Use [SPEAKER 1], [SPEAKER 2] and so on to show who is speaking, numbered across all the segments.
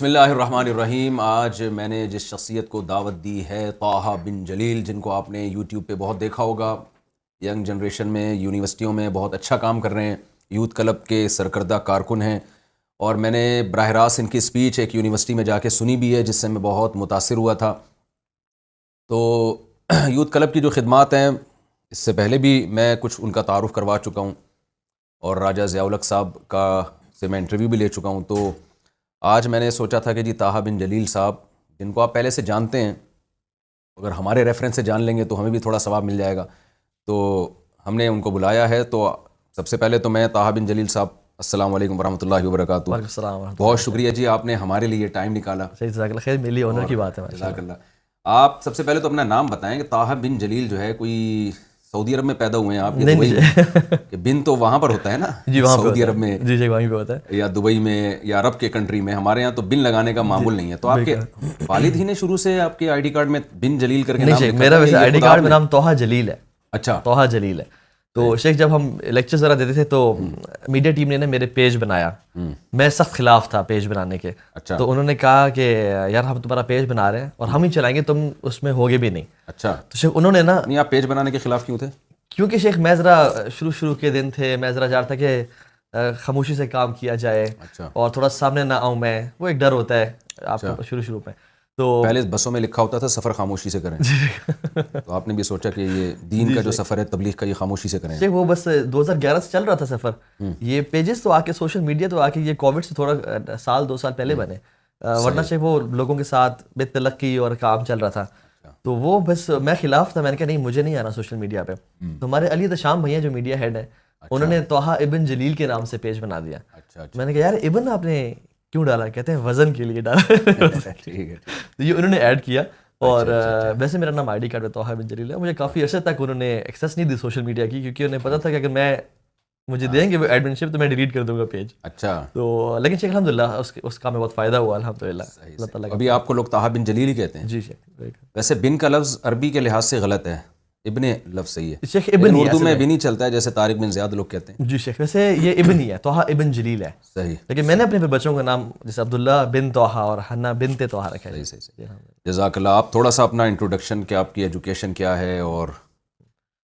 [SPEAKER 1] بسم اللہ الرحمن الرحیم. آج میں نے جس شخصیت کو دعوت دی ہے طٰہٰ بن جلیل، جن کو آپ نے یوٹیوب پہ بہت دیکھا ہوگا، ینگ جنریشن میں یونیورسٹیوں میں بہت اچھا کام کر رہے ہیں، یوتھ کلب کے سرکردہ کارکن ہیں، اور میں نے براہ راست ان کی اسپیچ ایک یونیورسٹی میں جا کے سنی بھی ہے، جس سے میں بہت متاثر ہوا تھا. تو یوتھ کلب کی جو خدمات ہیں، اس سے پہلے بھی میں کچھ ان کا تعارف کروا چکا ہوں، اور راجہ ضیاء الحق صاحب کا سے میں انٹرویو بھی لے چکا ہوں. تو آج میں نے سوچا تھا کہ جی طٰہٰ بن جلیل صاحب، جن کو آپ پہلے سے جانتے ہیں، اگر ہمارے ریفرنس سے جان لیں گے تو ہمیں بھی تھوڑا ثواب مل جائے گا. تو ہم نے ان کو بلایا ہے. تو سب سے پہلے تو میں طٰہٰ بن جلیل صاحب، السلام علیکم ورحمۃ اللہ وبرکاتہ.
[SPEAKER 2] وعلیکم السلام ورحمۃ اللہ.
[SPEAKER 1] بہت شکریہ جی، آپ نے ہمارے لیے ٹائم نکالا.
[SPEAKER 2] جزاک اللہ خیر، میری آنر کی بات ہے.
[SPEAKER 1] جزاک اللہ. آپ سب سے پہلے تو اپنا نام بتائیں کہ طٰہٰ بن جلیل جو ہے کوئی سعودی عرب میں پیدا ہوئے ہیں آپ؟
[SPEAKER 2] نہیں،
[SPEAKER 1] کہ بن تو وہاں پر ہوتا ہے نا،
[SPEAKER 2] جی وہاں
[SPEAKER 1] سعودی عرب میں،
[SPEAKER 2] جی وہیں پہ ہوتا ہے،
[SPEAKER 1] یا دبئی میں یا عرب کے کنٹری میں. ہمارے یہاں تو بن لگانے کا معمول نہیں ہے. تو آپ کے والد ہی نے شروع سے آپ کے آئی ڈی کارڈ میں بن جلیل کر کے نام
[SPEAKER 2] نہیں، میرا ویسے آئی ڈی کارڈ میں نام طٰہٰ جلیل ہے.
[SPEAKER 1] اچھا،
[SPEAKER 2] طٰہٰ جلیل ہے. تو شیخ جب ہم لیکچر ذرا دیتے تھے تو میڈیا ٹیم نے میرے پیج بنایا. میں سخت خلاف تھا پیج بنانے کے.
[SPEAKER 1] اچھا.
[SPEAKER 2] تو انہوں نے کہا کہ یار ہم تمہارا پیج بنا رہے ہیں اور ہم ہی چلائیں گے، تم اس میں ہوگے بھی نہیں.
[SPEAKER 1] اچھا.
[SPEAKER 2] تو شیخ انہوں نے نا،
[SPEAKER 1] نہیں آپ پیج بنانے کے خلاف کیوں تھے؟
[SPEAKER 2] کیونکہ شیخ میں ذرا شروع کے دن تھے، میں ذرا چاہتا کہ خاموشی سے کام کیا جائے اور تھوڑا سامنے نہ آؤں میں. وہ ایک ڈر ہوتا ہے آپ کو شروع میں. تو
[SPEAKER 1] پہلے بسوں میں لکھا ہوتا تھا سفر خاموشی سے کریں، تو آپ نے بھی سوچا کہ یہ دین کا جو سفر ہے تبلیغ کا، یہ خاموشی سے کریں.
[SPEAKER 2] وہ بس 2011 سے چل رہا تھا سفر. یہ پیجز تو آ کے سوشل میڈیا تو آ کے یہ کووڈ سے تھوڑا سال 2 سال پہلے بنے، ورنہ شیخ وہ لوگوں کے ساتھ بے تلقی اور کام چل رہا تھا. تو وہ بس میں خلاف تھا. میں نے کہا نہیں، مجھے نہیں آنا سوشل میڈیا پہ. تو ہمارے علی تشام بھیا جو میڈیا ہیڈ ہے، انہوں نے طٰہٰ ابن جلیل کے نام سے پیج بنا دیا. میں نے کہا یار ابن آپ نے کیوں ڈالا؟ کہتے ہیں وزن کے لیے ڈالا. تو یہ انہوں نے ایڈ کیا. اور ویسے میرا نام آئی ڈی کارڈ میں طٰہٰ بن جلیل ہے. مجھے کافی عرصے تک انہوں نے ایکسیس نہیں دی سوشل میڈیا کی، کیونکہ انہیں پتا تھا کہ اگر میں مجھے دیں گے وہ ایڈمن شپ تو میں ڈیلیٹ کر دوں گا پیج.
[SPEAKER 1] اچھا.
[SPEAKER 2] تو لیکن شیخ الحمدللہ اس کا میں بہت فائدہ ہوا الحمدللہ. اللہ تعالیٰ
[SPEAKER 1] ابھی آپ کو لوگ طٰہٰ بن جلیل ہی کہتے ہیں؟
[SPEAKER 2] جی شیخ.
[SPEAKER 1] ویسے بن کا لفظ عربی کے لحاظ سے غلط ہے، ابن لفظ صحیح ہے.
[SPEAKER 2] شیخ ابن
[SPEAKER 1] اردو میں ابن ہی چلتا ہے، جیسے طارق بن زیاد لوگ کہتے ہیں.
[SPEAKER 2] جی شیخ، ویسے یہ ابن ہی ہے، طٰہٰ ابن جلیل ہے.
[SPEAKER 1] صحیح.
[SPEAKER 2] لیکن میں نے اپنے بچوں کا نام جیسے عبداللہ بن طٰہٰ اور حنا بنت طٰہٰ رکھا ہے.
[SPEAKER 1] صحیح. جزاک اللہ. آپ تھوڑا سا اپنا انٹروڈکشن، کہ آپ کی ایجوکیشن کیا ہے اور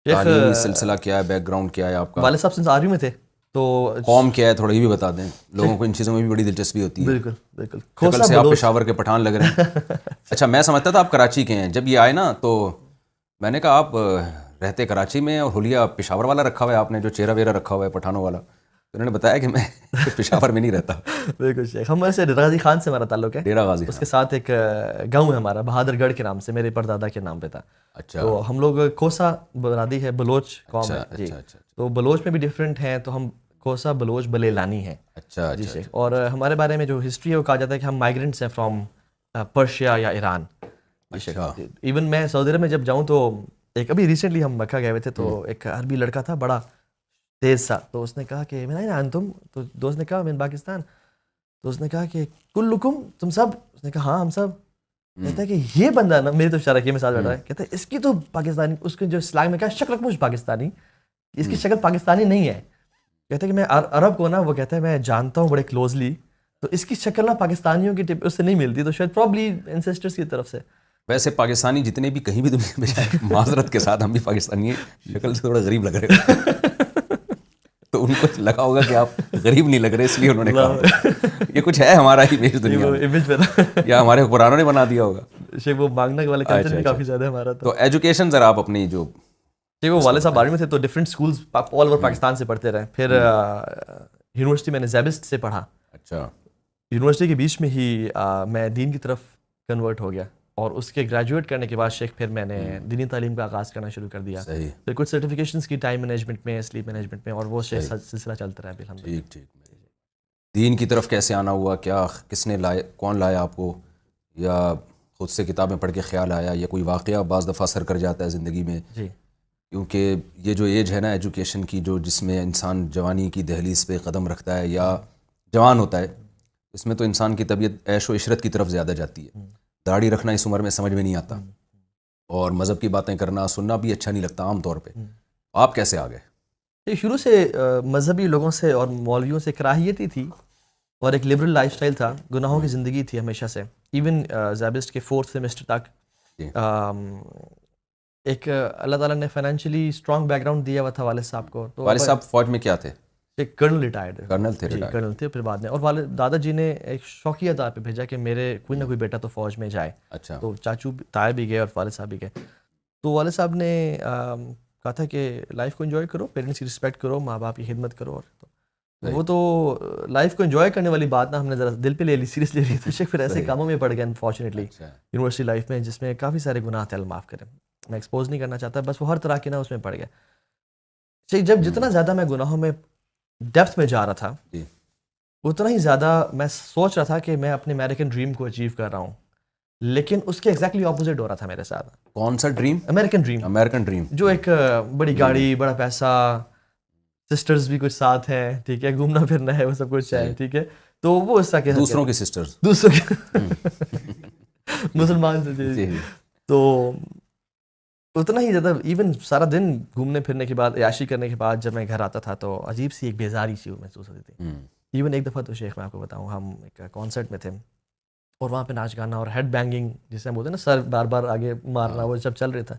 [SPEAKER 1] تعلیمی سلسلہ کیا ہے، بیک گراؤنڈ کیا ہے آپ کا؟
[SPEAKER 2] والد صاحب سنس آرمی میں تھے. تو
[SPEAKER 1] قوم کیا ہے تھوڑا یہ بھی بتا دیں، لوگوں کو ان چیزوں میں بھی بڑی دلچسپی ہوتی ہے.
[SPEAKER 2] بالکل بالکل.
[SPEAKER 1] شکل سے آپ پشاور کے پٹھان لگ رہے ہیں. اچھا، میں سمجھتا تھا آپ کراچی کے ہیں. جب یہ آئے نا تو میں نے کہا آپ رہتے کراچی میں اور حلیہ پشاور والا رکھا ہوا ہے آپ نے، جو چہرہ ویرہ رکھا ہوا ہے پٹھانوں والا. انہوں نے بتایا کہ میں پشاور میں نہیں رہتا.
[SPEAKER 2] بالکل شیخ. ہمارے سے ڈیرہ غازی خان سے ہمارا تعلق ہے.
[SPEAKER 1] ڈیرہ غازی
[SPEAKER 2] اس کے ساتھ ایک گاؤں ہے ہمارا بہادر گڑھ کے نام سے، میرے پردادا کے نام پہ تھا.
[SPEAKER 1] اچھا.
[SPEAKER 2] تو ہم لوگ کوسا برادری ہے، بلوچ قوم ہے. جی. تو بلوچ میں بھی ڈفرینٹ ہیں، تو ہم کوسا بلوچ بلیلانی ہیں.
[SPEAKER 1] اچھا.
[SPEAKER 2] جی شیخ. اور ہمارے بارے میں جو ہسٹری ہے وہ کہا جاتا ہے کہ ہم مائیگرنٹس ہیں فرام پرشیا یا ایران. ایون میں سعودی عرب میں جب جاؤں تو ایک ابھی ریسنٹلی ہم مکہ گئے ہوئے تھے، تو ایک عربی لڑکا تھا بڑا تیز سا. تو اس نے کہا کہ میں نے تم، تو دوست نے کہا میں پاکستان. تو اس نے کہا کہ کلکم، تم سب؟ اس نے کہا ہاں ہم سب. کہتا ہے کہ یہ بندہ نا، میری تو شرکی میں ساتھ بیٹھا ہے، کہتا ہے اس کی تو پاکستانی، اس کے جو سلانگ میں کہا شکل مجھ پاکستانی، اس کی شکل پاکستانی نہیں ہے. کہتا ہے کہ میں عرب کو نا، وہ کہتا ہے میں جانتا ہوں بڑے کلوزلی، تو اس کی شکل نا پاکستانیوں کی اس سے نہیں ملتی، تو شاید پرابلی انسسٹرس کی طرف سے.
[SPEAKER 1] ویسے پاکستانی جتنے بھی کہیں بھی دنیا میں، معذرت کے ساتھ ہم بھی پاکستانی ہیں، شکل سے تھوڑا غریب لگ رہے ہیں. تو ان کو لگا ہوگا کہ آپ غریب نہیں لگ رہے، اس لیے انہوں نے کہا یہ کچھ ہے ہمارا ہی امیج دنیا میں، یا ہمارے حکمرانوں نے بنا دیا ہوگا.
[SPEAKER 2] وہ مانگنا والے کلچر بھی کافی زیادہ ہمارا.
[SPEAKER 1] تو ایجوکیشن ذرا آپ اپنی جو
[SPEAKER 2] وہ والد صاحب آرمی میں تھے، تو different schools all over Pakistan سے پڑھتے رہے. پھر یونیورسٹی میں نے زیبسٹ سے پڑھا.
[SPEAKER 1] اچھا.
[SPEAKER 2] یونیورسٹی کے بیچ میں ہی میں دین کی طرف کنورٹ ہو گیا، اور اس کے گریجویٹ کرنے کے بعد شیخ پھر میں نے دینی تعلیم کا آغاز کرنا شروع کر دیا. پھر کچھ سرٹیفکیشنس کی ٹائم مینجمنٹ میں، سلیپ مینجمنٹ میں، اور وہ سلسلہ چلتا رہا الحمد للہ.
[SPEAKER 1] ٹھیک. دین کی طرف کیسے آنا ہوا؟ کیا کس نے لائے، کون لایا آپ کو، یا خود سے کتابیں پڑھ کے خیال آیا، یا کوئی واقعہ بعض دفعہ سر کر جاتا ہے زندگی میں؟
[SPEAKER 2] جی.
[SPEAKER 1] کیونکہ یہ جو ایج ہے نا ایجوکیشن کی، جو جس میں انسان جوانی کی دہلیز پہ قدم رکھتا ہے یا جوان ہوتا ہے، اس میں تو انسان کی طبیعت عیش و عشرت کی طرف زیادہ جاتی ہے. داڑھی رکھنا اس عمر میں سمجھ میں نہیں آتا، اور مذہب کی باتیں کرنا سننا بھی اچھا نہیں لگتا عام طور پہ. آپ کیسے آ گئے؟
[SPEAKER 2] شروع سے مذہبی لوگوں سے اور مولویوں سے کراہیت ہی تھی اور ایک لبرل لائف اسٹائل تھا, گناہوں کی زندگی تھی ہمیشہ سے. ایون زیبسٹ کے 4th سیمسٹر تک ایک اللہ تعالیٰ نے فائنینشلی اسٹرانگ بیک گراؤنڈ دیا ہوا تھا والد صاحب کو. تو
[SPEAKER 1] والد صاحب فوج میں کیا تھے؟
[SPEAKER 2] ایک کرنل ریٹائرڈ,
[SPEAKER 1] کرنل تھے.
[SPEAKER 2] کرنل تھے پھر بعد میں. اور والد دادا جی نے ایک شوقیہ طور پہ بھیجا کہ میرے کوئی نہ کوئی بیٹا تو فوج میں جائے.
[SPEAKER 1] اچھا.
[SPEAKER 2] تو چاچو تائے بھی گئے اور والد صاحب بھی گئے. تو والد صاحب نے کہا تھا کہ لائف کو انجوائے کرو, پیرنٹس کی رسپیکٹ کرو, ماں باپ کی خدمت کرو. اور وہ تو لائف کو انجوائے کرنے والی بات نا ہم نے ذرا دل پہ لے لی, سیریس لے لی. تو شیخ پھر ایسے کاموں میں پڑ گئے انفارچونیٹلی یونیورسٹی لائف میں, جس میں کافی سارے گناہ تھے, اللہ معاف کرے, میں ایکسپوز نہیں کرنا چاہتا, بس وہ ہر طرح کے نا اس میں پڑ گیا. شیخ جب جتنا زیادہ میں گناہوں میں ڈیپتھ میں جا رہا تھا اتنا ہی زیادہ میں سوچ رہا تھا کہ میں اپنے امیریکن ڈریم کو اچیو کر رہا ہوں, لیکن اس کے ایگزیکٹلی اپوزٹ ہو رہا تھا میرے ساتھ.
[SPEAKER 1] کون سا dream?
[SPEAKER 2] American dream.
[SPEAKER 1] American dream
[SPEAKER 2] جو ایک بڑی گاڑی, بڑا پیسہ, سسٹرز بھی کچھ ساتھ ہیں, ٹھیک ہے, گھومنا پھرنا ہے, وہ سب کچھ ہے, ٹھیک ہے. تو وہ اس طرح کے
[SPEAKER 1] دوسروں کی سسٹرز,
[SPEAKER 2] دوسروں کی مسلمان سے. تو اتنا ہی زیادہ ایون سارا دن گھومنے پھرنے کے بعد, عیاشی کرنے کے بعد جب میں گھر آتا تھا تو عجیب سی ایک بیزاری سی محسوس ہوتی تھی. ایون ایک دفعہ تو شیخ میں آپ کو بتاؤں, ہم ایک کانسرٹ میں تھے اور وہاں پہ ناچ گانا اور ہیڈ بینگنگ جسے ہم بولتے ہیں نا, سر بار بار آگے مارنا, وہ جب چل رہا تھا.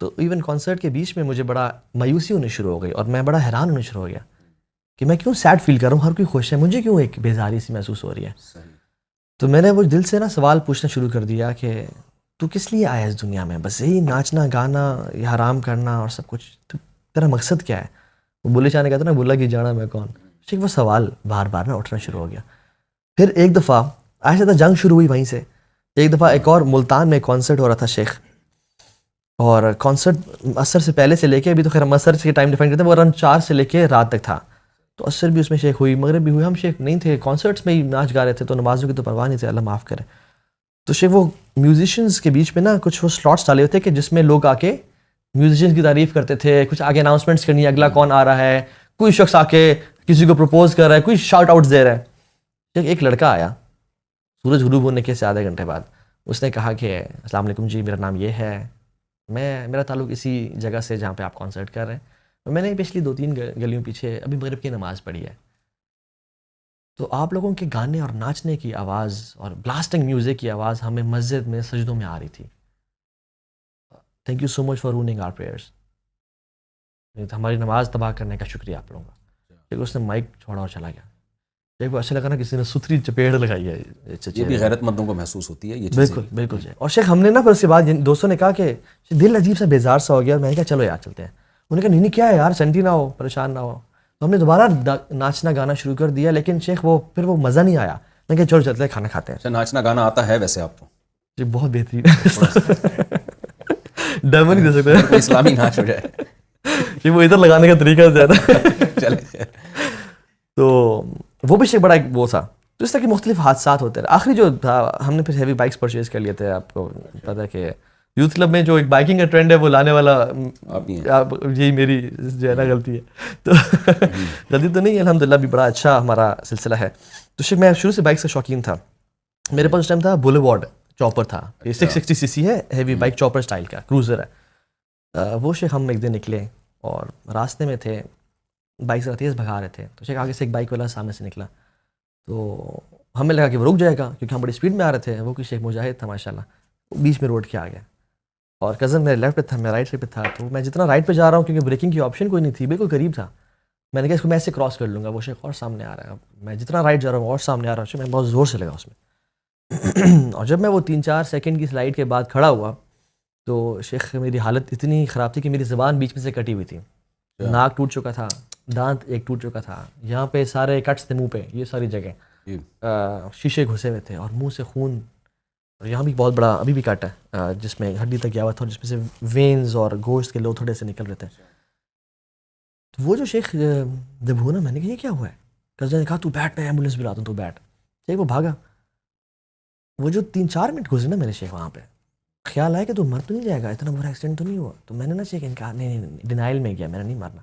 [SPEAKER 2] تو ایون کانسرٹ کے بیچ میں مجھے بڑا مایوسی ہونی شروع ہو گئی اور میں بڑا حیران ہونا شروع ہو گیا کہ میں کیوں سیڈ فیل کر رہا ہوں, ہر کوئی خوش ہے, مجھے کیوں ایک بیزاری سی محسوس ہو رہی ہے. تو میں نے وہ دل سے نا سوال پوچھنا شروع کر دیا کہ تو کس لیے آیا اس دنیا میں؟ بس یہی ناچنا گانا, یہ حرام کرنا اور سب کچھ, تو تیرا مقصد کیا ہے؟ وہ بولے چاہنے کہتا نا, بولا کہ جانا میں کون. ٹھیک, وہ سوال بار بار نا اٹھنا شروع ہو گیا. پھر ایک دفعہ ایسا جنگ شروع ہوئی وہیں سے. ایک دفعہ ایک اور ملتان میں کانسرٹ ہو رہا تھا شیخ, اور کانسرٹ عصر سے پہلے سے لے کے, ابھی تو خیر ہم عصر کے ٹائم ڈیفائن کرتے ہیں, وہ اراؤنڈ 4 سے لے کے رات تک تھا. تو عصر بھی اس میں شیخ ہوئی, مغرب بھی ہوئی, ہم شیخ نہیں تھے, کانسرٹس میں ہی ناچ گا رہے تھے, تو نمازوں کی تو پرواہ نہیں تھی, اللہ معاف کرے. تو شیخ وہ میوزیشینس کے بیچ میں نا کچھ وہ سلاٹس ڈالے ہوئے تھے کہ جس میں لوگ آ کے میوزیشینس کی تعریف کرتے تھے, کچھ آگے اناؤنسمنٹس کرنی ہے, اگلا کون آ رہا ہے, کوئی شخص آ کے کسی کو پروپوز کر رہا ہے, کوئی شاؤٹ آؤٹس دے رہا ہے. ایک لڑکا آیا سورج غروب ہونے کے سے آدھے گھنٹے بعد, اس نے کہا کہ السلام علیکم جی, میرا نام یہ ہے, میرا تعلق اسی جگہ سے جہاں پہ آپ کانسرٹ کر رہے ہیں, میں نے پچھلی 2-3 گلیوں پیچھے ابھی مغرب کی نماز پڑھی ہے, تو آپ لوگوں کے گانے اور ناچنے کی آواز اور بلاسٹنگ میوزک کی آواز ہمیں مسجد میں سجدوں میں آ رہی تھی. Thank you so much for ruining our prayers, ہماری نماز تباہ کرنے کا شکریہ آپ لوگوں کا. لیکن اس نے مائک چھوڑا اور چلا گیا. ایک وہ ایسا لگا نا کسی نے ستھری چپیڑ لگائی ہے.
[SPEAKER 1] یہ بھی غیرت مندوں کو محسوس ہوتی ہے یہ چیز.
[SPEAKER 2] بالکل بالکل جی. اور شیخ ہم نے نا پھر اس کے بعد دوستوں نے کہا کہ دل عجیب سا بیزار سا ہو گیا. میں نے کہا چلو یار چلتے ہیں. انہوں نے کہا نہیں کیا ہے یار, سنٹی نہ ہو, پریشان نہ ہو. تو ہم نے دوبارہ ناچنا گانا شروع کر دیا, لیکن شیخ پھر وہ مزہ نہیں آیا. میں کہا چلو چلتے ہیں, کھانا کھاتے ہیں.
[SPEAKER 1] اچھا, ناچنا گانا آتا ہے ویسے آپ کو؟
[SPEAKER 2] جی بہت بہترین, ڈیمو نہیں دے سکتے,
[SPEAKER 1] اسلامی ناچ ہو جائے
[SPEAKER 2] جی, وہ ادھر لگانے کا طریقہ زیادہ.
[SPEAKER 1] چلے
[SPEAKER 2] تو وہ بھی بڑا ایک وہ تھا. تو اس طرح کے مختلف حادثات ہوتے رہے. آخری جو تھا, ہم نے پھر ہیوی بائکس پرچیز کر لیے تھے. آپ کو پتا ہے کہ یوتھ کلب میں جو ایک بائکنگ کا ٹرینڈ ہے وہ لانے والا یہی میری جو ہے نا غلطی ہے. تو غلطی تو نہیں ہے, الحمد للہ بھی بڑا اچھا ہمارا سلسلہ ہے. تو میں شروع سے بائک کا شوقین تھا. میرے پاس اس ٹائم تھا بولیوارڈ چاپر تھا, یہ 660 cc ہے, ہیوی بائک چاپر اسٹائل کا کروزر ہے. وہ شیخ ہم ایک دن نکلے اور راستے میں تھے, بائک سے تیز بھگا رہے تھے. تو شیخ آگے سے ایک بائک والا سامنے سے نکلا, تو ہمیں لگا کہ وہ رک جائے گا کیونکہ ہم بڑی اسپیڈ میں آ رہے تھے. وہ کچھ ایک مجاہد تھا ماشاء اللہ, وہ بیچ میں روڈ کے آ گیا, اور کزن میرے لیفٹ پہ تھا, میں رائٹ سائڈ پہ تھا. تو میں جتنا رائٹ پہ جا رہا ہوں کیونکہ بریکنگ کی آپشن کوئی نہیں تھی, بالکل قریب تھا, میں نے کہا اس کو میں ایسے کراس کر لوں گا. وہ شیخ اور سامنے آ رہا ہے, میں جتنا رائٹ جا رہا ہوں اور سامنے آ رہا ہوں, میں بہت زور سے لگا اس میں. اور جب میں وہ 3-4 سیکنڈ کی سلائڈ کے بعد کھڑا ہوا تو شیخ میری حالت اتنی خراب تھی کہ میری زبان بیچ میں سے کٹی ہوئی تھی, ناک ٹوٹ چکا تھا, دانت ایک ٹوٹ چکا تھا, یہاں پہ سارے کٹس تھے منہ پہ, یہ ساری جگہ شیشے گھسے ہوئے تھے, اور منہ سے خون, اور یہاں بھی بہت بڑا ابھی بھی کٹ ہے جس میں ہڈی تک گیا ہوا تھا, اور جس میں سے وینز اور گوشت کے لو تھوڑے سے نکل رہے تھے. تو وہ جو شیخ جب ہوا نا, میں نے کہا یہ کیا ہوا ہے؟ کزن نے کہا تو بیٹھ, میں ایمبولینس بلاتا ہوں, تو بیٹھ. شیخ وہ بھاگا. وہ جو 3-4 منٹ گزرے نا میرے شیخ, وہاں پہ خیال آیا کہ تو مر تو نہیں جائے گا, اتنا برا ایکسیڈنٹ تو نہیں ہوا. تو میں نے نا شیخ کہا نہیں, ڈینائل میں گیا, میں نے نہیں مرنا.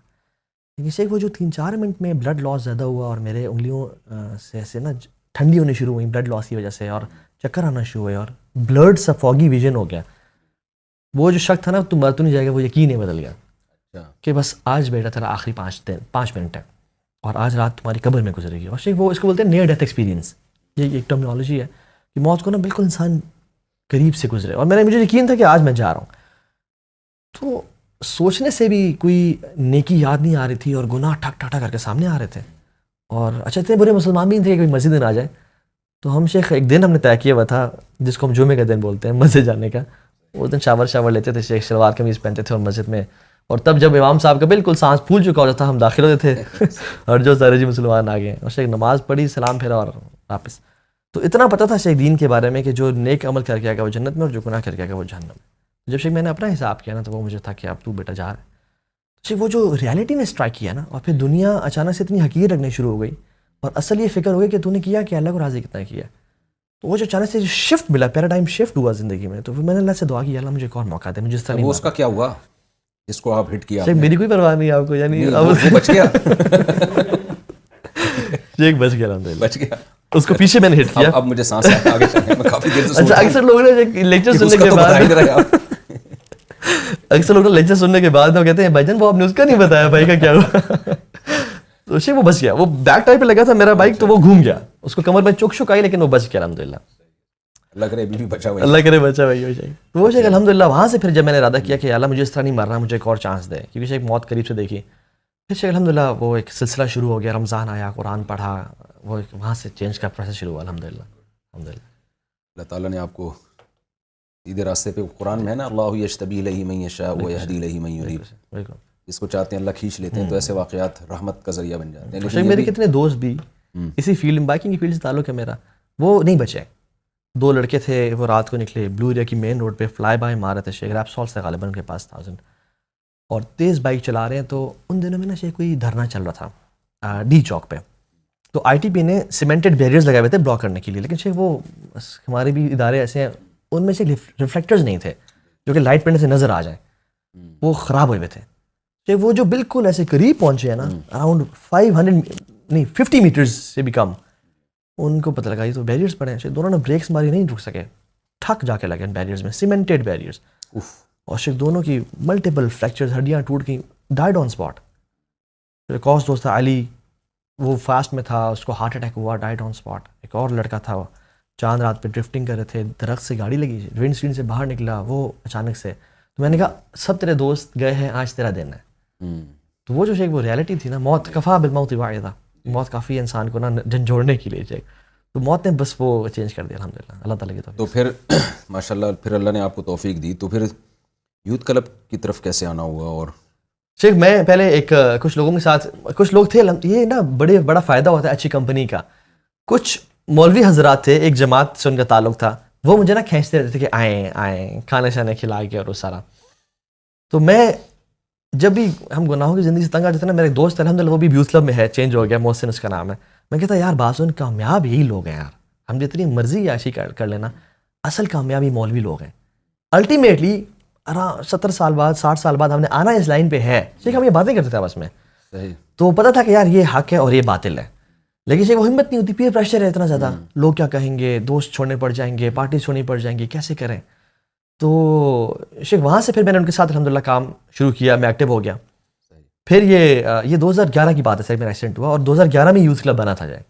[SPEAKER 2] لیکن شیخ وہ جو 3-4 منٹ میں بلڈ لاس زیادہ ہوا, اور میرے انگلیوں سے نا ٹھنڈی ہونی شروع ہوئی بلڈ لاس کی وجہ سے, اور چکر آنا شروع ہوئے, اور بلڈ سا فوگی ویژن ہو گیا. وہ جو شک تھا نا تو مر تو نہیں جائے گا, وہ یقین ہی بدل گیا کہ بس آج بیٹا تیرا آخری 5 منٹ ہے. اور آج رات تمہاری قبر میں گزرے گی. اور شیخ وہ اس کو بولتے ہیں نیئر ڈیتھ ایکسپیرینس. یہ ایک ٹرمینالوجی ہے کہ موت کو نا بالکل انسان قریب سے گزرے. اور مجھے یقین تھا کہ آج میں جا رہا ہوں. تو سوچنے سے بھی کوئی نیکی یاد نہیں آ رہی تھی اور گناہ ٹھک ٹھک کر کے سامنے آ رہے تھے. اور اچھا اتنے برے مسلمان بھی نہیں تھے کہ کوئی مسجد میں نہ جائے. تو ہم شیخ ایک دن ہم نے طے کیا ہوا تھا جس کو ہم جمعے کا دن بولتے ہیں مسجد جانے کا. اس دن شاور لیتے تھے شیخ, شلوار قمیض پہنتے تھے اور مسجد میں. اور تب جب امام صاحب کا بالکل سانس پھول چکا ہوتا تھا ہم داخل ہوتے تھے اور جو سارے جی مسلمان آ گئے اور شیخ نماز پڑھی, سلام پھیرا اور واپس. تو اتنا پتہ تھا شیخ دین کے بارے میں کہ جو نیک عمل کر کے آئے گا وہ جنت میں اور جو گناہ کر کے آئے گا وہ جہنم میں. جب شیخ میں نے اپنا حساب کیا نا تو وہ مجھے تھا کہ اب تو بیٹا جا رہا ہے. شیخ وہ جو ریالٹی نے اسٹرائک کیا نا اور پھر دنیا اچانک سے اتنی حقیر لگنے شروع ہو گئی اور اصل یہ فکر ہو گئی کہ تو نے کیا کہ اللہ کو راضی کتنا کیا. تو وہ جو اچانک سے شفٹ ملا, پیراڈائم شفٹ ہوا زندگی میں. تو پھر میں نے اللہ سے دعا کی اللہ مجھے ایک اور موقع دے, مجھے اس طرح نہیں.
[SPEAKER 1] وہ اس کا کیا ہوا جس کو آپ ہٹ کیا؟
[SPEAKER 2] شیخ میری کوئی پرواہ نہیں آپ کو, یعنی
[SPEAKER 1] وہ بچ گیا.
[SPEAKER 2] شیخ بچ گیا الحمدللہ,
[SPEAKER 1] بچ گیا.
[SPEAKER 2] اس کو پیچھے میں نے ہٹ کیا.
[SPEAKER 1] اب مجھے سانس آگے چلنے میں کافی دیر سے
[SPEAKER 2] اچھا اکثر لوگ نے لیکچر سننے کے بعد اکثر لوگ لیکچر سننے کے بعد وہ کہتے ہیں بھائی جان وہ آپ نے اس کا نہیں بتایا بھائی کا کیا ہوا. تو شیخ وہ بچ گیا. وہ بیک ٹائپ پہ لگا تھا میرا بائک تو وہ گھوم گیا, اس کو کمر میں چک شک آئی لیکن وہ بچ گیا الحمدللہ.
[SPEAKER 1] اللہ کرے ابھی بھی بچا ہوا,
[SPEAKER 2] اللہ کرے بچا بھائی. تو وہ شیخ الحمدللہ وہاں سے پھر جب میں نے ارادہ کیا کہ اللہ مجھے اس طرح نہیں مرنا, مجھے ایک اور چانس دے, کیونکہ شیخ موت قریب سے دیکھی. پھر شیخ الحمدللہ وہ ایک سلسلہ شروع ہو گیا, رمضان آیا, قرآن پڑھا, وہ وہاں سے چینج کا پروسیس شروع ہوا الحمدللہ.
[SPEAKER 1] اللہ تعالیٰ نے آپ کو سیدھے راستے پہ, قرآن میں ہے نا اللہ یجتبی الیہ من یشاء ویہدی الیہ من یریب, جس کو چاہتے ہیں اللہ کھینچ لیتے ہیں. تو ایسے واقعات رحمت کا ذریعہ بن جاتے ہیں.
[SPEAKER 2] لیکن میرے کتنے دوست بھی اسی فیلڈ میں, بائکنگ کی فیلڈ سے تعلق ہے میرا, وہ نہیں بچے. 2 لڑکے تھے, وہ رات کو نکلے بلو ایریا کی مین روڈ پہ فلائی بائی مار رہے تھے. شیخ ریپسول سے غالباً ان کے پاس 1000 اور تیز بائک چلا رہے ہیں. تو ان دنوں میں نا شیخ کوئی دھرنا چل رہا تھا ڈی چوک پہ. تو آئی ٹی پی نے سیمنٹڈ بیریئرز لگائے ہوئے تھے بلاک کرنے کے لیے, لیکن شیخ وہ ہمارے بھی ادارے ایسے ہیں ان میں سے ریفلیکٹرز نہیں تھے جو کہ لائٹ پڑنے سے نظر آ جائیں, وہ خراب ہوئے تھے. شیخ وہ جو بالکل ایسے قریب پہنچے ہیں نا, اراؤنڈ 50 میٹرز سے بھی کم, ان کو پتہ لگا یہ تو بیریئرز پڑے ہیں. شیخ دونوں نے بریکس ماری, نہیں رک سکے, ٹھک جا کے لگے ان بیریئرز میں, سیمنٹڈ بیریئرز. اور شیخ دونوں کی ملٹیپل فریکچرز, ہڈیاں ٹوٹ گئیں, ڈائڈ آن اسپاٹ. ایک اور دوست تھا علی, وہ فاسٹ میں تھا, اس کو ہارٹ اٹیک ہوا, ڈائڈ آن اسپاٹ. ایک اور لڑکا تھا, وہ چاند رات پہ ڈرفٹنگ کر رہے تھے, درخت سے گاڑی لگی, ونڈ اسکرین سے باہر نکلا وہ اچانک سے. تو میں نے کہا سب تیرے دوست گئے ہیں, آج تیرا دن ہے. تو وہ جو شیخ وہ ریالٹی تھی نا, موت کفا بالموت واعظہ, موت کافی انسان کو نا جھنجھوڑنے کے لیے. تو موت نے بس وہ چینج کر دیا الحمدللہ, اللہ تعالیٰ کی توفیق.
[SPEAKER 1] تو پھر ماشاء اللہ پھر اللہ نے آپ کو توفیق دی, تو پھر یوتھ کلب کی طرف کیسے آنا ہوا؟ اور
[SPEAKER 2] شیخ میں پہلے ایک کچھ لوگوں کے ساتھ, کچھ لوگ تھے, یہ نا بڑا فائدہ ہوتا ہے اچھی کمپنی کا. کچھ مولوی حضرات تھے, ایک جماعت سے ان کا تعلق تھا, وہ مجھے نا کھینچتے رہتے تھے کہ آئیں کھانے شانے کھلا کے اور وہ سارا. تو میں جب بھی ہم گناہوں کی زندگی سے تنگ آ جاتے ہیں نا, میرے ایک دوست الحمدللہ وہ بھی یوتھ کلب میں ہے, چینج ہو گیا, محسن اس کا نام ہے. میں کہتا یار بازون کامیاب یہی لوگ ہیں یار, ہم جتنی مرضی عیاشی کر لینا, اصل کامیابی مولوی لوگ ہیں. الٹیمیٹلی 70 سال بعد 60 سال بعد ہم نے آنا اس لائن پہ ہے. شیخ ہم یہ باتیں کرتے تھے آپس میں, تو پتہ تھا کہ یار یہ حق ہے اور یہ باطل ہے, لیکن شیخ وہ ہمت نہیں ہوتی, پیئر پریشر ہے اتنا زیادہ, لوگ کیا کہیں گے, دوست چھوڑنے پڑ جائیں گے, پارٹی چھوڑنی پڑ جائیں گی, کیسے کریں. تو شیخ وہاں سے پھر میں نے ان کے ساتھ الحمدللہ کام شروع کیا, میں ایکٹیو ہو گیا. پھر یہ 2011 کی بات ہے سر, میرا ایکسیڈنٹ ہوا اور 2011 میں یوتھ کلب بنا تھا جائے.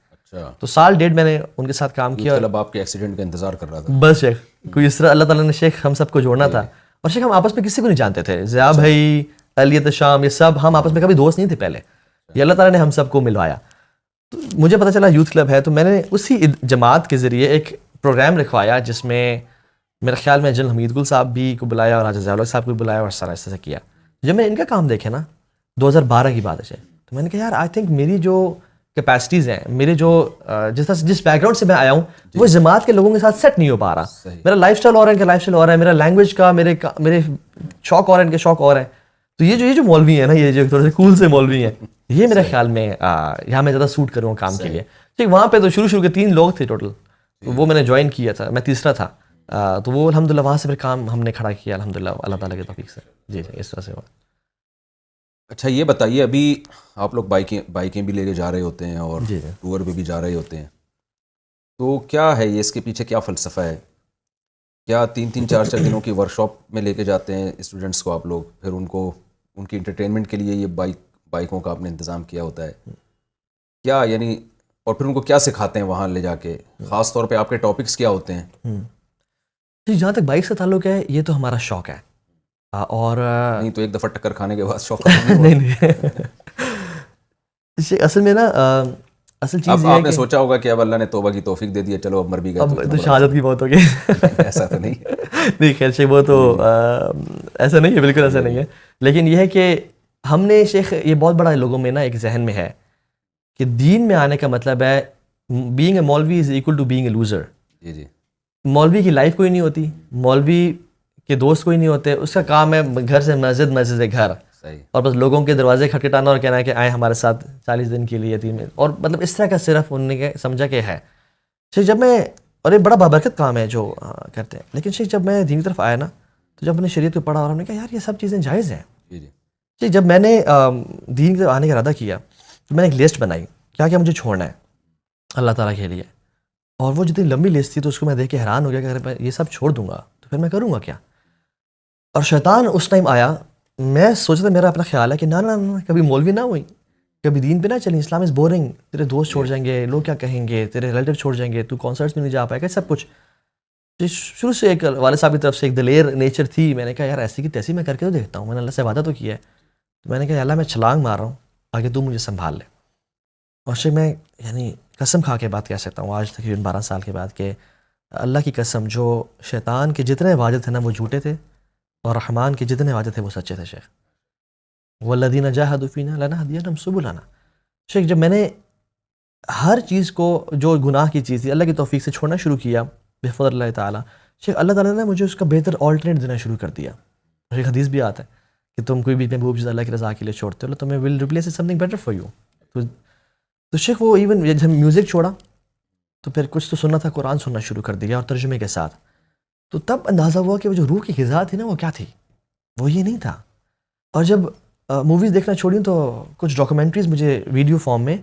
[SPEAKER 2] تو سال ڈیڑھ میں نے ان کے ساتھ کام کیا.
[SPEAKER 1] کلب آپ کے ایکسیڈنٹ کا انتظار کر رہا تھا
[SPEAKER 2] بس شیخ, کوئی اس طرح اللہ تعالیٰ نے شیخ ہم سب کو جوڑنا تھا. اور شیخ ہم آپس میں کسی کو نہیں جانتے تھے, ضیاء بھائی, علیت شام, یہ سب ہم آپس میں کبھی دوست نہیں تھے پہلے. یہ اللہ تعالیٰ نے ہم سب کو ملوایا. تو مجھے پتہ چلا یوتھ کلب ہے, تو میں نے اسی جماعت کے ذریعے ایک پروگرام رکھوایا جس میں میرے خیال میں جنرل حمید گل صاحب بھی کو بلایا اور حاجی ضیاء الحق صاحب کو بلایا اور سارا اس طرح سے کیا. جب میں ان کا کام دیکھے نا 2012 کی بات ہے, تو میں نے کہا یار آئی تھنک میری جو کیپیسٹیز ہیں, میرے جو جس بیک گراؤنڈ سے میں آیا ہوں وہ جماعت کے لوگوں کے ساتھ سیٹ نہیں ہو پا رہا. میرا لائف اسٹائل اور ہے, ان کا لائف اسٹائل اور ہے, میرا لینگویج کا میرے شوق اور ہے, ان کے شوق اور ہیں. تو یہ جو مولوی ہیں نا, یہ جو تھوڑے سے کول سے مولوی ہیں, یہ میرے خیال میں یہاں میں زیادہ سوٹ کروں کام کے لیے. ٹھیک, وہاں پہ تو شروع کے 3 لوگ تھے ٹوٹل, وہ میں نے جوائن کیا تھا, میں تیسرا تھا. تو وہ الحمدللہ وہاں سے پھر کام ہم نے کھڑا کیا الحمدللہ اللہ تعالیٰ کی توفیق سے. جی اس طرح سے ہوا.
[SPEAKER 1] اچھا یہ بتائیے, ابھی آپ لوگ بائکیں بھی لے کے جا رہے ہوتے ہیں اور ٹور پہ بھی جا رہے ہوتے ہیں, تو کیا ہے یہ, اس کے پیچھے کیا فلسفہ ہے؟ کیا 3-3 4-4 دنوں کی ورکشاپ میں لے کے جاتے ہیں اسٹوڈنٹس کو آپ لوگ, پھر ان کی انٹرٹینمنٹ کے لیے یہ بائکوں کا آپ نے انتظام کیا ہوتا ہے, کیا یعنی اور پھر ان کو کیا سکھاتے ہیں وہاں لے جا کے؟ خاص طور پہ آپ کے ٹاپکس کیا ہوتے ہیں؟
[SPEAKER 2] جی جہاں تک بائک سے تعلق ہے یہ تو ہمارا شوق ہے، اور
[SPEAKER 1] نہیں تو ایک دفعہ ٹکر کھانے کے بعد شوق
[SPEAKER 2] نہیں اصل میں نا اصل چیز
[SPEAKER 1] اب
[SPEAKER 2] یہ
[SPEAKER 1] آپ
[SPEAKER 2] ہے
[SPEAKER 1] نے
[SPEAKER 2] کہ
[SPEAKER 1] سوچا ہوگا کہ اب اللہ نے توبہ کی توفیق دے دی ہے، چلو اب مر بھی گئے
[SPEAKER 2] اب تو شہادت کی بہت ہو گئی.
[SPEAKER 1] ایسا تو نہیں ہے.
[SPEAKER 2] نہیں خیر شیخ، وہ تو ایسا نہیں ہے، بالکل ایسا نہیں ہے. لیکن یہ ہے کہ ہم نے شیخ یہ بہت بڑا لوگوں میں نا ایک ذہن میں ہے کہ دین میں آنے کا مطلب ہے being a maulvi is equal to being a loser.
[SPEAKER 1] جی جی.
[SPEAKER 2] مولوی کی لائف کوئی نہیں ہوتی، مولوی کے دوست کوئی نہیں ہوتے، اس کا کام ہے گھر سے مسجد، مسجد سے گھر، اور بس لوگوں کے دروازے کھٹکھٹانا اور کہنا ہے کہ آئیں ہمارے ساتھ 40 دن کے لیے یتیم، اور مطلب اس طرح کا صرف انہوں نے سمجھا کہ ہے. شیخ جب میں، اور یہ بڑا بابرکت کام ہے جو کرتے ہیں، لیکن شیخ جب میں دین کی طرف آیا نا تو جب میں نے شریعت کو پڑھا اور ہم نے کہا یار یہ سب چیزیں جائز ہیں. شیخ جب میں نے دین کی طرف آنے کا ارادہ کیا تو میں نے ایک لسٹ بنائی کیا کیا مجھے چھوڑنا ہے اللہ تعالیٰ کے لیے، اور وہ جتنی لمبی لسٹ تھی تو اس کو میں دیکھ کے حیران ہو گیا کہ اگر میں یہ سب چھوڑ دوں گا تو پھر میں کروں گا کیا. اور شیطان اس ٹائم آیا، میں سوچا تھا، میرا اپنا خیال ہے کہ نہ کبھی مولوی نہ ہوئی، کبھی دین پہ نہ چلیں، اسلام از بورنگ، تیرے دوست چھوڑ جائیں گے، لوگ کیا کہیں گے، تیرے ریلیٹیو چھوڑ جائیں گے، تو کانسرٹس میں نہیں جا پائے گا، سب کچھ. شروع سے ایک والد صاحب کی طرف سے ایک دلیر نیچر تھی. میں نے کہا یار ایسی کی تیسی میں کر کے تو دیکھتا ہوں، میں نے اللہ سے وعدہ تو کیا ہے. تو میں نے کہا اللہ میں چھلانگ مار رہا ہوں، آگے تو مجھے سنبھال لے. اور شیخ میں یعنی قسم کھا کے بات کہہ سکتا ہوں آج تقریباً 12 سال کے بعد کہ اللہ کی قسم جو شیطان کے جتنے وعدے تھے نا وہ جھوٹے تھے، اور رحمان کے جتنے وعدے تھے وہ سچے تھے. شیخ والذین جاہدوا فینا لنہدینہم سبلنا. شیخ جب میں نے ہر چیز کو جو گناہ کی چیز تھی اللہ کی توفیق سے چھوڑنا شروع کیا بفضل اللہ تعالیٰ، شیخ اللہ تعالیٰ نے مجھے اس کا بہتر آلٹرنیٹ دینا شروع کر دیا. ایک حدیث بھی آتا ہے کہ تم کوئی بھی محبوب چیز اللہ کی رضا کے لیے چھوڑتے ہو تو میں will replace it some thing better for you. تو شیخ وہ ایون جب میوزک چھوڑا تو پھر کچھ تو سننا تھا، قرآن سننا شروع کر دیا اور ترجمے کے ساتھ. تو تب اندازہ ہوا کہ وہ جو روح کی غذا تھی نا وہ کیا تھی، وہ یہ نہیں تھا. اور جب موویز دیکھنا چھوڑی تو کچھ ڈاکومنٹریز مجھے ویڈیو فارم میں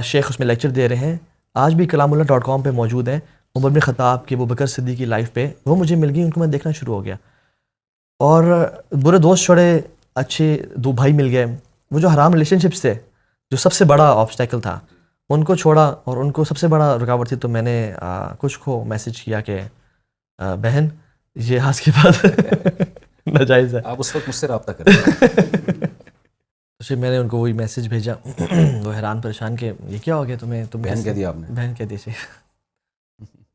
[SPEAKER 2] شیخ اس میں لیکچر دے رہے ہیں، آج بھی kalamullah.com پہ موجود ہیں. عمر بن خطاب کی، ابوبکر صدیق کی لائف پہ وہ مجھے مل گئی، ان کو میں دیکھنا شروع ہو گیا. اور برے دوست چھوڑے، اچھے 2 بھائی مل گئے. وہ جو حرام ریلیشن شپس تھے جو سب سے بڑا آبسٹیکل تھا ان کو چھوڑا، اور ان کو سب سے بڑا رکاوٹ تھی. تو میں نے کچھ کو میسج کیا کہ بہن یہ آج کے بعد ناجائز ہے.
[SPEAKER 1] آپ اس وقت مجھ سے رابطہ کریں.
[SPEAKER 2] پھر میں نے ان کو وہی میسج بھیجا، وہ حیران پریشان کہ یہ کیا ہو گیا تمہیں، تم
[SPEAKER 1] بہن کہہ دیا آپ نے؟
[SPEAKER 2] بہن کہہ دی.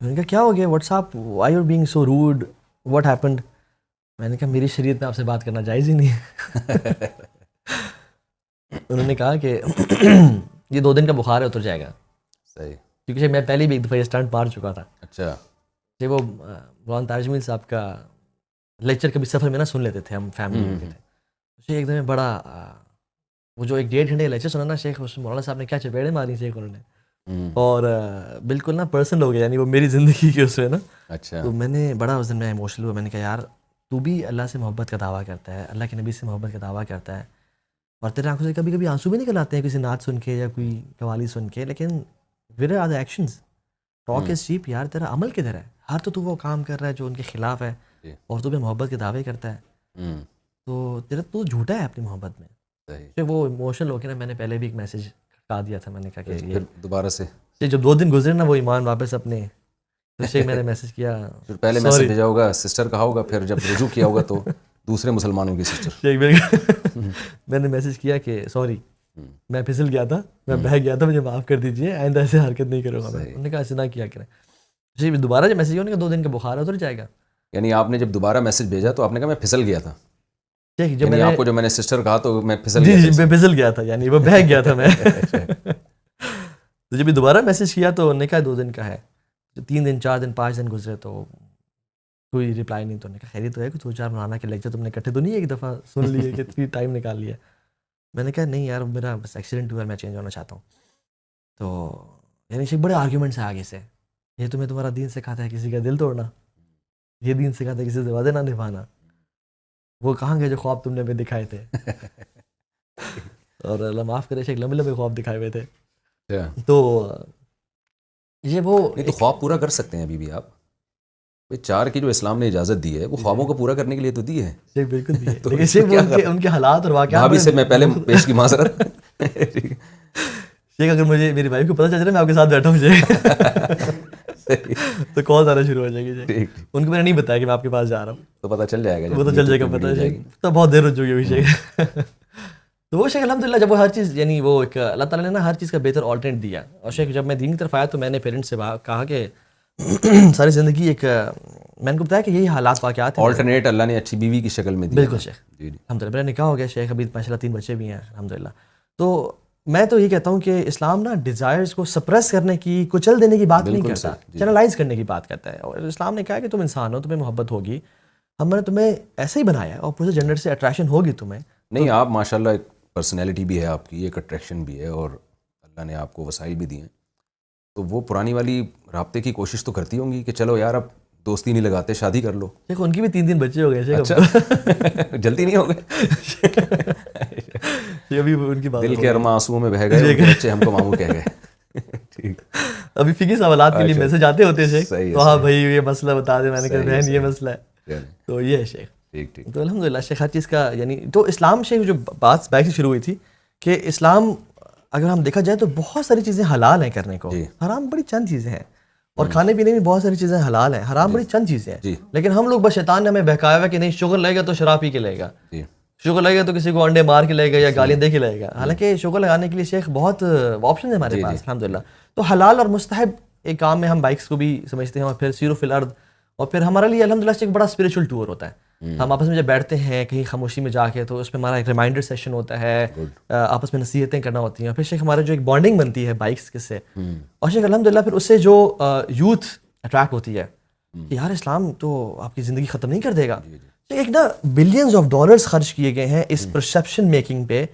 [SPEAKER 2] میں نے کہا کیا ہو گیا، what's up, why you being so road, what happened. میں نے کہا میری شریعت میں آپ سے بات کرنا جائز ہی نہیں ہے. انہوں نے کہا کہ یہ 2 دن کا بخار ہے، اتر جائے گا.
[SPEAKER 1] صحیح.
[SPEAKER 2] کیونکہ میں پہلے بھی ایک دفعہ یہ اسٹنٹ مار چکا تھا.
[SPEAKER 1] اچھا.
[SPEAKER 2] کہ وہ مولانا طارق جمیل صاحب کا لیکچر کبھی سفر میں نہ سن لیتے تھے ہم، فیملی میں تھے. شیخ ایک دم بڑا وہ جو 1.5 گھنٹے لیکچر سنا نا شیخ، اس میں مولانا صاحب نے کیا چپیڑے ماری شیخ انہوں نے، اور بالکل نا پرسنل ہو گیا، یعنی وہ میری زندگی کے اس میں نا.
[SPEAKER 1] اچھا.
[SPEAKER 2] تو میں نے بڑا اس دن میں ایموشنل ہوا. میں نے کہا یار تو بھی اللہ سے محبت کا دعویٰ کرتا ہے، اللہ کے نبی سے محبت کا دعویٰ کرتا ہے، اور تیرے آنکھوں سے کبھی کبھی آنسو بھی نکل آتے ہیں کسی نعت سن کے یا کوئی قوالی سن کے، لیکن where are the actions, talk is cheap. یار تیرا عمل کدھر ہے؟ ہر تو وہ کام کر رہا ہے جو ان کے خلاف ہے، اور تو بھی محبت کے دعوے کرتا ہے. تو تیرا تو جھوٹا ہے اپنی محبت میں. پھر وہ ایموشنل ہو کے نا میں نے پہلے بھی ایک میسیج کھٹا دیا تھا. میں نے کہا کہ یہ
[SPEAKER 1] دوبارہ سے
[SPEAKER 2] جب 2 دن گزرے نا وہ ایمان واپس اپنے، تو میں نے میسج کیا،
[SPEAKER 1] پھر پہلے میسج بھیجا ہوگا سسٹر کہا ہوگا، پھر جب رجوع کیا ہوگا تو دوسرے مسلمانوں کی سسٹر.
[SPEAKER 2] میں نے میسج کیا کہ سوری میں پھسل گیا تھا، میں بہہ گیا تھا، مجھے معاف کر دیجیے، آئندہ ایسے حرکت نہیں کروں گا. انہوں نے کہا ایسے نہ کیا کریں. جی دوبارہ جب میسج ہونے کا 2 دن کا بخار اتر جائے گا.
[SPEAKER 1] یعنی آپ نے جب دوبارہ میسج بھیجا تو آپ نے کہا میں پھسل گیا تھا.
[SPEAKER 2] جب میں
[SPEAKER 1] آپ کو جو میں نے سسٹر کہا تو میں پھسل گیا.
[SPEAKER 2] جی میں پھسل گیا تھا، یعنی وہ بہہ گیا تھا میں. تو جب دوبارہ میسج کیا تو انہوں نے کہا 2 دن کا ہے. 3 دن 4 دن 5 دن گزرے تو کوئی ریپلائی نہیں. تو نے کہا خیریت تو ہے، کچھ 2-4 مولانا کے لیکچر تم نے اکٹھے تو نہیں ایک دفعہ سن لیے کہ 3 ٹائم نکال لیا. میں نے کہا نہیں یار میرا بس ایکسیڈنٹ ہوا، میں چینج ہونا چاہتا ہوں. تو یعنی بڑے آرگیومنٹس ہیں آگے سے، یہ تمہیں تمہارا دین سکھاتا ہے کسی کا دل توڑنا، یہ دین سکھاتا ہے کسی سے وعدے نہ نبھانا، وہ کہاں گئے جو خواب تم نے ہمیں دکھائے تھے. اور اللہ معاف کرے شیخ لمبے لمبے خواب دکھائے ہوئے تھے. تو یہ وہ
[SPEAKER 1] تو خواب پورا کر سکتے ہیں ابھی بھی آپ. 4 کی جو اسلام نے اجازت دی ہے وہ خوابوں کو پورا کرنے کے لیے تو دی ہے.
[SPEAKER 2] شیخ بالکل دی ہے، لیکن شیخ ان کے حالات اور واقعات
[SPEAKER 1] ابھی سے میں پہلے پیش کی معذرت.
[SPEAKER 2] شیخ اگر مجھے میری وائف کو پتہ چل جائے میں آپ کے ساتھ بیٹھا ہوں تو کال آنا شروع ہو جائے گی. ان کو میں نے نہیں بتایا کہ میں آپ کے پاس جا رہا ہوں,
[SPEAKER 1] تو پتہ چل جائے گا,
[SPEAKER 2] پتہ چل جائے گا, پتہ چل تو بہت دیر ہو چکی ہے شیخ. تو وہ شیخ الحمدللہ جب وہ ہر چیز یعنی وہ ایک اللہ تعالیٰ نے نا ہر چیز کا بہتر آلٹرنیٹ دیا. اور شیخ جب میں دین کی طرف آیا تو میں نے پیرنٹس سے کہا کہ ساری زندگی ایک میں نے کو بتایا کہ یہی حالات واقعات ہیں.
[SPEAKER 1] آلٹرنیٹ اللہ نے اچھی بیوی کی شکل میں دیا.
[SPEAKER 2] بالکل شیخ, الحمدللہ میرا نکاح ہو گیا شیخ, ابھی ماشاءاللہ 3 بچے بھی ہیں الحمدللہ. تو میں تو یہ کہتا ہوں کہ اسلام نا ڈیزائرز کو سپریس کرنے کی, کچل دینے کی بات نہیں کرتا, چینلائز کرنے کی بات کرتا ہے. اور اسلام نے کہا کہ تم انسان ہو, تمہیں محبت ہوگی, ہم نے تمہیں ایسے ہی بنایا ہے, اور پورے جنڈر سے اٹریکشن ہوگی تمہیں.
[SPEAKER 1] نہیں آپ ماشاءاللہ ایک پرسنالٹی بھی ہے آپ کی, ایک اٹریکشن بھی ہے, اور اللہ نے آپ کو وسائل بھی دیے ہیں. تو وہ پرانی والی رابطے کی کوشش تو کرتی ہوں گی کہ چلو یار اب دوستی نہیں لگاتے, شادی کر لو.
[SPEAKER 2] دیکھو ان کی بھی 3 بچے ہو گئے.
[SPEAKER 1] اچھا جلدی نہیں ہو گئے؟
[SPEAKER 2] ابھی ان کی بات
[SPEAKER 1] دل کے ارماں آنسوؤں میں بہہ گئے, بچے ہم کو ماموں کہہ گئے. ٹھیک,
[SPEAKER 2] ابھی فقہی سوالات کے لیے میسج آتے ہوتے ہیں شیخ, تو ہاں بھائی یہ مسئلہ بتا دیں. میں نے کہا بہن یہ مسئلہ ہے, تو یہ ہے شیخ.
[SPEAKER 1] ٹھیک ٹھیک.
[SPEAKER 2] تو الحمدللہ شیخ ہر چیز کا یعنی تو اسلام شیخ جو بات بیک سے شروع ہوئی تھی کہ اسلام اگر ہم دیکھا جائے تو بہت ساری چیزیں حلال ہیں کرنے کو, حرام بڑی چند چیزیں ہیں, اور کھانے پینے میں بہت ساری چیزیں حلال ہیں, حرام بڑی چند چیزیں ہیں. لیکن ہم لوگ بس شیطان نے ہمیں بہکایا ہوا کہ نہیں شوگر لگے گا تو شراب پی کے لگے گا, شوگر لگے گا تو کسی کو انڈے مار کے لگے گا یا گالیاں دے کے لگے گا. حالانکہ شوگر لگانے کے لیے شیخ بہت آپشن ہیں ہمارے پاس الحمدللہ. تو حلال اور مستحب ایک کام میں ہم بائکس کو بھی سمجھتے ہیں, اور پھر سیرو فی الارض, اور پھر ہمارے لیے الحمدللہ ایک بڑا اسپریچول ٹور ہوتا ہے. ہم آپس میں جب بیٹھتے ہیں کہیں خاموشی میں جا کے تو اس میں ہمارا ایک ریمائنڈر سیشن ہوتا ہے, آپس میں نصیحتیں کرنا ہوتی ہیں. اور پھر شیخ ہمارے جو ایک بانڈنگ بنتی ہے بائکس کے سے, اور شیخ الحمدللہ پھر اس سے جو یوتھ اٹریکٹ ہوتی ہے کہ یار اسلام تو آپ کی زندگی ختم نہیں کر دے گا. ایک نا بلینز آف ڈالرز خرچ کیے گئے ہیں اس پرسیپشن میکنگ پہ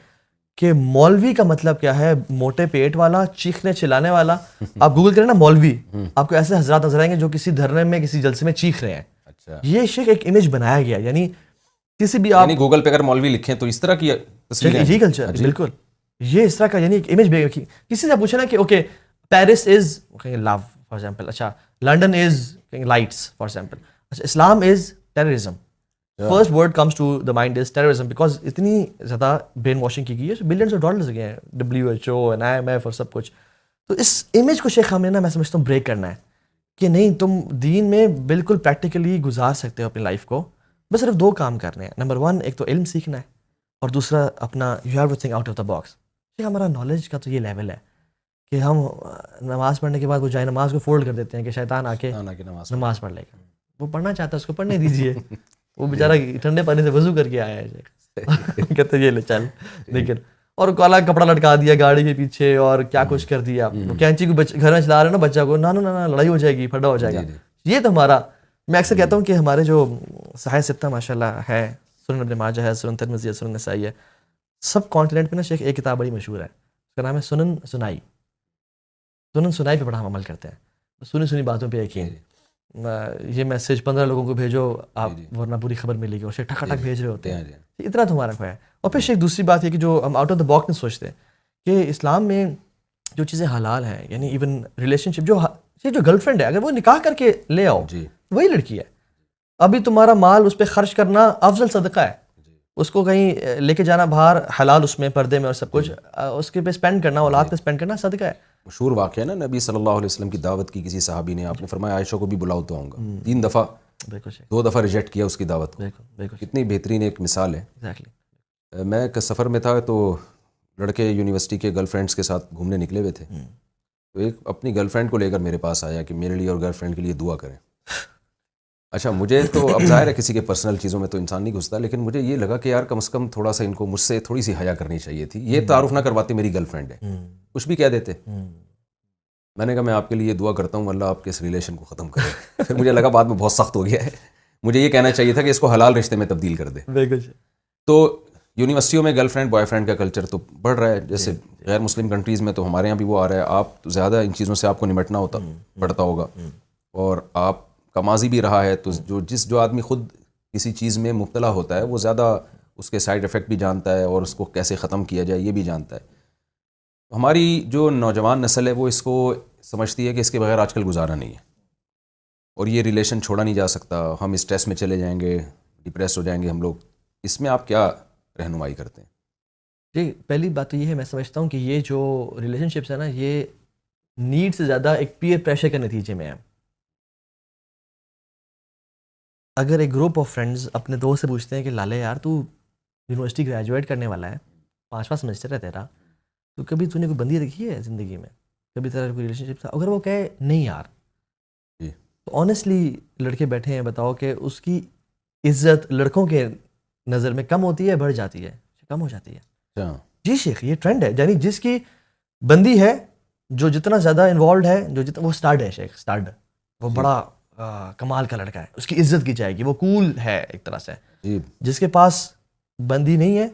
[SPEAKER 2] کہ مولوی کا مطلب کیا ہے, موٹے پیٹ والا, چیخنے چلانے والا. آپ گوگل کریں نا مولوی, آپ کو ایسے حضرات نظر آئیں گے جو کسی دھرنے میں کسی جلسے میں چیخ رہے ہیں. یہ شیخ ایک امیج بنایا گیا, یعنی کسی بھی آپ
[SPEAKER 1] گوگل پہ اگر مولوی لکھیں تو اس طرح کی
[SPEAKER 2] یہ کلچر بالکل یہ اس طرح کا, یعنی ایک امیج کسی سے پوچھنا کہ okay Paris is love for example, اچھا London is lights for example, اچھا Islam is terrorism. First word comes to the mind is terrorism, because اتنی زیادہ برین واشنگ کی گئی ہے, بلینس آف ڈالرز گئے ہیں, WHO and IMF اور سب کچھ. تو اس امیج کو شیخ ہم نے نا میں سمجھتا ہوں بریک کرنا ہے کہ نہیں تم دین میں بالکل پریکٹیکلی گزار سکتے ہو اپنی لائف کو, بس صرف 2 کام کرنے ہیں. نمبر 1 ایک تو علم سیکھنا ہے, اور دوسرا اپنا you have to think out of the box. ہمارا نالج کا تو یہ لیول ہے کہ ہم نماز پڑھنے کے بعد وہ جائے نماز کو فولڈ کر دیتے ہیں کہ شیطان آ کے نماز پڑھ لے گا. وہ پڑھنا چاہتا ہے اس کو پڑھنے دیجیے, وہ بیچارہ ٹھنڈے پانی سے وضو کر کے آیا ہے, کہتے یہ لے چل. لیکن اور کالا کپڑا لٹکا دیا گاڑی کے پیچھے اور کیا کچھ کر دیا, وہ کینچی کو گھر میں چلا رہے ہیں نا بچہ کو, نہ لڑائی ہو جائے گی, پھڈا ہو جائے گا. یہ تو ہمارا, میں اکثر کہتا ہوں کہ ہمارے جو صحیح ستہ ماشاءاللہ ہے, سنن ابن ماجہ ہے, سنن ترمذی ہے, سنن نسائی ہے, سب کانٹیننٹ پہ نا شیخ ایک کتاب بڑی مشہور ہے, اس کا نام ہے سنن سنائی. سنن سنائی پہ بڑا ہم عمل کرتے ہیں, سنی باتوں پہ یقین. یہ میسج 15 لوگوں کو بھیجو آپ, ورنہ پوری خبر ملے گی, اور شیخ ٹھک ٹھک بھیج رہے ہوتے ہیں. اتنا تو ہمارا ہے. اور پھر شیخ دوسری بات یہ کہ جو ہم آؤٹ آف دا باکس نہیں سوچتے کہ اسلام میں جو چیزیں حلال ہیں, یعنی ایون ریلیشن شپ جو گرل فرینڈ ہے اگر وہ نکاح کر کے لے آؤ وہی لڑکی ہے, ابھی تمہارا مال اس پہ خرچ کرنا افضل صدقہ ہے. اس کو کہیں لے کے جانا باہر حلال, اس میں پردے میں اور سب کچھ, اس کے پہ اسپینڈ کرنا, اولاد پہ اسپینڈ کرنا صدقہ ہے.
[SPEAKER 1] مشہور واقعہ ہے نا, نبی صلی اللہ علیہ وسلم کی دعوت کی کسی صحابی نے, آپ نے فرمایا عائشہ کو بھی بلاؤ تو آؤں گا. 3 دفعہ 2 دفعہ ریجیکٹ کیا اس کی دعوت کو. کتنی بہترین ایک مثال ہے. میں ایک سفر میں تھا تو لڑکے یونیورسٹی کے گرل فرینڈس کے ساتھ گھومنے نکلے ہوئے تھے, تو ایک اپنی گرل فرینڈ کو لے کر میرے پاس آیا کہ میرے لیے اور گرل فرینڈ کے لیے دعا کریں. اچھا مجھے تو اب ظاہر ہے کسی کے پرسنل چیزوں میں تو انسان نہیں گھستا, لیکن مجھے یہ لگا کہ یار کم از کم تھوڑا سا ان کو مجھ سے تھوڑی سی حیا کرنی چاہیے تھی. یہ تعارف نہ کرواتے میری گرل فرینڈ ہے, کچھ بھی کہہ دیتے. میں نے کہا میں آپ کے لیے دعا کرتا ہوں اللہ آپ کے اس ریلیشن کو ختم کرے. پھر مجھے لگا بعد میں بہت سخت ہو گیا ہے, مجھے یہ کہنا چاہیے تھا کہ اس کو حلال رشتے میں تبدیل کر دے. تو یونیورسٹیوں میں گرل فرینڈ بوائے فرینڈ کا کلچر تو بڑھ رہا ہے, جیسے غیر مسلم کنٹریز میں تو ہمارے یہاں بھی وہ آ رہا ہے. آپ زیادہ ان چیزوں سے آپ کو نمٹنا پڑتا ہوگا, اور آپ کا ماضی بھی رہا ہے, تو جو آدمی خود کسی چیز میں مبتلا ہوتا ہے وہ زیادہ اس کے سائیڈ افیکٹ بھی جانتا ہے اور اس کو کیسے ختم کیا جائے یہ بھی جانتا ہے. ہماری جو نوجوان نسل ہے وہ اس کو سمجھتی ہے کہ اس کے بغیر آج کل گزارا نہیں ہے, اور یہ ریلیشن چھوڑا نہیں جا سکتا, ہم اسٹریس میں چلے جائیں گے, ڈپریس ہو جائیں گے ہم لوگ. اس میں آپ کیا رہنمائی کرتے ہیں؟
[SPEAKER 2] جی پہلی بات تو یہ ہے، میں سمجھتا ہوں کہ یہ جو ریلیشن شپس ہیں نا، یہ نیڈ سے زیادہ ایک پیئر پریشر کے نتیجے میں ہے. اگر ایک گروپ آف فرینڈز اپنے دوست سے پوچھتے ہیں کہ لالے یار تو یونیورسٹی گریجویٹ کرنے والا ہے، 5واں سیمسٹر ہے تیرا، تو کبھی تو نے کوئی بندی رکھی ہے زندگی میں، کبھی تیرا کوئی ریلیشن شپ تھا؟ اگر وہ کہے نہیں یار، تو آنیسٹلی لڑکے بیٹھے ہیں، بتاؤ کہ اس کی عزت لڑکوں کے نظر میں کم ہوتی ہے، بڑھ جاتی ہے؟ کم ہو جاتی ہے. جی شیخ، یہ ٹرینڈ ہے. یعنی جس کی بندی ہے، جو جتنا زیادہ انوالوڈ ہے، جو جتنا وہ سٹارڈ ہے شیخ، سٹارڈ، وہ بڑا کمال کا لڑکا ہے، اس کی عزت کی جائے گی، وہ کول ہے ایک طرح سے. جس کے پاس بندی نہیں ہے،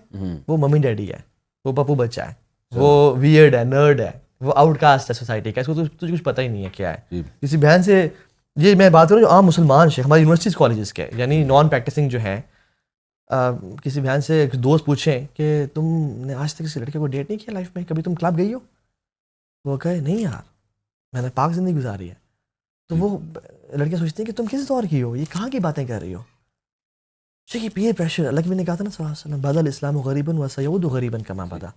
[SPEAKER 2] وہ ممی ڈیڈی ہے، وہ پپو بچہ ہے، وہ ویئرڈ ہے، نرڈ ہے، وہ آؤٹ کاسٹ ہے سوسائٹی کا، اس کو تو تجھے کچھ پتہ ہی نہیں ہے کیا ہے. کسی بہن سے، یہ میں بات کروں جو عام مسلمان شیخ ہماری یونیورسٹیز کالجز کے، یعنی نان پریکٹسنگ جو ہیں، کسی بہن سے ایک دوست پوچھیں کہ تم نے آج تک کسی لڑکے کو ڈیٹ نہیں کیا لائف میں، کبھی تم کلب گئی ہو؟ وہ کہے نہیں یار، میں نے پاک زندگی گزاری ہے. تو وہ لڑکیاں سوچتی ہیں کہ تم کس دور کی ہو، یہ کہاں کی باتیں کر رہی ہو؟ یہ پیئر پریشر. اللہ کے نبی نے کہا تھا نا صلی اللہ علیہ وسلم، بدا الاسلام غریباً وسیعود غریباً کما بدا.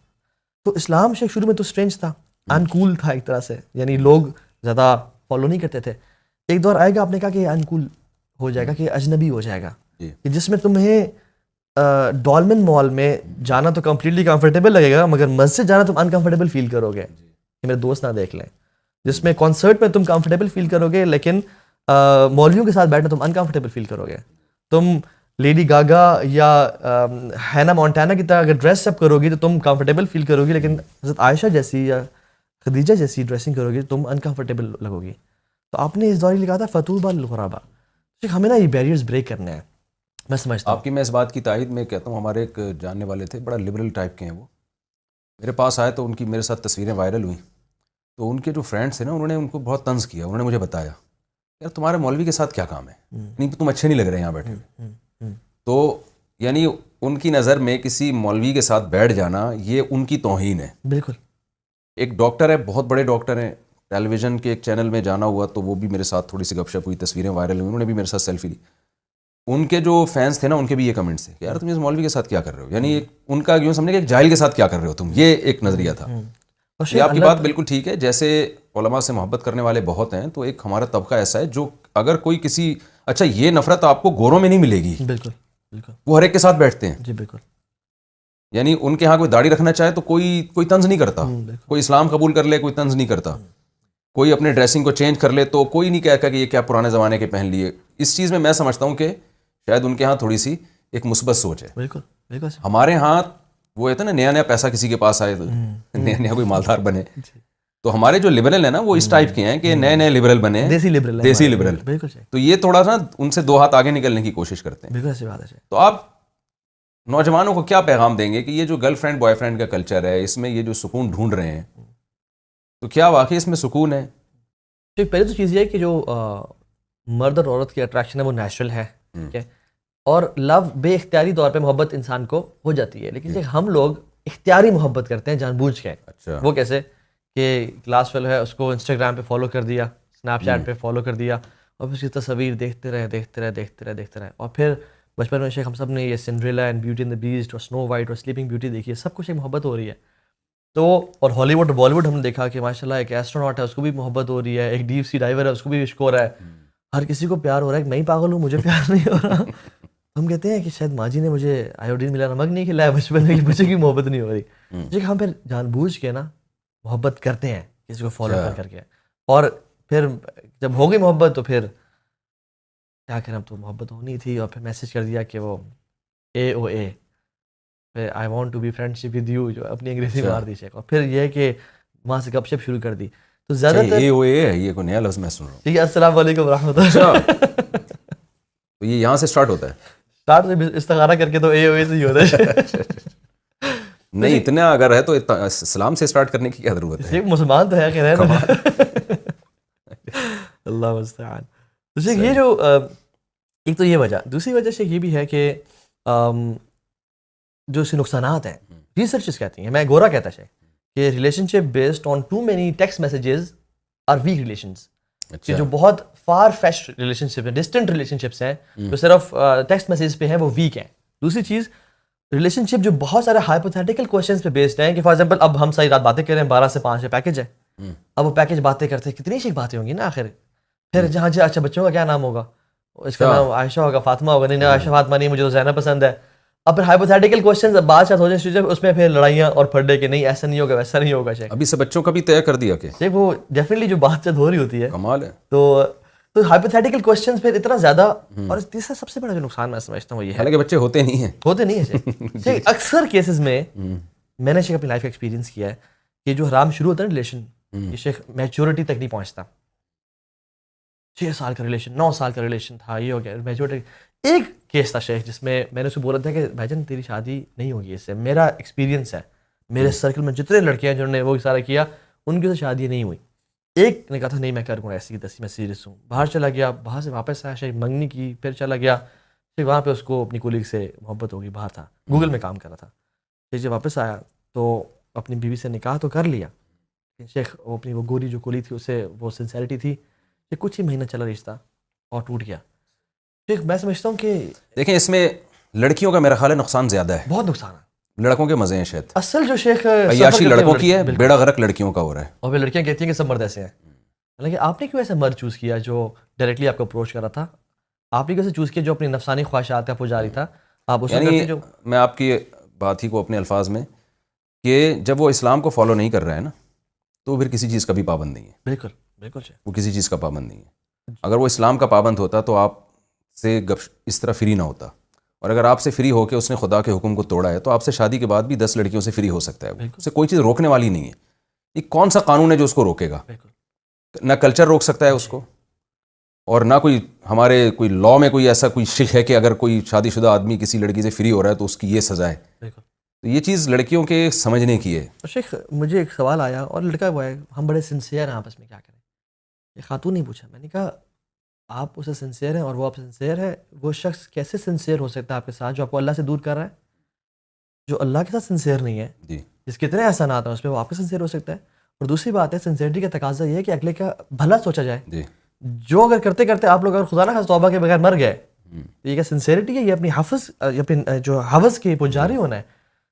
[SPEAKER 2] تو اسلام شیخ شروع میں تو اسٹرینج تھا، ان کول تھا ایک طرح سے، یعنی لوگ زیادہ فالو نہیں کرتے تھے. ایک دور آئے گا، آپ نے کہا کہ ان کول ہو جائے گا، کہ اجنبی ہو جائے گا، کہ جس میں تمہیں ڈالمن مال میں جانا تو کمپلیٹلی کمفرٹیبل لگے گا، مگر مسجد جانا تم انکمفرٹیبل فیل کرو گے کہ میرے دوست نہ دیکھ لیں. جس میں کانسرٹ میں تم کمفرٹیبل فیل کرو گے، لیکن مولویوں کے ساتھ بیٹھنا تم انکمفرٹیبل فیل کرو گے. تم لیڈی گاگا یا ہینا مونٹانا کی طرح اگر ڈریس اپ کرو گی تو تم کمفرٹیبل فیل کرو گی، لیکن حضرت عائشہ جیسی یا خدیجہ جیسی ڈریسنگ کرو گی تو تم انکمفرٹیبل لگو گی. تو آپ نے اس دور لکھا تھا فطوبى للغرباء. ہمیں نا یہ بیریئرز بریک کرنے ہیں. میں سمجھتا ہوں
[SPEAKER 1] آپ کی میں اس بات کی تائید میں کہتا ہوں، ہمارے ایک جاننے والے تھے، بڑا لبرل ٹائپ کے ہیں، وہ میرے پاس آئے تو ان کی میرے ساتھ تصویریں وائرل ہوئیں، تو ان کے جو فرینڈس تھے نا، انہوں نے ان کو بہت طنز کیا. انہوں نے مجھے بتایا یار تمہارے مولوی کے ساتھ کیا کام ہے، نہیں تم اچھے نہیں لگ رہے یہاں بیٹھے. تو یعنی ان کی نظر میں کسی مولوی کے ساتھ بیٹھ جانا یہ ان کی توہین ہے.
[SPEAKER 2] بالکل.
[SPEAKER 1] ایک ڈاکٹر ہے، بہت بڑے ڈاکٹر ہیں، ٹیلی ویژن کے ایک چینل میں جانا ہوا تو وہ بھی میرے ساتھ تھوڑی سی گپ شپ ہوئی، تصویریں وائرل ہوئی، انہوں نے بھی میرے ساتھ سیلفی لی. ان کے جو فینس تھے نا، ان کے بھی یہ کمنٹس تھے کہ یار تم اس مولوی کے ساتھ کیا کر رہے ہو، یعنی ان کا یوں سمجھے کہ ایک جاہل کے ساتھ کیا کر رہے ہو تم، یہ ایک نظریہ تھا. یہ آپ کی بات بالکل ٹھیک ہے. جیسے علماء سے محبت کرنے والے بہت ہیں، تو ایک ہمارا طبقہ ایسا ہے جو اگر کوئی کسی، اچھا یہ نفرت آپ کو گوروں میں نہیں ملے گی،
[SPEAKER 2] بالکل بالکل،
[SPEAKER 1] وہ ہر ایک کے ساتھ بیٹھتے ہیں.
[SPEAKER 2] جی بالکل.
[SPEAKER 1] یعنی ان کے ہاں کوئی داڑھی رکھنا چاہے تو کوئی طنز نہیں کرتا، کوئی اسلام قبول کر لے کوئی طنز نہیں کرتا، کوئی اپنے ڈریسنگ کو چینج کر لے تو کوئی نہیں کہتا کہ یہ کیا پرانے زمانے کے پہن لیے. اس چیز میں سمجھتا ہوں کہ شاید ان کے ہاں تھوڑی سی ایک مثبت سوچ ہے.
[SPEAKER 2] بالکل بالکل.
[SPEAKER 1] ہمارے ہاں وہ ہے نا نیا پیسہ کسی کے پاس آئے تو نیا کوئی مالدار بنے، تو ہمارے جو لبرل ہیں نا وہ اس ٹائپ کے ہیں کہ نئے لبرل بنے، دیسی لبرل.
[SPEAKER 2] بالکل.
[SPEAKER 1] تو یہ تھوڑا سا ان سے 2 ہاتھ آگے نکلنے کی کوشش کرتے ہیں.
[SPEAKER 2] بالکل ایسی بات ہے.
[SPEAKER 1] تو آپ نوجوانوں کو کیا پیغام دیں گے کہ یہ جو گرل فرینڈ بوائے فرینڈ کا کلچر ہے، اس میں یہ جو سکون ڈھونڈ رہے ہیں، تو کیا واقعی اس میں سکون ہے؟
[SPEAKER 2] پہلے تو چیز یہ ہے کہ جو مرد اور عورت کی اٹریکشن ہے وہ نیچرل ہے، ٹھیک ہے، اور لو بے اختیاری طور پہ محبت انسان کو ہو جاتی ہے. لیکن ہم لوگ اختیاری محبت کرتے ہیں جان بوجھ کے.
[SPEAKER 1] اچھا. وہ
[SPEAKER 2] کیسے کہ کلاس فیلو ہے، اس کو انسٹاگرام پہ فالو کر دیا، اسنیپ چیٹ پہ فالو کر دیا، اور پھر اس کی تصویر دیکھتے رہے. اور پھر بچپن میں شیخ ہم سب نے یہ Cinderella and beauty and the best اور سنو وائٹ اور سلیپنگ بیوٹی دیکھی ہے، سب کچھ ایک محبت ہو رہی ہے. تو اور ہالی ووڈ اور بالی ووڈ ہم نے دیکھا کہ ماشاء اللہ ایک ایسٹروناٹ ہے، اس کو بھی محبت ہو رہی ہے، ایک ڈیپ سی ڈائیور ہے، اس کو بھی عشق ہو رہا ہے. ہر کسی کو پیار ہو رہا ہے. میں ہی پاگل ہوں، مجھے پیار نہیں ہو رہا. ہم کہتے ہیں کہ شاید ماں جی نے مجھے آیوڈین ملا نمک نہیں کھلایا بچپن میں، مجھے کی محبت نہیں ہو رہی. لیکن ہم پھر جان بوجھ کے نا محبت کرتے ہیں کسی کو فالو کر کے، اور پھر جب ہو گئی محبت تو پھر کیا کریں، اب تو محبت ہونی تھی، اور پھر میسج کر دیا کہ وہ AOA، I want to be friendship with you, جو اپنی انگریزی مار دی شیخ. اور پھر یہ کہ وہاں سے گپ شپ شروع کر دی. تو زیادہ تر
[SPEAKER 1] AOA ہے، یہ کوئی نیا لفظ میں سن رہا ہوں.
[SPEAKER 2] ٹھیک ہے، السلام علیکم ورحمۃ اللہ.
[SPEAKER 1] تو یہ یہاں سے اسٹارٹ ہوتا ہے،
[SPEAKER 2] اسٹارٹ سے استخارہ کر کے تو AOA سے ہی ہوتا ہے.
[SPEAKER 1] نہیں اتنا اگر ہے تو اسلام سے اسٹارٹ کرنے کی کیا ضرورت ہے؟
[SPEAKER 2] مسلمان تو ہے خیر نا. اللہ مستعان. تو شیخ یہ جو ایک تو یہ وجہ، دوسری وجہ شیخ یہ بھی ہے کہ جو اس کے نقصانات ہیں، ریسرچز کہتی ہیں، میں گورا کہتا ہے کہ relationship based on too many text messages are weak relations. کہ جو بہت فار فیچ ریلیشن شپ ہیں، ڈسٹنٹ ریلیشن شپس ہیں جو صرف ٹیکسٹ میسیج پہ ہیں، وہ ویک ہیں. دوسری چیز ریلیشن شپ جو بہت سارے ہائپوتھیٹیکل کوشچنس پہ بیسڈ ہیں کہ فار ایگزامپل اب ہم ساری رات باتیں کر رہے ہیں 12 سے 5 پیکج ہے. اب وہ پیکج باتیں کرتے ہیں کتنی شیک باتیں ہوں گی نا آخر. پھر جہاں اچھا بچوں کا کیا نام ہوگا, اس کا نام عائشہ ہوگا, فاطمہ ہوگا, نہیں عائشہ فاطمہ نہیں, مجھے تو زینب پسند ہے. اب پھر ہائپوتھیٹیکل کوشچنز بات چیت ہو جائیں اس میں پھر لڑائیاں اور پھڈے کہ نہیں ایسا نہیں ہوگا ویسا نہیں ہوگا. شیخ
[SPEAKER 1] ابھی سے بچوں کا بھی طے کر دیا کہ
[SPEAKER 2] شیخ وہ ڈیفینیٹلی جو بات چیت ہو رہی ہوتی ہے
[SPEAKER 1] کمال ہے.
[SPEAKER 2] تو ہائپوتھیٹیکل کوشچنز پھر اتنا زیادہ, اور تیسرا سب سے بڑا جو نقصان میں سمجھتا ہوں وہ یہ ہے,
[SPEAKER 1] حالانکہ بچے ہوتے نہیں ہیں
[SPEAKER 2] شیخ اکثر کیسز میں میں نے شیخ اپنی لائف کا ایکسپیرینس کیا ہے کہ جو حرام شروع ہوتا ہے ریلیشن, یہ شیخ میچورٹی تک نہیں پہنچتا. 6 سال کا ریلیشن, 9 سال کا ریلیشن تھا, یہ ہو گیا میچورٹی. ایک کیس تھا شیخ جس میں نے اسے بولا تھا کہ بھائی جان تیری شادی نہیں ہوگی اس سے, میرا ایکسپیرینس ہے, میرے سرکل میں جتنے لڑکے ہیں جنہوں نے وہ سارا کیا ان کی تو شادی نہیں ہوئی. ایک نے کہا تھا نہیں میں کروں گا ایسی دسی, میں سیریس ہوں. باہر چلا گیا, باہر سے واپس آیا, شیخ منگنی کی, پھر چلا گیا. پھر وہاں پہ اس کو اپنی کولیگ سے محبت ہوگی, باہر تھا گوگل میں کام کر رہا تھا. پھر جب واپس آیا تو اپنی بیوی سے نکاح تو کر لیا. شیخ وہ اپنی وہ گوری جو کولیگ تھی اسے وہ سنسیریٹی تھی کہ کچھ ہی مہینہ چلا رشتہ اور ٹوٹ گیا. شیخ میں سمجھتا ہوں کہ
[SPEAKER 1] دیکھیں اس میں لڑکیوں کا میرا خیال ہے نقصان زیادہ ہے,
[SPEAKER 2] بہت نقصان ہے.
[SPEAKER 1] لڑکوں کے مزے ہیں شاید,
[SPEAKER 2] اصل جو شیخ
[SPEAKER 1] عیاشی لڑکوں کی ہے, بیڑا غرق لڑکیوں کا ہو رہا ہے.
[SPEAKER 2] اور پھر لڑکیاں کہتی ہیں کہ سب مرد ایسے ہیں. حالانکہ آپ نے کیوں ایسا مرد چوز کیا جو ڈائریکٹلی آپ کو اپروچ کر رہا تھا؟ آپ نے کیسے چوز کیا جو اپنی نفسانی خواہشات کا پجاری تھا؟ آپ اس
[SPEAKER 1] یعنی میں آپ کی بات ہی کو اپنے الفاظ میں کہ جب وہ اسلام کو فالو نہیں کر رہا ہے نا تو پھر کسی چیز کا بھی پابند نہیں ہے.
[SPEAKER 2] بالکل بالکل,
[SPEAKER 1] وہ کسی چیز کا پابند نہیں ہے. اگر وہ اسلام کا پابند ہوتا تو آپ سے اس طرح فری نہ ہوتا, اور اگر آپ سے فری ہو کے اس نے خدا کے حکم کو توڑا ہے تو آپ سے شادی کے بعد بھی 10 لڑکیوں سے فری ہو سکتا ہے. اس سے کوئی چیز روکنے والی نہیں ہے. یہ کون سا قانون ہے جو اس کو روکے گا؟ نہ کلچر روک سکتا ہے اس کو, اور نہ کوئی ہمارے کوئی لاء میں کوئی ایسا کوئی شک ہے کہ اگر کوئی شادی شدہ آدمی کسی لڑکی سے فری ہو رہا ہے تو اس کی یہ سزا ہے. تو یہ چیز لڑکیوں کے سمجھنے کی ہے.
[SPEAKER 2] شیخ مجھے ایک سوال آیا, اور لڑکا وہ ہے ہم بڑے سنسیئر ہیں آپس میں, کیا کریں؟ یہ خاتون نہیں پوچھا. میں نے کہا آپ اسے سنسیئر ہیں اور وہ آپ سنسیئر ہے, وہ شخص کیسے سنسیئر ہو سکتا ہے آپ کے ساتھ جو آپ کو اللہ سے دور کر رہا ہے, جو اللہ کے ساتھ سنسیئر نہیں ہے, جس کے اتنے احسانات ہیں اس پہ وہ آپ کے سنسیئر ہو سکتا ہے. اور دوسری بات ہے سنسیئرٹی کا تقاضا یہ ہے کہ اگلے کا بھلا سوچا جائے. جو اگر کرتے کرتے آپ لوگ اگر خدا نہ خواستہ توبہ کے بغیر مر گئے تو یہ کیا سنسیئرٹی ہے؟ یہ اپنی اپنی جو حوث کے پجاری ہونا ہے.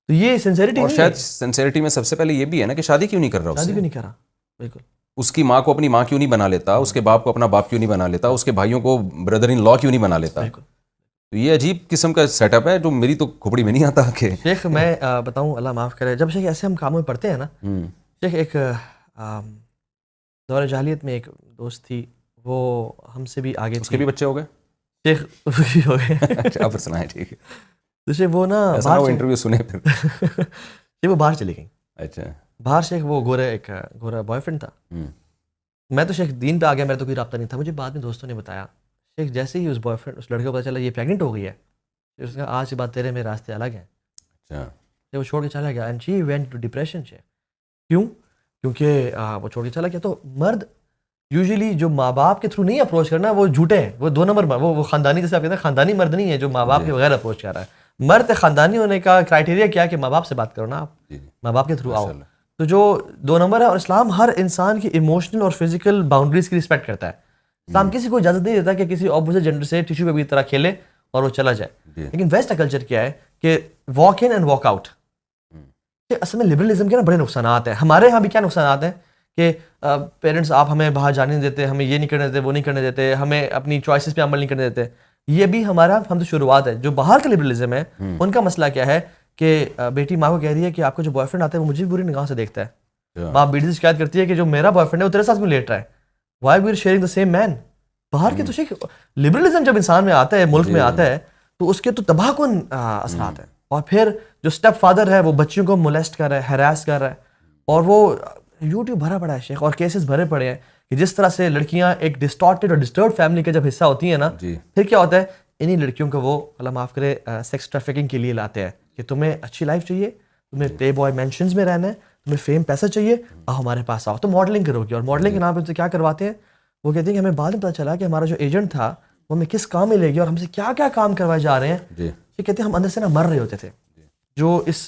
[SPEAKER 2] تو یہ سنسیئرٹی,
[SPEAKER 1] اور شاید سنسیئرٹی میں سب سے پہلے یہ بھی ہے نا کہ شادی کیوں نہیں کر رہا,
[SPEAKER 2] شادی بھی نہیں کرا. بالکل,
[SPEAKER 1] اس کی ماں کو اپنی ماں کیوں نہیں بنا لیتا, اس کے باپ کو اپنا باپ کیوں نہیں بنا لیتا, اس کے بھائیوں کو بردر ان لا کیوں نہیں بنا لیتا. تو یہ عجیب قسم کا سیٹ اپ ہے جو میری تو کھوپڑی میں نہیں آتا. کہ
[SPEAKER 2] شیخ میں بتاؤں, اللہ معاف کرے, جب شیخ ایسے ہم کاموں میں پڑھتے ہیں نا, شیخ ایک دور جاہلیت میں ایک دوست تھی, وہ ہم سے بھی آگے,
[SPEAKER 1] اس کے بھی بچے ہو گئے
[SPEAKER 2] شیخ, ہو گئے.
[SPEAKER 1] آپ سنائیں, ٹھیک ہے.
[SPEAKER 2] تو شیخ وہ نا
[SPEAKER 1] انٹرویو سنے پھر
[SPEAKER 2] شیخ وہ باہر چلی گئی.
[SPEAKER 1] اچھا,
[SPEAKER 2] باہر شیخ وہ ایک گورا بوائے فرینڈ تھا. میں تو شیخ دین پہ آ گیا, میرا تو کوئی رابطہ نہیں تھا. مجھے بعد میں دوستوں نے بتایا شیخ جیسے ہی اس بوائے فرینڈ اس لڑکے کو پتا چلا یہ پریگننٹ ہو گئی ہے, اس نے کہا آج کے بعد تیرے میرے راستے الگ ہیں.
[SPEAKER 1] اچھا,
[SPEAKER 2] وہ چھوڑ کے چلا گیا. And she went to depression. شیخ کیوں؟ کیونکہ وہ چھوڑ کے چلا گیا. تو مرد یوزلی جو ماں باپ کے تھرو نہیں اپروچ کرنا, وہ جھوٹے ہیں, وہ 2 نمبر, وہ خاندانی, جیسے آپ کہتے ہیں خاندانی مرد نہیں ہے جو ماں باپ کے بغیر اپروچ کر رہا ہے. مرد خاندانی ہونے کا کرائٹیریا کیا ہے کہ ماں باپ سے بات کرو نا, آپ ماں باپ کے تھرو آؤ. تو جو 2 نمبر ہے, اور اسلام ہر انسان کی ایموشنل اور فزیکل باؤنڈریز کی رسپیکٹ کرتا ہے. اسلام کسی کو اجازت نہیں دیتا کہ کسی اپوزٹ جینڈر سے ٹیشو پیپر کی طرح کھیلے اور وہ چلا جائے. لیکن ویسٹ کا کلچر کیا ہے کہ walk in and walk out. اصل میں لبرلزم کے نا بڑے نقصانات ہیں. ہمارے یہاں بھی کیا نقصانات ہیں کہ پیرنٹس آپ ہمیں باہر جانے نہیں دیتے, ہمیں یہ نہیں کرنے دیتے, وہ نہیں کرنے دیتے, ہمیں اپنی چوائسیز پہ عمل نہیں کرنے دیتے. یہ بھی ہمارا ہم تو شروعات ہے. جو باہر کا لبرلزم ہے ان کا مسئلہ کیا ہے کہ بیٹی ماں کو کہہ رہی ہے کہ آپ کا جو بوائے فرینڈ آتا ہے وہ مجھے بھی بری نگاہ سے دیکھتا ہے. ماں بیٹی سے شکایت کرتی ہے کہ جو میرا بوائے فرینڈ ہے وہ تیرے ساتھ کیوں لیٹ رہا ہے, why we are sharing the same man. باہر کے تو شیخ لبرلزم جب انسان میں آتا ہے, ملک میں آتا ہے, تو اس کے تو تباہ کن اثرات ہیں. اور پھر جو اسٹیپ فادر ہے وہ بچیوں کو مولیسٹ کر رہا ہے, ہیراس کر رہا ہے, اور وہ یوٹیوب بھرا پڑا ہے شیخ, اور کیسز بھرے پڑے ہیں کہ جس طرح سے لڑکیاں ایک ڈسٹارٹیڈ اور ڈسٹربڈ فیملی کا جب حصہ ہوتی ہیں نا, پھر کیا ہوتا ہے انہی لڑکیوں کو وہ اللہ معاف کرے سیکس ٹریفکنگ کے لیے لاتے ہیں کہ تمہیں اچھی لائف چاہیے, تمہیں پلے بوائے مینشنز میں رہنا ہے, تمہیں فیم پیسہ چاہیے, آؤ ہمارے پاس آؤ, تو ماڈلنگ کرو گی. اور ماڈلنگ کے نام پہ ان سے کیا کرواتے ہیں, وہ کہتے ہیں کہ ہمیں بعد میں پتہ چلا کہ ہمارا جو ایجنٹ تھا وہ ہمیں کس کام میں لے گیا اور ہم سے کیا کیا کام کروائے جا رہے ہیں. یہ کہتے ہیں ہم اندر سے نا مر رہے ہوتے تھے. جو اس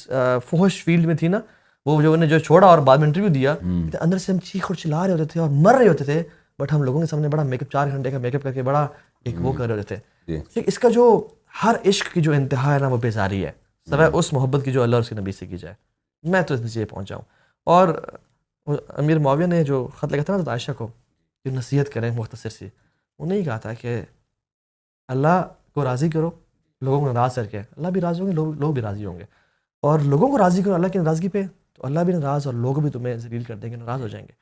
[SPEAKER 2] فحش فیلڈ میں تھی نا, وہ جو انہیں جو چھوڑا اور بعد میں انٹرویو دیا, اندر سے ہم چیخ اور چلا رہے ہوتے تھے اور مر رہے ہوتے تھے, بٹ ہم لوگوں کے سامنے بڑا میک اپ 4 گھنٹے کا میک اپ کر کے بڑا ایک وہ کر رہے ہوتے تھے. اس کا جو ہر عشق کی جو انتہا ہے نا وہ بیزاری ہے. سوائے اس محبت کی جو اللہ اور اس کے نبی سے کی جائے. میں تو اس نتیجے پہنچا ہوں. اور امیر معاویہ نے جو خط لکھا تھا نا عائشہ کو جو نصیحت کریں مختصر سی, انہوں نے کہا تھا کہ اللہ کو راضی کرو لوگوں کو ناراض کر کے, اللہ بھی راضی ہوں گے, لوگ بھی راضی ہوں گے. اور لوگوں کو راضی کرو اللہ کی ناراضگی پہ تو اللہ بھی ناراض اور لوگ بھی تمہیں ذلیل کر دیں گے, ناراض ہو جائیں گے.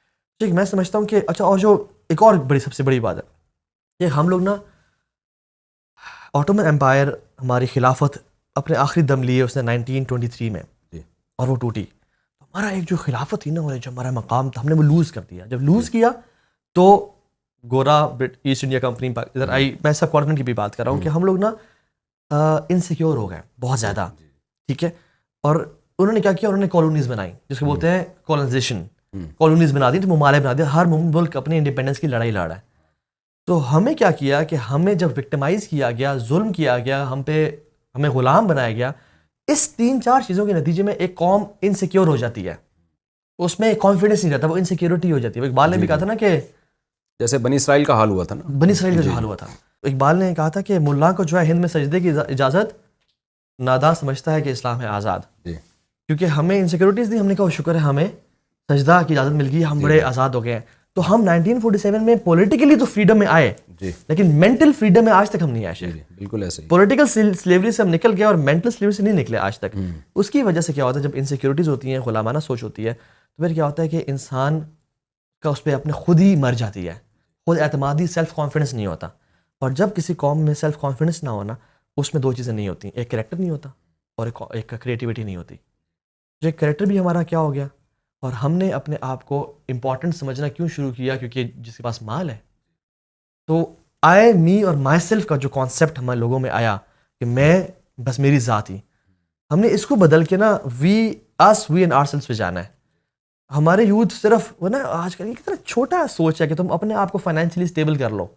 [SPEAKER 2] ٹھیک, میں سمجھتا ہوں کہ اچھا, اور جو ایک اور بڑی سب سے بڑی بات ہے کہ ہم لوگ نا آٹومن امپائر ہماری خلافت اپنے آخری دم لیے اس نے 1923 میں, اور وہ ٹوٹی. ہمارا ایک جو خلافت تھی نا, اور جو ہمارا مقام تھا, ہم نے وہ لوز کر دیا. جب لوز کیا تو گورا ایسٹ انڈیا کمپنی ادھر آئی. میں سب کانٹیننٹ کی بھی بات کر رہا ہوں کہ ہم لوگ نا انسیکیور ہو گئے بہت زیادہ. ٹھیک ہے, اور انہوں نے کیا کیا, انہوں نے کالونیز بنائی جس کو بولتے ہیں کالونائزیشن. کالونیز بنا دی, تو ممالک بنا دیا, ہر ملک اپنے انڈیپینڈنس کی لڑائی لڑ رہا ہے. تو ہمیں کیا کیا کہ ہمیں جب وکٹمائز کیا گیا, ظلم کیا گیا, ہمیں غلام بنایا گیا, اس 3-4 چیزوں کے نتیجے میں ایک قوم انسیکیور ہو جاتی ہے, اس میں کانفیڈنس نہیں رہتا, وہ انسیکیورٹی ہو جاتی ہے. اقبال نے بھی کہا تھا نا کہ
[SPEAKER 1] جیسے بنی اسرائیل کا حال ہوا تھا نا,
[SPEAKER 2] بنی اسرائیل کا جو حال ہوا تھا. اقبال نے کہا تھا کہ ملا کو جو ہے ہند میں سجدے کی اجازت, ناداں سمجھتا ہے کہ اسلام ہے آزاد. کیونکہ ہمیں انسیکیورٹیز دی, ہم نے کہا شکر ہے ہمیں سجدہ کی اجازت مل گئی, ہم بڑے آزاد ہو گئے ہیں. تو ہم 1947 میں پولیٹیکلی تو فریڈم میں آئے, لیکن مینٹل فریڈم میں آج تک ہم نہیں آئے.
[SPEAKER 1] بالکل ایسے ہی
[SPEAKER 2] پولیٹیکل سلیوری سے ہم نکل گئے اور مینٹل سلیوری سے نہیں نکلے آج تک. اس کی وجہ سے کیا ہوتا ہے, جب انسیکیورٹیز ہوتی ہیں, غلامانہ سوچ ہوتی ہے, تو پھر کیا ہوتا ہے کہ انسان کا اس پہ اپنے خود ہی مر جاتی ہے, خود اعتمادی, سیلف کانفیڈنس نہیں ہوتا. اور جب کسی قوم میں سیلف کانفیڈنس نہ ہونا, اس میں 2 چیزیں نہیں ہوتی, ایک کریکٹر نہیں ہوتا اور ایک کریٹیوٹی نہیں ہوتی. جو کریکٹر بھی ہمارا کیا ہو گیا, اور ہم نے اپنے آپ کو امپورٹنٹ سمجھنا کیوں شروع کیا, کیونکہ جس کے پاس مال ہے. تو آئی می اور مائی سیلف کا جو کانسیپٹ ہمارے لوگوں میں آیا کہ میں بس میری ذات ہی, ہم نے اس کو بدل کے نا وی اینڈ آر سیلف پہ جانا ہے. ہمارے یوتھ صرف وہ نا آج کل کتنا چھوٹا سوچ ہے کہ تم اپنے آپ کو فائنینشلی اسٹیبل کر لو,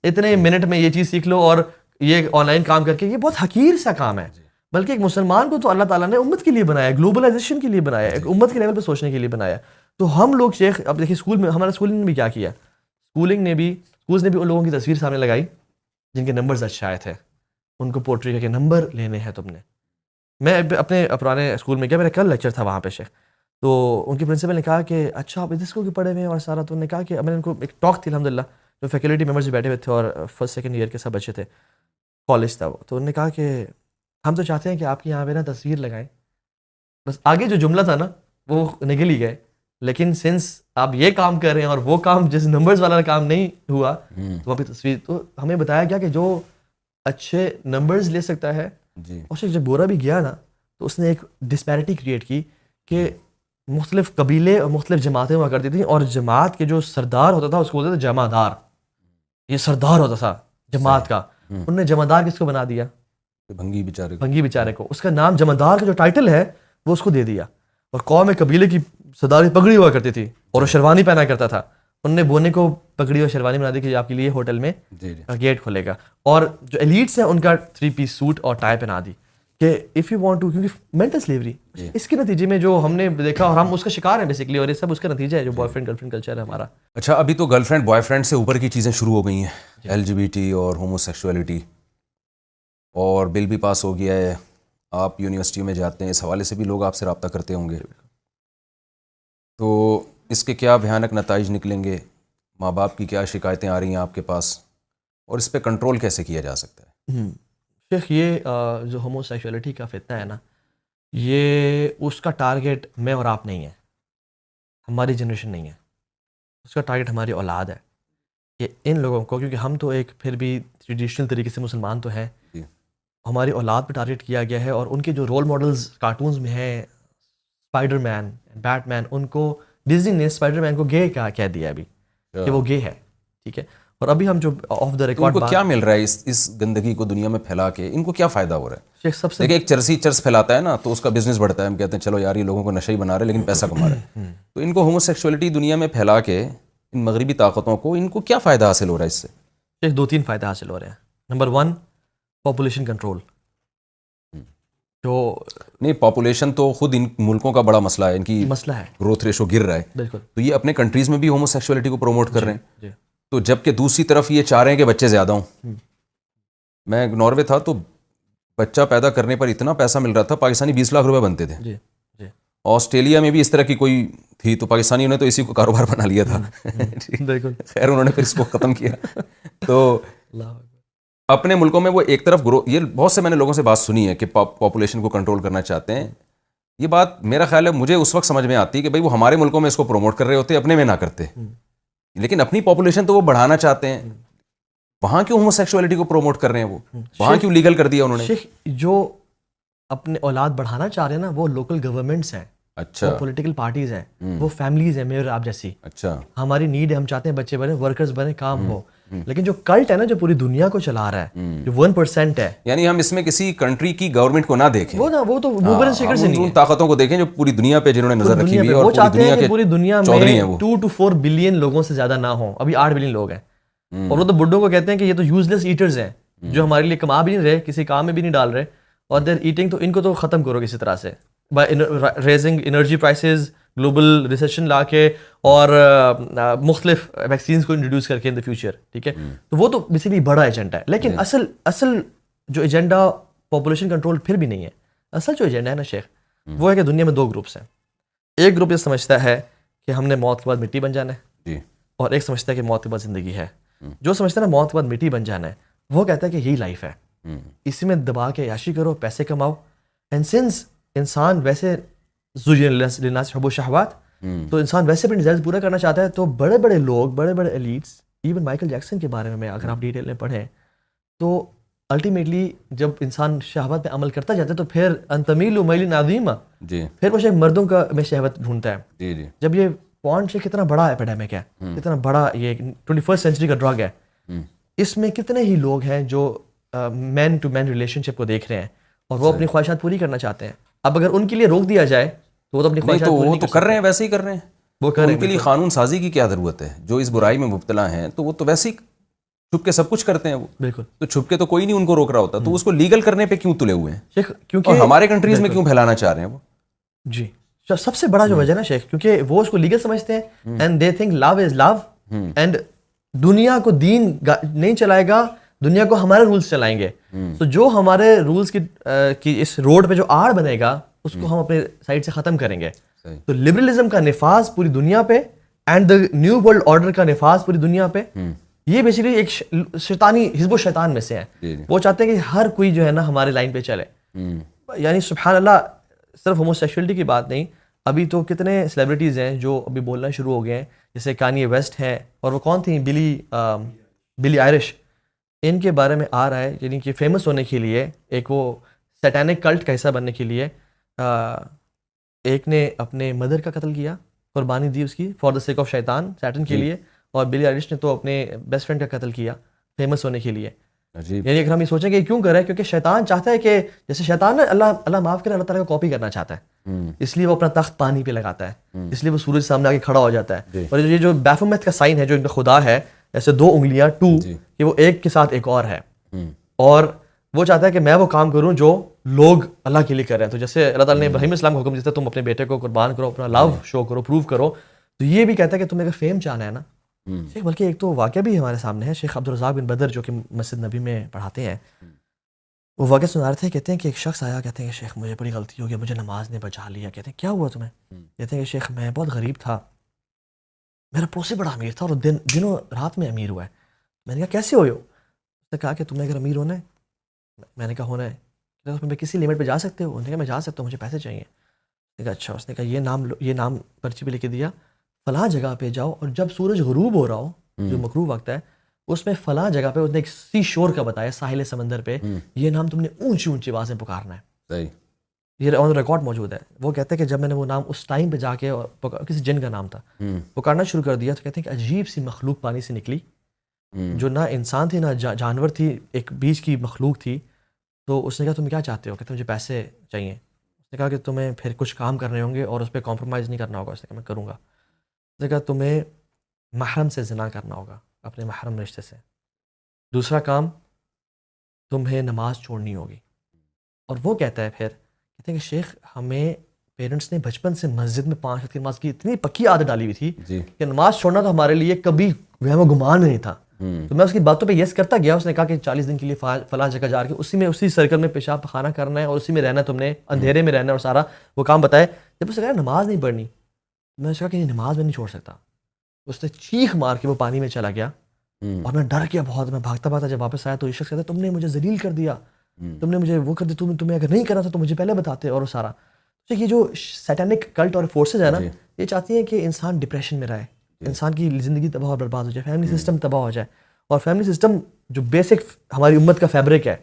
[SPEAKER 2] اتنے منٹ میں یہ چیز سیکھ لو, اور یہ آن لائن کام کر کے, یہ بہت حقیر سا کام ہے. بلکہ ایک مسلمان کو تو اللہ تعالیٰ نے امت کے لیے بنایا, گلوبلائزیشن کے لیے بنایا, ایک امت کے لیول پہ سوچنے کے لیے بنایا. تو ہم لوگ شیخ, اب دیکھیے اسکول میں ہمارا اسکولنگ نے بھی کیا کیا, اسکولز نے بھی ان لوگوں کی تصویر سامنے لگائی جن کے نمبرز اچھے آئے تھے, ان کو پورٹری کر کے نمبر لینے ہیں تم نے. میں اپنے پرانے اسکول میں گیا, میرا کل لیکچر تھا وہاں پہ شیخ, تو ان کے پرنسپل نے کہا کہ اچھا آپ اس اسکول کے پڑھے ہوئے ہیں اور سارا, تو انہوں نے کہا کہ میں نے ان کو ایک ٹاک تھی الحمدللہ, جو فیکلٹی ممبرز بھی بیٹھے ہوئے تھے اور 1st 2nd ایئر کے سب بچے تھے, کالج تھا وہ. تو انہوں نے کہا کہ ہم تو چاہتے ہیں کہ آپ کی یہاں پہ نا تصویر لگائیں. بس آگے جو جملہ تھا نا وہ نکل ہی گئے, لیکن سنس آپ یہ کام کر رہے ہیں اور وہ کام جس نمبرز والا کام نہیں ہوا, تو وہاں پہ تصویر. تو ہمیں بتایا گیا کہ جو اچھے نمبرز لے سکتا ہے. اور جب گورا بھی گیا نا, تو اس نے ایک ڈسپیرٹی کریٹ کی کہ مختلف قبیلے اور مختلف جماعتیں ہوا کرتی تھیں, اور جماعت کے جو سردار ہوتا تھا اس کو بولتے تھے جمعدار. یہ سردار ہوتا تھا جماعت کا, انہوں نے جمعدار کس کو بنا دیا,
[SPEAKER 1] بھنگی
[SPEAKER 2] بیچارے کو. اس کا نام جمعدار کا جو ٹائٹل ہے وہ اس کو دے دیا. اور قوم میں قبیلے کی سرداری پگڑی ہوا کرتی تھی اور وہ شیروانی پہنا کرتا تھا, انہوں نے بونے کو پگڑی اور شیروانی بنا دی کہ آپ کے لیے ہوٹل میں گیٹ کھلے گا. اور جو ایلیٹس ہیں ان کا 3 پیس سوٹ اور ٹائی پہنا دی کہ اف یو وانٹ ٹو, کیونکہ مینٹل سلیوری اس کے نتیجے میں جو ہم نے دیکھا, اور ہم اس کا شکار ہیں بیسکلی, اور یہ سب اس کا نتیجہ ہے جو boy friend girl friend culture ہے ہمارا.
[SPEAKER 1] اچھا, ابھی تو گرل فرینڈ بوائے فرینڈ سے اوپر کی چیزیں شروع ہو گئی ہیں, LGBT اور ہومو سیکشولیٹی, اور بل بھی پاس ہو گیا ہے. آپ یونیورسٹی میں جاتے ہیں, اس حوالے سے بھی لوگ آپ سے رابطہ کرتے ہوں گے, تو اس کے کیا بھیانک نتائج نکلیں گے, ماں باپ کی کیا شکایتیں آ رہی ہیں آپ کے پاس, اور اس پہ کنٹرول کیسے کیا جا سکتا ہے؟
[SPEAKER 2] شیخ, یہ جو ہومو سیکشولیٹی کا فتنہ ہے نا, یہ اس کا ٹارگیٹ میں اور آپ نہیں ہے, ہماری جنریشن نہیں ہے. اس کا ٹارگیٹ ہماری اولاد ہے. کہ ان لوگوں کو, کیونکہ ہم تو ایک پھر بھی ٹریڈیشنل طریقے سے مسلمان تو ہیں, ہماری اولاد پہ ٹارگیٹ کیا گیا ہے. اور ان کے جو رول ماڈلز کارٹونز میں ہیں, اسپائڈر مین, بیٹ مین, ان کو ڈزنی نے اسپائڈر مین کو گے کہہ دیا ابھی کہ وہ گے ہے. ٹھیک ہے, اور ابھی ہم جو آف دا ریکارڈ,
[SPEAKER 1] ان کو کیا مل رہا ہے اس گندگی کو دنیا میں پھیلا کے, ان کو کیا فائدہ ہو رہا ہے؟
[SPEAKER 2] سب سے
[SPEAKER 1] دیکھیں, ایک چرس پھیلاتا ہے نا, تو اس کا بزنس بڑھتا ہے, ہم کہتے ہیں چلو یار یہ لوگوں کو نشہ ہی بنا رہے لیکن پیسہ کما رہے ہیں. تو ان کو ہومو سیکشولیٹی دنیا میں پھیلا کے, ان مغربی طاقتوں کو, ان کو کیا فائدہ حاصل ہو رہا ہے اس سے؟
[SPEAKER 2] 2-3 فائدے حاصل ہو رہے ہیں. Number 1, population control. جو
[SPEAKER 1] نہیں, پاپولیشن تو خود ان ملکوں کا بڑا مسئلہ ہے, ان کی
[SPEAKER 2] مسئلہ ہے,
[SPEAKER 1] گروتھ ریشو گر رہا ہے.
[SPEAKER 2] بالکل.
[SPEAKER 1] تو یہ اپنے کنٹریز میں بھی ہومو سیکشولیٹی کو پروموٹ کر رہے ہیں.
[SPEAKER 2] جی.
[SPEAKER 1] تو جب کہ دوسری طرف یہ چاہ رہے ہیں کہ بچے زیادہ ہوں. میں ناروے تھا تو بچہ پیدا کرنے پر اتنا پیسہ مل رہا تھا, پاکستانی 20 لاکھ روپے بنتے تھے.
[SPEAKER 2] جی جی.
[SPEAKER 1] آسٹریلیا میں بھی اس طرح کی کوئی تھی تو پاکستانیوں نے تو اسی کو کاروبار بنا لیا تھا.
[SPEAKER 2] بالکل.
[SPEAKER 1] خیر انہوں نے پھر اس کو ختم کیا. تو اپنے ملکوں میں وہ ایک طرف گرو, یہ بہت سے میں نے لوگوں سے بات سنی ہے کہ پاپولیشن کو کنٹرول کرنا چاہتے ہیں. یہ بات میرا خیال ہے مجھے اس وقت سمجھ میں آتی ہے کہ بھائی وہ ہمارے ملکوں میں اس کو پروموٹ کر رہے ہوتے, اپنے میں نہ کرتے, لیکن اپنی پاپولیشن تو وہ بڑھانا چاہتے ہیں. وہاں کیوں ہومو سیکشولیٹی کو پروموٹ کر رہے ہیں, وہ وہاں کیوں لیگل کر دیا انہوں نے؟
[SPEAKER 2] شیخ جو اپنے اولاد بڑھانا چاہ رہے ہیں نا وہ لوکل گورنمنٹس ہیں,
[SPEAKER 1] اچھا,
[SPEAKER 2] پولیٹیکل پارٹیز ہیں, وہ فیملیز ہیں میرے آپ جیسی.
[SPEAKER 1] اچھا,
[SPEAKER 2] ہماری نیڈ ہے, ہم چاہتے ہیں بچے بنے, ورکرز بنے, کام ہو. لیکن جو کلٹ ہے نا جو پوری دنیا کو چلا رہا ہے, جو 1% ہے,
[SPEAKER 1] یعنی ہم اس میں کسی کنٹری کی گورنمنٹ کو نہ دیکھیں,
[SPEAKER 2] وہ تو موور اینڈ شیکر سے نہیں,
[SPEAKER 1] ان طاقتوں کو دیکھیں جو پوری دنیا پہ جنہوں نے نظر رکھی ہوئی ہے,
[SPEAKER 2] وہ
[SPEAKER 1] اور
[SPEAKER 2] چاہتے ہیں کہ پوری دنیا میں 2 to 4 بلین لوگوں سے زیادہ نہ ہوں. ابھی 8 بلین لوگ ہیں, اور وہ تو بڈوں کو کہتے ہیں کہ یہ تو یوزلیس ایٹرز ہیں جو ہمارے لیے کما بھی نہیں رہے, کسی کام میں بھی نہیں ڈال رہے, اور دیر ایٹنگ, تو ان کو تو ختم کرو کسی طرح سے by raising energy prices, global recession لا کے, اور مختلف ویکسینز کو انٹروڈیوس کر کے ان دا فیوچر. ٹھیک ہے, تو وہ تو بیسیکلی بڑا ایجنڈا ہے, لیکن اصل جو ایجنڈا پاپولیشن کنٹرول پھر بھی نہیں ہے. اصل جو ایجنڈا ہے نا شیخ, وہ ہے کہ دنیا میں 2 گروپس ہیں. ایک گروپ یہ سمجھتا ہے کہ ہم نے موت کے بعد مٹی بن جانا ہے, اور ایک سمجھتا ہے کہ موت کے بعد زندگی ہے. جو سمجھتا ہے نا موت کے بعد مٹی بن جانا ہے, وہ کہتا ہے کہ یہی لائف ہے, اسی میں دبا کے عیاشی کرو, پیسے کماؤ. اینڈ سنس انسان ویسے للناس حب و شہوات, تو انسان ویسے اپنے ڈیزائرز پورا کرنا چاہتا ہے. تو بڑے بڑے لوگ, بڑے بڑے ایلیٹس, ایون مائیکل جیکسن کے بارے میں اگر آپ ڈیٹیل میں پڑھیں, تو الٹیمیٹلی جب انسان شہوات پہ عمل کرتا جاتا ہے تو پھر انتمیل و میل عظیمہ, پھر وہ مردوں کا میں شہوت ڈھونڈتا ہے. جب یہ پورن سے کتنا بڑا ایپیڈیمک ہے, کتنا بڑا یہ 21st سینچری کا ڈرگ ہے, اس میں کتنے ہی لوگ ہیں جو مین ٹو مین ریلیشن شپ کو دیکھ رہے ہیں, اور وہ اپنی خواہشات پوری کرنا چاہتے ہیں. اب اگر ان کے لیے روک دیا جائے تو وہ تو اپنی خواہشات پوری نہیں
[SPEAKER 1] کر رہے ہیں, ویسے ہی کر رہے ہیں.
[SPEAKER 2] وہ کر رہے ہیں,
[SPEAKER 1] ان کے لیے قانون سازی کی کیا ضرورت ہے؟ جو اس برائی میں مبتلا ہیں تو وہ تو ویسے ہی چھپ کے سب کچھ کرتے ہیں. وہ
[SPEAKER 2] بالکل,
[SPEAKER 1] تو چھپ کے تو کوئی نہیں ان کو روک رہا ہوتا, تو اس کو لیگل کرنے پہ کیوں تلے ہوئے ہیں
[SPEAKER 2] شیخ؟ کیونکہ
[SPEAKER 1] اور ہمارے کنٹریز میں کیوں پھیلانا چاہ رہے ہیں وہ؟
[SPEAKER 2] جی, سب سے بڑا جو وجہ نا شیخ, کیونکہ وہ اس کو لیگل سمجھتے ہیں, and they think love is love, and دنیا کو دین نہیں چلائے گا, دنیا کو ہمارے رولز چلائیں گے. تو جو ہمارے رولز کی اس روڈ پہ جو آڑ بنے گا اس کو ہم اپنے سائڈ سے ختم کریں گے. تو لبرلزم کا نفاذ پوری دنیا پہ, and the new world order کا نفاذ پوری دنیا پہ, یہ بیسیکلی ایک شیطانی حزب و شیطان میں سے ہیں. وہ چاہتے ہیں کہ ہر کوئی جو ہے نا ہمارے لائن پہ چلے. یعنی سبحان اللہ, صرف ہومو سیکشولیٹی کی بات نہیں, ابھی تو کتنے سیلیبریٹیز ہیں جو ابھی بولنا شروع ہو گئے ہیں, جیسے کانیے ویسٹ ہیں, اور وہ کون تھیں, بلی آئرش. ان کے بارے میں آ رہا ہے, یعنی کہ فیمس ہونے کے لیے, ایک وہ سیٹینک کلٹ کا حصہ بننے کے لیے, ایک نے اپنے مدر کا قتل کیا, قربانی دی اس کی فار دا سیک آف شیطان, سیٹن کے لیے, اور بلی آئرش نے تو اپنے بیسٹ فرینڈ کا قتل کیا فیمس ہونے کے لیے. یعنی اگر ہم یہ سوچیں کہ کیوں کرے, کیونکہ شیطان چاہتا ہے کہ جیسے شیطان نا اللہ معاف کرے, اللہ تعالیٰ کو کاپی کرنا چاہتا ہے, اس لیے وہ اپنا تخت پانی پہ لگاتا ہے, اس لیے وہ سورج سامنے آ کے کھڑا ہو جاتا ہے. اور یہ جو بیفومیت کا سائن ہے جو ان کا خدا ہے, ایسے 2 انگلیاں 2, کہ وہ ایک کے ساتھ ایک اور ہے, اور وہ چاہتا ہے کہ میں وہ کام کروں جو لوگ اللہ کے لیے کر رہے ہیں. تو جیسے اللہ تعالیٰ نے ابراہیم السلام کو حکم دیا تھا تم اپنے بیٹے کو قربان کرو, اپنا لو شو کرو, پروو کرو, تو یہ بھی کہتا ہے کہ تمہیں اگر فیم چاہنا ہے نا شیخ, بلکہ ایک تو واقعہ بھی ہمارے سامنے ہے, شیخ عبدالرزاق بن بدر جو کہ مسجد نبی میں پڑھاتے ہیں, وہ واقعہ سنا رہے تھے. کہتے ہیں کہ ایک شخص آیا, کہتے ہیں کہ شیخ مجھے بڑی غلطی ہو گئی, مجھے نماز نے بچا لیا. کہتے ہیں کیا ہوا تمہیں؟ کہتے ہیں کہ شیخ میں بہت غریب تھا, میرا پڑوسی بڑا امیر تھا, اور دنوں رات میں امیر ہوا ہے. میں نے کہا کیسے ہوئے ہو؟ اس نے کہا کہ تمہیں اگر امیر ہونا ہے, میں نے کہا ہونا ہے, میں کسی لمٹ پہ جا سکتے ہو؟ انہوں نے کہا میں جا سکتا ہوں, مجھے پیسے چاہیے. میں نے کہا اچھا. اس نے کہا یہ نام پرچی پہ لے کے دیا, فلاں جگہ پہ جاؤ, اور جب سورج غروب ہو رہا ہو, جو مکروہ وقت ہے, اس میں فلاں جگہ پہ, اس نے ایک سی شور کا بتایا, ساحل سمندر پہ, یہ نام تم نے اونچی اونچی آواز میں پکارنا ہے. یہ آن ریکارڈ موجود ہے. وہ کہتے ہیں کہ جب میں نے وہ نام اس ٹائم پہ جا کے, کسی جن کا نام تھا, پکارنا شروع کر دیا, تو کہتے ہیں کہ عجیب سی مخلوق پانی سے نکلی, جو نہ انسان تھی نہ جانور تھی, ایک بیچ کی مخلوق تھی. تو اس نے کہا تم کیا چاہتے ہو؟ کہتے مجھے پیسے چاہیے. اس نے کہا کہ تمہیں پھر کچھ کام کرنے ہوں گے اور اس پہ کمپرومائز نہیں کرنا ہوگا. اس نے کہا میں کروں گا. اس نے کہا تمہیں محرم سے زنا کرنا ہوگا, اپنے محرم رشتے سے. دوسرا کام, تمہیں نماز چھوڑنی ہوگی. اور وہ کہتا ہے پھر, کہتے ہیں کہ شیخ ہمیں پیرنٹس نے بچپن سے مسجد میں 5 وقت کی نماز کی اتنی پکی عادت ڈالی ہوئی تھی کہ نماز چھوڑنا تو ہمارے لیے کبھی وہم و گمان نہیں تھا. تو میں اس کی باتوں پہ یس کرتا گیا. اس نے کہا کہ 40 دن کے لیے فلاں جگہ جا کے اسی سرکل میں پیشاب پخانہ کرنا ہے اور اسی میں رہنا, تم نے اندھیرے میں رہنا ہے, اور سارا وہ کام بتائے. جب اس نے کہا نماز نہیں پڑھنی, میں نے کہا کہ نماز میں نہیں چھوڑ سکتا. اس نے چیخ مار کے وہ پانی میں چلا گیا اور میں ڈر گیا بہت. میں بھاگتا بھاگتا جب واپس آیا تو یہ شخص کہتا تم نے مجھے ذلیل کر دیا, تم نے مجھے وہ کر دیا, تمہیں اگر نہیں کرنا تھا تو مجھے پہلے بتاتے. اور وہ سارا یہ جو سیٹینک کلٹ اور فورسز ہے نا, یہ چاہتی ہیں کہ انسان ڈپریشن میں رہے, انسان کی زندگی تباہ اور برباد ہو جائے, فیملی سسٹم تباہ ہو جائے. اور فیملی سسٹم جو بیسک ہماری امت کا فیبرک ہے,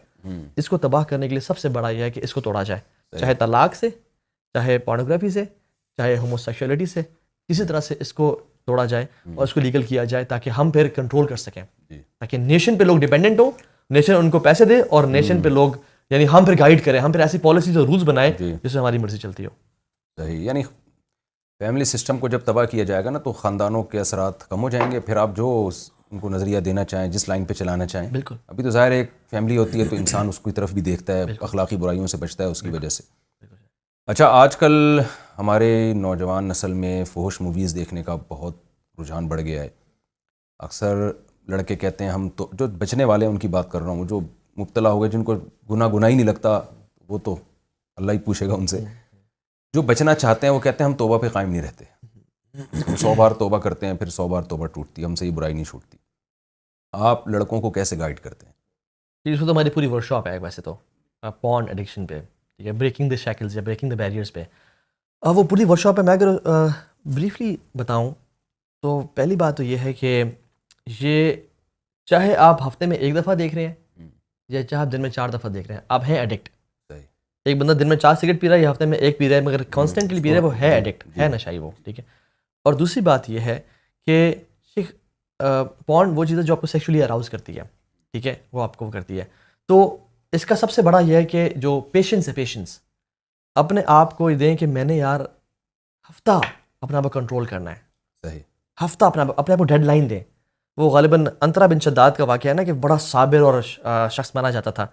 [SPEAKER 2] اس کو تباہ کرنے کے لیے سب سے بڑا یہ ہے کہ اس کو توڑا جائے, چاہے طلاق سے, چاہے پورنوگرافی سے, چاہے ہومو سیکشولیٹی سے, کسی طرح سے اس کو توڑا جائے اور اس کو لیگل کیا جائے تاکہ ہم پھر کنٹرول کر سکیں, تاکہ نیشن پہ لوگ ڈیپینڈنٹ ہوں, نیشن ان کو پیسے دے اور نیشن پہ لوگ یعنی ہم پھر گائیڈ کریں, ہم پھر ایسی پالیسیز اور رولز بنائیں جس سے ہماری مرضی چلتی ہو.
[SPEAKER 1] صحیح. یعنی فیملی سسٹم کو جب تباہ کیا جائے گا نا تو خاندانوں کے اثرات کم ہو جائیں گے, پھر آپ جو ان کو نظریہ دینا چاہیں, جس لائن پہ چلانا چاہیں.
[SPEAKER 2] بالکل.
[SPEAKER 1] ابھی تو ظاہر ہے ایک فیملی ہوتی ہے تو انسان اس کی طرف بھی دیکھتا ہے, اخلاقی برائیوں سے بچتا ہے اس کی وجہ سے. اچھا, آج کل ہمارے نوجوان نسل میں فحش موویز دیکھنے کا بہت رجحان بڑھ گیا ہے. اکثر لڑکے کہتے ہیں ہم تو, جو بچنے والے ہیں ان کی بات کر رہا ہوں, جو مبتلا ہو گئے جن کو گناہ ہی نہیں لگتا, وہ تو اللہ ہی پوچھے گا ان سے. جو بچنا چاہتے ہیں وہ کہتے ہیں ہم توبہ پہ قائم نہیں رہتے, 100 بار توبہ کرتے ہیں پھر 100 بار توبہ ٹوٹتی, ہم سے یہ برائی نہیں چھوٹتی. آپ لڑکوں کو کیسے گائیڈ کرتے ہیں؟
[SPEAKER 2] اس کو تو ہماری پوری ورک شاپ ہے ویسے تو پورن ایڈکشن پہ, ٹھیک ہے, بریکنگ دا شیکلز یا بریکنگ دا بیریئرس پہ وہ پوری ورک شاپ ہے. میں اگر بریفلی بتاؤں تو پہلی بات تو یہ ہے کہ یہ چاہے آپ ہفتے میں 1 دفعہ دیکھ رہے ہیں یا چاہے آپ دن میں 4 دفعہ دیکھ رہے ہیں, آپ ہیں ایڈکٹ. ایک بندہ دن میں 4 سگریٹ پی رہا ہے یا ہفتے میں 1 پی رہا ہے مگر کانسٹنٹلی پی رہا ہے, وہ ہے ایڈکٹ, ہے نشائی وہ, ٹھیک ہے. اور دوسری بات یہ ہے کہ پورن وہ چیز ہے جو آپ کو سیکشولی اراؤز کرتی ہے, ٹھیک ہے, وہ آپ کو کرتی ہے. تو اس کا سب سے بڑا یہ ہے کہ جو پیشنس ہے, پیشنس اپنے آپ کو دیں کہ میں نے یار ہفتہ اپنے آپ کو کنٹرول کرنا ہے,
[SPEAKER 1] صحیح,
[SPEAKER 2] ہفتہ اپنے آپ کو ڈیڈ لائن دیں. وہ غالباً انترا بن شداد کا واقعہ ہے نا کہ بڑا صابر اور شخص مانا جاتا تھا.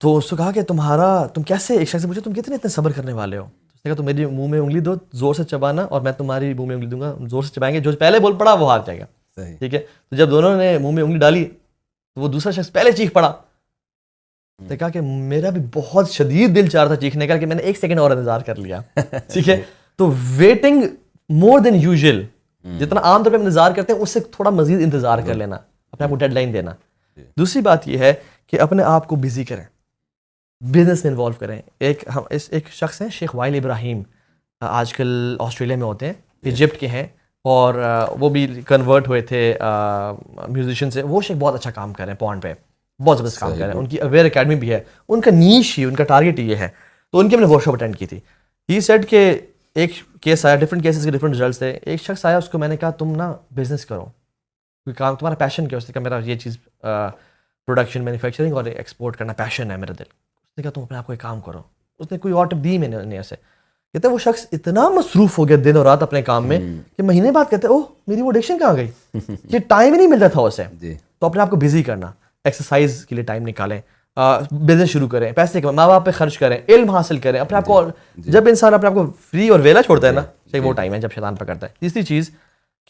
[SPEAKER 2] تو اس کو کہا کہ تم کیسے, ایک شخص سے پوچھا تم اتنے صبر کرنے والے ہو. اس نے کہا تم میری منہ میں انگلی دو, زور سے چبانا, اور میں تمہاری منہ میں انگلی دوں گا, زور سے چبائیں گے, جو پہلے بول پڑا وہ ہار جائے گا. ٹھیک ہے. تو جب دونوں نے منہ میں انگلی ڈالی تو وہ دوسرا شخص پہلے چیخ پڑا. اس نے کہا کہ میرا بھی بہت شدید دل چاہ رہا تھا چیخنے کا کہ میں نے 1 سیکنڈ اور انتظار کر لیا. ٹھیک ہے. تو ویٹنگ مور دین یوزول, جتنا عام طور پہ انتظار کرتے ہیں اس سے تھوڑا مزید انتظار کر لینا, اپنے آپ کو ڈیڈ لائن دینا. دوسری بات یہ ہے کہ اپنے آپ کو بزی کریں, بزنس میں انوالو کریں. ایک شخص ہیں شیخ وائل ابراہیم, آج کل آسٹریلیا میں ہوتے ہیں, ایجپٹ کے ہیں, اور وہ بھی کنورٹ ہوئے تھے میوزیشین سے. وہ شیخ بہت اچھا کام کر رہے ہیں پورن پہ, بہت زبردست کام کر رہے ہیں. ان کی اویئر اکیڈمی بھی ہے, ان کا نیش ہی, ان کا ٹارگیٹ یہ ہے. تو ان کی ہم نے ورک شاپ اٹینڈ کی تھی. ہی سیڈ کہ ایک کیس آیا, ڈفرنٹ کیسز کے ڈفرنٹ رزلٹس تھے. ایک شخص آیا, اس کو میں نے کہا تم نا بزنس کرو, کوئی کام, تمہارا پیشن کیا؟ اس نے کہا میرا یہ چیز پروڈکشن, مینوفیکچرنگ اور ایکسپورٹ کرنا پیشن ہے میرا دل. اس نے کہا تم اپنے آپ کو ایک کام کرو. اس نے کوئی اور ٹپ دی میں نے ایسے. کہتے وہ شخص اتنا مصروف ہو گیا دن اور رات اپنے کام میں کہ مہینے بعد کہتے اوہ میری وہ ایڈکشن کہاں گئی, کہ ٹائم ہی نہیں ملتا تھا اسے. تو اپنے آپ کو بزی کرنا, ایکسرسائز کے لیے ٹائم نکالیں, بزنس شروع کریں, پیسے کمائیں, ماں باپ پہ خرچ کریں, علم حاصل کریں, اپنے آپ کو. جب انسان اپنے آپ کو فری اور ویلا چھوڑتا ہے نا, وہ ٹائم ہے جب شیطان پکڑتا ہے. تیسری چیز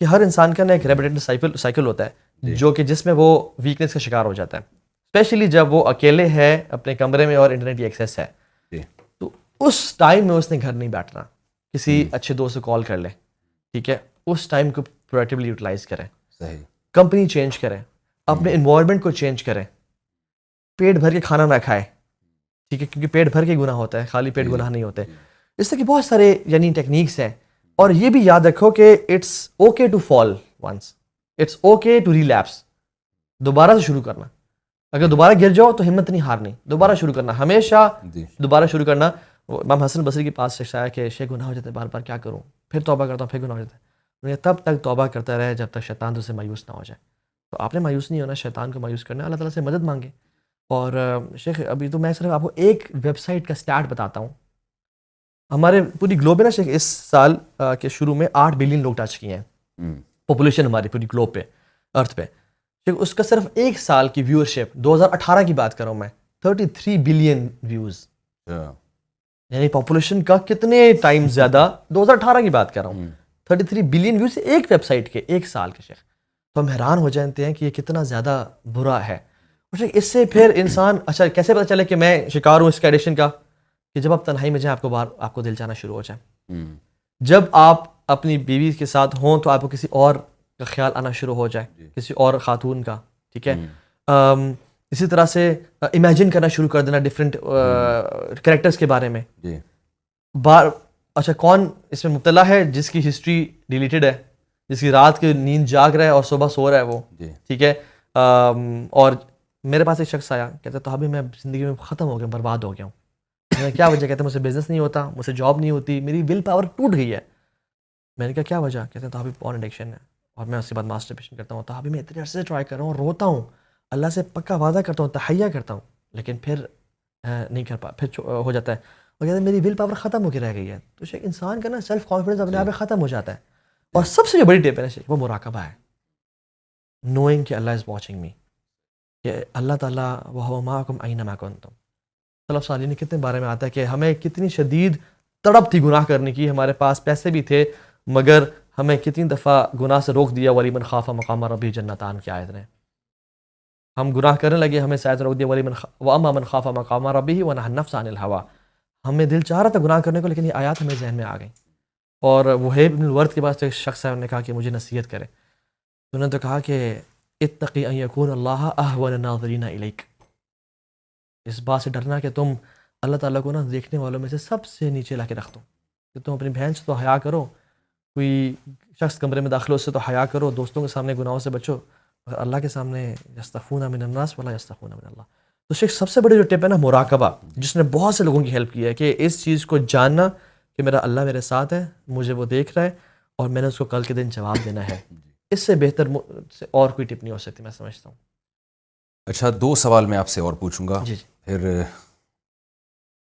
[SPEAKER 2] کہ ہر انسان کا نا ایک ریپیٹیٹو سائیکل ہوتا ہے جو کہ جس میں وہ ویکنیس کا شکار ہو جاتا ہے, اسپیشلی جب وہ اکیلے ہے اپنے کمرے میں اور انٹرنیٹ کی ایکسیس ہے. تو اس ٹائم میں اس نے گھر نہیں بیٹھنا, کسی اچھے دوست سے کال کر لے, ٹھیک ہے, اس ٹائم کو پروڈکٹیولی یوٹیلائز کریں, کمپنی چینج کریں, اپنے انوائرمنٹ کو چینج کریں, پیٹ بھر کے کھانا نہ کھائے, ٹھیک ہے, کیونکہ پیٹ بھر کے گناہ ہوتا ہے, خالی پیٹ گناہ نہیں ہوتے. اس طرح کے بہت سارے یعنی ٹیکنیکس ہیں. اور یہ بھی یاد رکھو کہ it's okay to fall once, it's okay to relapse. دوبارہ سے شروع کرنا, اگر دوبارہ گر جاؤ تو ہمت نہیں ہارنی, دوبارہ شروع کرنا, ہمیشہ دوبارہ شروع کرنا. امام حسن بصری کے پاس شخص آیا کہ شیخ گناہ ہو جاتے ہیں بار بار, کیا کروں, پھر توبہ کرتا ہوں, پھر گناہ ہو جاتا ہے. تب تک توبہ کرتا رہے جب تک شیطان تو سے مایوس نہ ہو جائے. تو آپ نے مایوس نہیں ہونا, شیطان کو مایوس کرنا, اللہ تعالیٰ سے مدد مانگے. اور شیخ ابھی تو میں صرف آپ کو ایک ویب سائٹ کا اسٹارٹ بتاتا ہوں. ہمارے پوری گلوب ہے نا شیخ, اس سال کے شروع میں 8 بلین لوگ ٹچ کیے ہیں پاپولیشن ہماری پوری گلوب پہ, ارتھ پہ. شیخ اس کا صرف ایک سال کی ویورشپ 2018 کی بات کروں میں, 33 بلین ویوز, یعنی پاپولیشن کا کتنے ٹائم زیادہ. 2018 کی بات کر رہا ہوں, 33 بلین ویوز ایک ویب سائٹ کے ایک سال کے. شیخ تو ہم حیران ہو جاتے ہیں کہ یہ کتنا زیادہ برا ہے. اس سے پھر انسان اچھا کیسے پتہ چلے کہ میں شکار ہوں اس کا ایڈکشن کا؟ کہ جب آپ تنہائی میں جائیں آپ کو دل چاہنا شروع ہو جائے. جب آپ اپنی بیوی کے ساتھ ہوں تو آپ کو کسی اور کا خیال آنا شروع ہو جائے, کسی اور خاتون کا, ٹھیک ہے. اسی طرح سے امیجن کرنا شروع کر دینا ڈفرینٹ کریکٹرز کے بارے میں. اچھا کون اس میں مبتلا ہے جس کی ہسٹری ڈیلیٹڈ ہے, جس کی رات کی نیند جاگ رہا ہے اور صبح سو رہا ہے وہ, ٹھیک ہے. اور میرے پاس ایک شخص آیا, کہتا تو ابھی میں زندگی میں ختم ہو گیا, برباد ہو گیا ہوں. میں کیا وجہ؟ کہتے ہیں مجھ سے بزنس نہیں ہوتا, مجھ سے جاب نہیں ہوتی, میری ول پاور ٹوٹ گئی ہے. میں نے کہا کیا وجہ؟ کہتے ہیں تو ابھی پورن ایڈکشن ہے اور میں اس کے بعد ماسٹربیشن کرتا ہوں. تو ابھی میں اتنے عرصے سے ٹرائی کر رہا ہوں, روتا ہوں, اللہ سے پکا وعدہ کرتا ہوں, تحیہ کرتا ہوں, لیکن پھر نہیں کر پھر ہو جاتا ہے. اور کہتے ہیں میری ول پاور ختم ہو کے رہ گئی ہے. تو شیخ انسان کا نا سیلف کانفیڈنس اپنے آپ میں ختم ہو جاتا ہے. اور سب سے جو بڑی ٹپ ہے نا شیخ, وہ مراقبہ ہے. نوئنگ کہ اللہ از واچنگ می, کہ اللہ تعالیٰ وَهُوَ مَعَكُمْ أَيْنَمَا كُنْتُمْ. سلف صالحین کتنے بارے میں آتا ہے کہ ہمیں کتنی شدید تڑپ تھی گناہ کرنے کی, ہمارے پاس پیسے بھی تھے مگر ہمیں کتنی دفعہ گناہ سے روک دیا. وَلِمَنْ خَافَ مَقَامَ رَبِّهِ جَنَّتَانِ کی آیت نے, ہم گناہ کرنے لگے, ہمیں شاید روک دیا. وَأَمَّا مَنْ خَافَ مَقَامَ رَبِّهِ وَنَهَى النَّفْسَ عَنِ الْهَوَىٰ. ہمیں دل چاہ رہا تھا گناہ کرنے کو, لیکن یہ آیات ہمیں ذہن میں آ گئیں. اور وہیب بن الورد کے پاس ایک شخص ہے, انہوں نے کہا کہ مجھے نصیحت کرے. تو انہوں نے تو کہا کہ اتقی ان یکون اللہ اہون الناظرین الیک, اس بات سے ڈرنا کہ تم اللہ تعالیٰ کو نا دیکھنے والوں میں سے سب سے نیچے لا کے رکھ دو. کہ تم اپنی بہن سے تو حیا کرو, کوئی شخص کمرے میں داخل ہو اس سے تو حیا کرو, دوستوں کے سامنے گناہوں سے بچو, مگر اللہ کے سامنے یستخفون من الناس ولا یستخفون من اللہ. تو شیخ سب سے بڑی جو ٹپ ہے نا مراقبہ, جس نے بہت سے لوگوں کی ہیلپ کی ہے, کہ اس چیز کو جاننا کہ میرا اللہ میرے ساتھ ہے, مجھے وہ دیکھ رہا ہے اور میں نے اس کو کل کے دن جواب دینا ہے. اس سے بہتر اور کوئی ٹپ نہیں ہو سکتی, میں سمجھتا ہوں.
[SPEAKER 1] اچھا 2 سوال میں آپ سے اور پوچھوں گا.
[SPEAKER 2] جی
[SPEAKER 1] پھر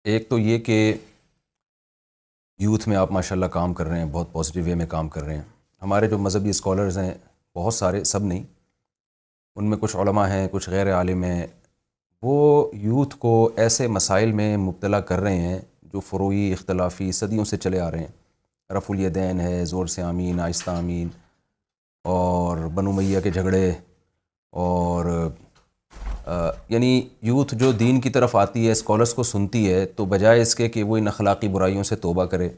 [SPEAKER 1] ایک تو یہ کہ یوتھ میں آپ ماشاءاللہ کام کر رہے ہیں, بہت پازیٹیو وے میں کام کر رہے ہیں. ہمارے جو مذہبی اسکالرز ہیں بہت سارے, سب نہیں, ان میں کچھ علماء ہیں, کچھ غیر عالم ہیں, وہ یوتھ کو ایسے مسائل میں مبتلا کر رہے ہیں جو فروعی اختلافی صدیوں سے چلے آ رہے ہیں. رفع الیدین ہے, زور سے آمین, آہستہ آمین, اور بنو امیہ کے جھگڑے, اور یعنی یوتھ جو دین کی طرف آتی ہے, اسکالرس کو سنتی ہے, تو بجائے اس کے کہ وہ ان اخلاقی برائیوں سے توبہ کرے,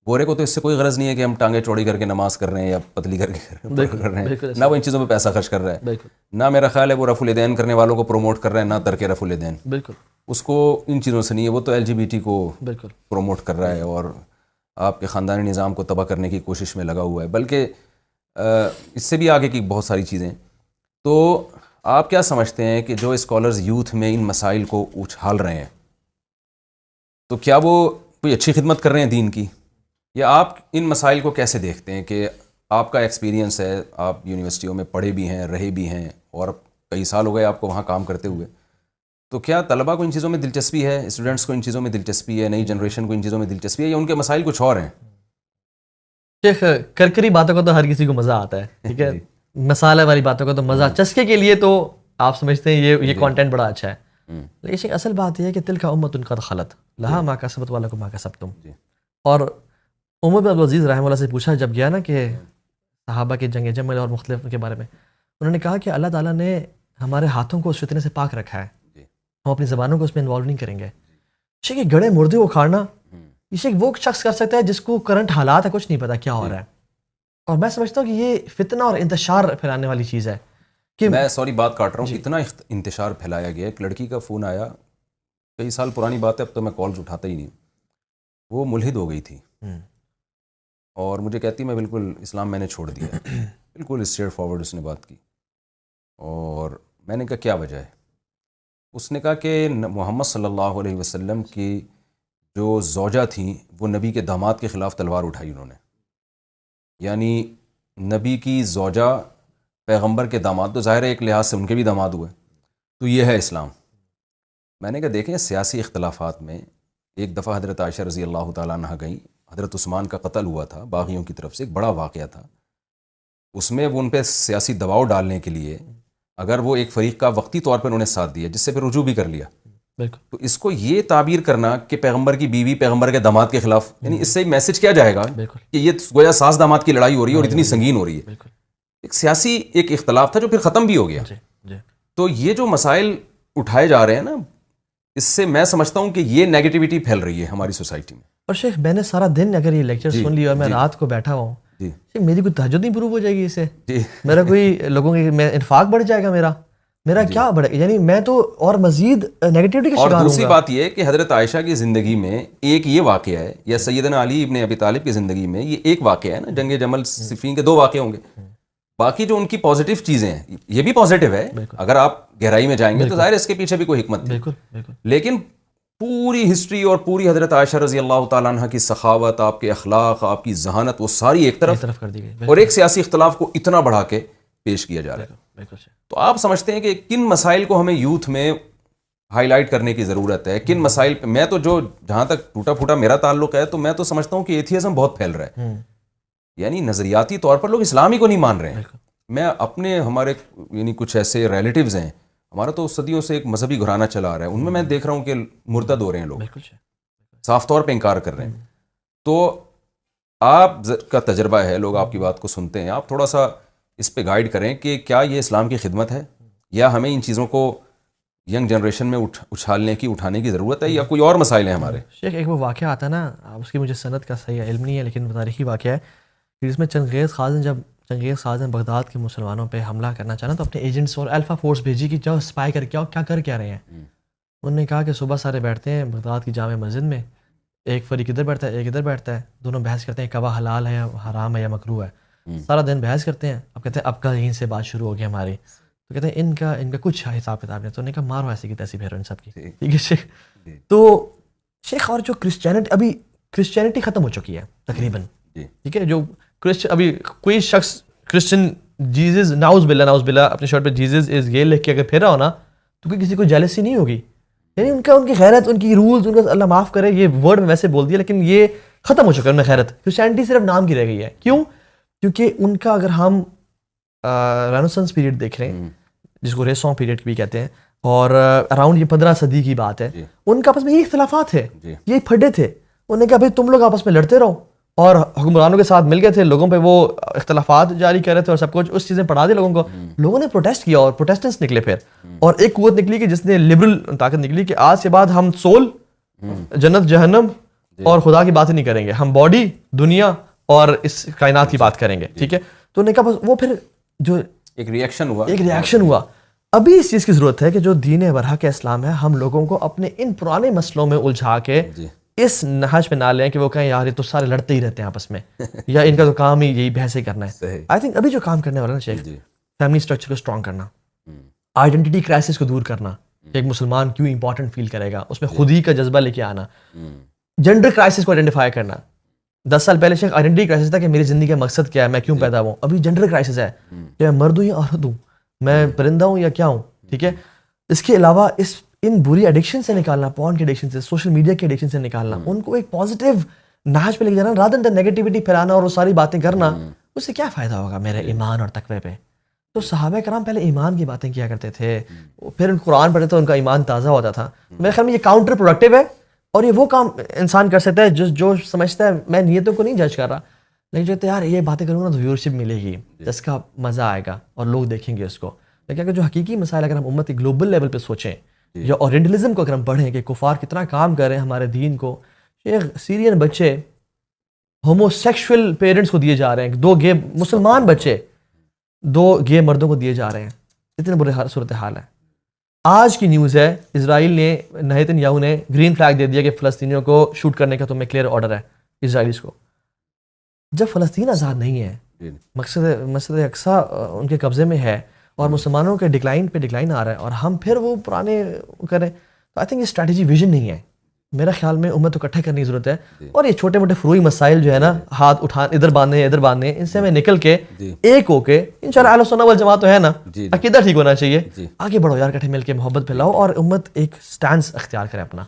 [SPEAKER 1] گورے کو تو اس سے کوئی غرض نہیں ہے کہ ہم ٹانگیں چوڑی کر کے نماز کر رہے ہیں یا پتلی کر کے کر رہے ہیں, نہ وہ ان چیزوں پہ پیسہ خرچ کر رہا ہے, نہ میرا خیال ہے وہ رفع الیدین کرنے والوں کو پروموٹ کر رہا ہے, نہ ترک رفع الیدین.
[SPEAKER 2] بالکل
[SPEAKER 1] اس کو ان چیزوں سے نہیں ہے, وہ تو LGBT کو پروموٹ کر رہا ہے اور آپ کے خاندانی نظام کو تباہ کرنے کی کوشش میں لگا ہوا ہے, بلکہ اس سے بھی آگے کی بہت ساری چیزیں. تو آپ کیا سمجھتے ہیں کہ جو اسکالرز یوتھ میں ان مسائل کو اچھال رہے ہیں, تو کیا وہ کوئی اچھی خدمت کر رہے ہیں دین کی, یا آپ ان مسائل کو کیسے دیکھتے ہیں؟ کہ آپ کا ایکسپیرینس ہے, آپ یونیورسٹیوں میں پڑھے بھی ہیں, رہے بھی ہیں, اور کئی سال ہو گئے آپ کو وہاں کام کرتے ہوئے, تو کیا طلباء کو ان چیزوں میں دلچسپی ہے, اسٹوڈنٹس کو ان چیزوں میں دلچسپی ہے, نئی جنریشن کو ان چیزوں میں دلچسپی ہے, یا ان کے مسائل کچھ اور ہیں؟
[SPEAKER 2] شیخ کرکری باتوں کا تو ہر کسی کو مزہ آتا ہے, ٹھیک ہے, مسالے والی باتوں کا تو مزہ, چسکے کے لیے تو آپ سمجھتے ہیں یہ کانٹینٹ بڑا اچھا ہے. لیکن اصل بات یہ ہے کہ تلک امۃ قد خلت لہا ما کسبت ولکم ما کسبتم. اور عمر بن عبدالعزیز رحمہ اللہ سے پوچھا جب گیا نا کہ صحابہ کے جنگ جمل اور مختلف کے بارے میں, انہوں نے کہا کہ اللہ تعالیٰ نے ہمارے ہاتھوں کو اس فتنے سے پاک رکھا ہے, ہم اپنی زبانوں کو اس میں انوالو نہیں کریں گے. شیخ یہ گڑے مردے کو اکھاڑنا, یہ شیخ وہ شخص کر سکتا ہے جس کو کرنٹ حالات ہے کچھ نہیں پتا کیا ہو رہا ہے. اور میں سمجھتا ہوں کہ یہ فتنہ اور انتشار پھیلانے والی چیز ہے. کہ
[SPEAKER 1] میں سوری بات کاٹ رہا ہوں, اتنا انتشار پھیلایا گیا. ایک لڑکی کا فون آیا, کئی سال پرانی بات ہے, اب تو میں کالز اٹھاتا ہی نہیں. وہ ملحد ہو گئی تھی اور مجھے کہتی میں بالکل اسلام میں نے چھوڑ دیا. بالکل اسٹریٹ فارورڈ اس نے بات کی. اور میں نے کہا کیا وجہ ہے؟ اس نے کہا کہ محمد صلی اللہ علیہ وسلم کی جو زوجہ تھیں وہ نبی کے داماد کے خلاف تلوار اٹھائی انہوں نے. یعنی نبی کی زوجہ پیغمبر کے داماد, تو ظاہر ہے ایک لحاظ سے ان کے بھی داماد ہوئے, تو یہ ہے اسلام. میں نے کہا دیکھیں سیاسی اختلافات میں ایک دفعہ حضرت عائشہ رضی اللہ تعالیٰ عنہ گئیں, حضرت عثمان کا قتل ہوا تھا باغیوں کی طرف سے, ایک بڑا واقعہ تھا. اس میں وہ ان پہ سیاسی دباؤ ڈالنے کے لیے اگر وہ ایک فریق کا وقتی طور پر انہوں نے ساتھ دیا, جس سے پھر رجوع بھی کر لیا, تو اس کو یہ تعبیر کرنا کہ پیغمبر کی بیوی پیغمبر کے داماد کے خلاف, یعنی اس سے میسج کیا جائے گا کہ یہ گویا ساس داماد کی لڑائی ہو رہی ہے اور اتنی سنگین ہو رہی ہے. ایک سیاسی ایک اختلاف تھا جو پھر ختم بھی ہو گیا.
[SPEAKER 2] جی جی.
[SPEAKER 1] تو یہ جو مسائل اٹھائے جا رہے ہیں نا, اس سے میں سمجھتا ہوں کہ یہ نیگیٹیوٹی پھیل رہی ہے ہماری سوسائٹی میں.
[SPEAKER 2] اور شیخ میں نے سارا دن اگر یہ لیکچر سن لیا اور میں رات کو بیٹھا ہوا ہوں, شیخ میری کوئی تہجد نہیں پروف ہو جائے گی اس سے, میرا کوئی لوگوں کی میں انفاق بڑھ جائے گا, میرا کیا بڑھے گا, یعنی میں تو اور مزید نیگیٹیوٹی کا شکار ہوں گا.
[SPEAKER 1] اور دوسری بات یہ ہے کہ حضرت عائشہ کی زندگی میں ایک یہ واقعہ ہے, یا سیدنا علی ابن ابی طالب کی زندگی میں یہ ایک واقعہ ہے نا, جنگ جمل صفین کے 2 واقعے ہوں گے. باقی جو ان کی پازیٹیو چیزیں ہیں یہ بھی پازیٹیو ہے, اگر آپ گہرائی میں جائیں گے تو ظاہر ہے اس کے پیچھے بھی کوئی حکمت تھی. لیکن پوری ہسٹری اور پوری حضرت عائشہ رضی اللہ تعالیٰ عنہ کی سخاوت, آپ کے اخلاق, آپ کی ذہانت, وہ ساری ایک طرف
[SPEAKER 2] کر دی گئی,
[SPEAKER 1] اور ایک سیاسی اختلاف کو اتنا بڑھا کے پیش کیا جا رہا ہے. تو آپ سمجھتے ہیں کہ کن مسائل کو ہمیں یوتھ میں ہائی لائٹ کرنے کی ضرورت ہے, کن مسائل پہ؟ میں تو جو جہاں تک ٹوٹا پھوٹا میرا تعلق ہے تو میں تو سمجھتا ہوں کہ ایتھیزم بہت پھیل رہا ہے, یعنی نظریاتی طور پر لوگ اسلام ہی کو نہیں مان رہے ہیں. میں اپنے ہمارے یعنی کچھ ایسے ریلیٹیوز ہیں, ہمارا تو صدیوں سے ایک مذہبی گھرانہ چلا آ رہا ہے, ان میں میں دیکھ رہا ہوں کہ مرتد ہو رہے ہیں لوگ, صاف طور پہ انکار کر رہے ہیں. تو آپ کا تجربہ ہے, لوگ آپ کی بات کو سنتے ہیں, آپ تھوڑا سا اس پہ گائیڈ کریں کہ کیا یہ اسلام کی خدمت ہے, یا ہمیں ان چیزوں کو ینگ جنریشن میں اٹھانے کی ضرورت ہے, یا کوئی اور مسائل ہیں ہمارے؟
[SPEAKER 2] شیخ ایک وہ واقعہ آتا ہے نا, اس کی مجھے سند کا صحیح علم نہیں ہے لیکن تاریخی واقعہ ہے, جس میں چنگیز خان بغداد کے مسلمانوں پہ حملہ کرنا چاہنا تو اپنے ایجنٹس اور الفا فورس بھیجی کہ جاؤ اسپائی کر کے آؤ کیا کر رہے ہیں. انہوں نے کہا کہ صبح سارے بیٹھتے ہیں بغداد کی جامع مسجد میں, ایک فریق ادھر بیٹھتا ہے ایک ادھر بیٹھتا ہے, دونوں بحث کرتے ہیں کوا حلال ہے یا حرام ہے یا مکروہ ہے. سارا دن بحث کرتے ہیں. اب کہتے ہیں اب کا یہیں سے بات شروع ہو گئی ہماری, تو کہتے ہیں ان کا کچھ حساب کتاب نہیں. تو انہوں نے کہا مارو ایسی کی تیسی بھیرو ان سب کی, ٹھیک ہے شیخ. تو شیخ اور جو کرسچینٹی ختم ہو چکی ہے تقریباً, ٹھیک ہے, جو ابھی کوئی شخص کرسچن جیزس ناؤز باللہ اپنی شرٹ پہ جیزس از یہ لکھ کے اگر پھیرا ہو نا تو کوئی کسی کو جیلسی نہیں ہوگی. یعنی ان کی غیرت, ان کی رولز, ان کا اللہ معاف کرے یہ ورڈ میں ویسے بول دیا لیکن یہ ختم ہو چکا ہے ان میں غیرت. کرسچینٹی صرف نام کی رہ گئی ہے. کیوں؟ کیونکہ ان کا اگر ہم رینوسنس پیریڈ دیکھ رہے ہیں جس کو ریسون پیریڈ بھی کہتے ہیں, اور اراؤنڈ یہ 15 صدی کی بات ہے, ان کا آپس میں یہ اختلافات تھے, یہ پھڈے تھے. انہوں نے کہا بھائی تم لوگ آپس میں لڑتے رہو, اور حکمرانوں کے ساتھ مل گئے تھے, لوگوں پہ وہ اختلافات جاری کر رہے تھے اور سب کچھ اس چیزیں پڑھا دی لوگوں کو. لوگوں نے پروٹیسٹ کیا اور پروٹیسٹنٹس نکلے پھر, اور ایک قوت نکلی کہ جس نے لبرل طاقت نکلی کہ آج کے بعد ہم سول, جنت جہنم اور خدا کی بات نہیں کریں گے, ہم باڈی, دنیا اور اس کائنات کی بات کریں گے, ٹھیک ہے. تو انہوں نے کہا بس وہ پھر جو ایک ریاکشن ہوا. ابھی اس چیز کی ضرورت ہے کہ جو دین برحق اسلام ہے ہم لوگوں کو اپنے ان پرانے مسئلوں میں الجھا کے اس نہج پہ نہ لیں کہ وہ کہیں یار یہ تو سارے لڑتے ہی رہتے ہیں آپس میں, یا ان کا تو کام ہی یہی بحث ہی کرنا ہے. آئی تھنک ابھی جو کام کرنے والا نا شیخ, فیملی اسٹرکچر کو اسٹرانگ کرنا, آئیڈینٹی کرائسس کو دور کرنا, کہ ایک مسلمان کیوں امپورٹنٹ فیل کرے گا, اس میں خود ہی کا جذبہ لے کے آنا, جنڈر کرائسس کو آئیڈینٹیفائی کرنا. 10 سال پہلے شیخ آئیڈینٹی کرائسس تھا کہ میری زندگی کا مقصد کیا ہے, میں کیوں پیدا ہوں. ابھی جنڈر کرائسس ہے کہ میں مرد ہوں یا عورت ہوں, میں پرندہ ہوں یا کیا ہوں, ٹھیک ہے. اس کے علاوہ ان بری ایڈکشن سے نکالنا, پورن کی ایڈکشن سے, سوشل میڈیا کی ایڈکشن سے نکالنا, ان کو ایک پازیٹیو نہج پہ لے کے جانا, رادر دین نیگیٹیوٹی پھیلانا اور وہ ساری باتیں کرنا, اس سے کیا فائدہ ہوگا میرے ایمان اور تقوی پہ. تو صحابہ کرام پہلے ایمان کی باتیں کیا کرتے تھے, پھر قرآن پڑھتے تھے, ان کا ایمان تازہ ہوتا تھا. میرے خیال میں یہ کاؤنٹر پروڈکٹیو ہے, اور یہ وہ کام انسان کر سکتا ہے جو سمجھتا ہے میں نیتوں کو نہیں جج کر رہا, لیکن جو یار یہ باتیں کروں گا تو ویورشپ ملے گی, جس کا مزہ آئے گا اور لوگ دیکھیں گے اس کو. لیکن اگر جو حقیقی مسائل اگر ہم امت گلوبل لیول پہ سوچیں, یا اورینٹلزم کو اگر ہم پڑھیں کہ کفار کتنا کام کر رہے ہیں ہمارے دین کو. شیخ سیرین بچے ہومو سیکشول پیرنٹس کو دیے جا رہے ہیں, 2 گے مسلمان بچے 2 گے مردوں کو دیے جا رہے ہیں, اتنے برے صورتحال ہے. آج کی نیوز ہے اسرائیل نے, نیتن یاہو نے گرین فلیگ دے دیا کہ فلسطینیوں کو شوٹ کرنے کا تمہیں کلیئر آرڈر ہے اسرائیلیز کو. جب فلسطین آزاد نہیں ہے, مسجد اقصیٰ ان کے قبضے میں ہے, اور مسلمانوں کے ڈکلائن پہ ڈکلائن آ رہا ہے, اور ہم پھر وہ پرانے کریں, تو آئی تھنک یہ اسٹریٹجی ویژن نہیں ہے. میرا خیال میں امت کو اکٹھے کرنے کی ضرورت ہے, اور یہ چھوٹے موٹے فروئی مسائل جو ہے نا, ہاتھ اٹھانے ادھر باندھنے ان سے ہمیں نکل کے ایک ہو کے انشاءاللہ اہل سنت والجماعت تو ہے نا, عقیدہ ٹھیک ہونا چاہیے, آگے بڑھو یار, اکٹھے مل کے محبت پھیلاؤ اور امت ایک سٹینس اختیار کرے اپنا.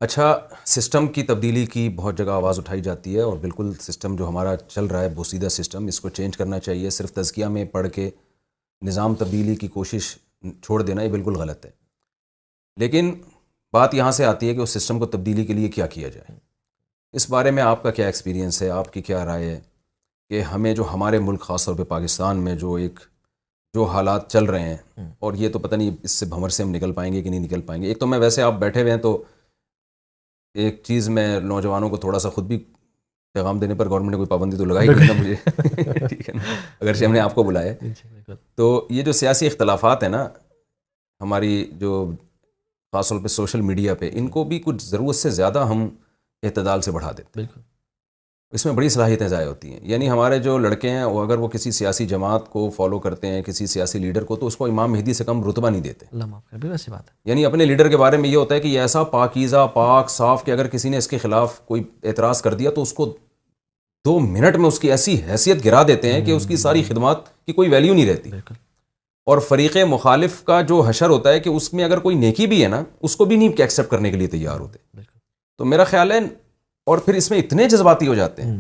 [SPEAKER 1] اچھا, سسٹم کی تبدیلی کی بہت جگہ آواز اٹھائی جاتی ہے, اور بالکل سسٹم جو ہمارا چل رہا ہے بوسیدہ سسٹم, اس کو چینج کرنا چاہیے. صرف تزکیہ میں پڑھ کے نظام تبدیلی کی کوشش چھوڑ دینا یہ بالکل غلط ہے. لیکن بات یہاں سے آتی ہے کہ اس سسٹم کو تبدیلی کے لیے کیا کیا جائے. اس بارے میں آپ کا کیا ایکسپیرینس ہے, آپ کی کیا رائے ہے, کہ ہمیں جو ہمارے ملک خاص طور پہ پاکستان میں جو حالات چل رہے ہیں، اور یہ تو پتہ نہیں اس سے بھنور سے ہم نکل پائیں گے کہ نہیں نکل پائیں گے. ایک تو میں ویسے آپ بیٹھے ہوئے ہیں تو ایک چیز میں نوجوانوں کو تھوڑا سا خود بھی پیغام دینے پر گورنمنٹ نے کوئی پابندی تو لگائی نہیں نا مجھے ٹھیک ہے نا، اگرچہ ہم نے آپ کو بلایا ہے. تو یہ جو سیاسی اختلافات ہیں نا ہماری، جو خاص طور پہ سوشل میڈیا پہ، ان کو بھی کچھ ضرورت سے زیادہ ہم اعتدال سے بڑھا دیتے ہیں. اس میں بڑی صلاحیتیں ضائع ہوتی ہیں. یعنی ہمارے جو لڑکے ہیں وہ اگر وہ کسی سیاسی جماعت کو فالو کرتے ہیں، کسی سیاسی لیڈر کو، تو اس کو امام مہدی سے کم رتبہ نہیں دیتے.
[SPEAKER 2] ویسی بات ہے.
[SPEAKER 1] یعنی اپنے لیڈر کے بارے میں یہ ہوتا ہے کہ یہ ایسا پاکیزہ، پاک، صاف کہ اگر کسی نے اس کے خلاف کوئی اعتراض کر دیا تو اس کو 2 منٹ میں اس کی ایسی حیثیت گرا دیتے ہیں کہ اس کی ساری خدمات کی کوئی ویلیو نہیں رہتی. اور فریق مخالف کا جو حشر ہوتا ہے کہ اس میں اگر کوئی نیکی بھی ہے نا، اس کو بھی نہیں ایکسیپٹ کرنے کے لیے تیار ہوتے. تو میرا خیال ہے، اور پھر اس میں اتنے جذباتی ہو جاتے ہیں،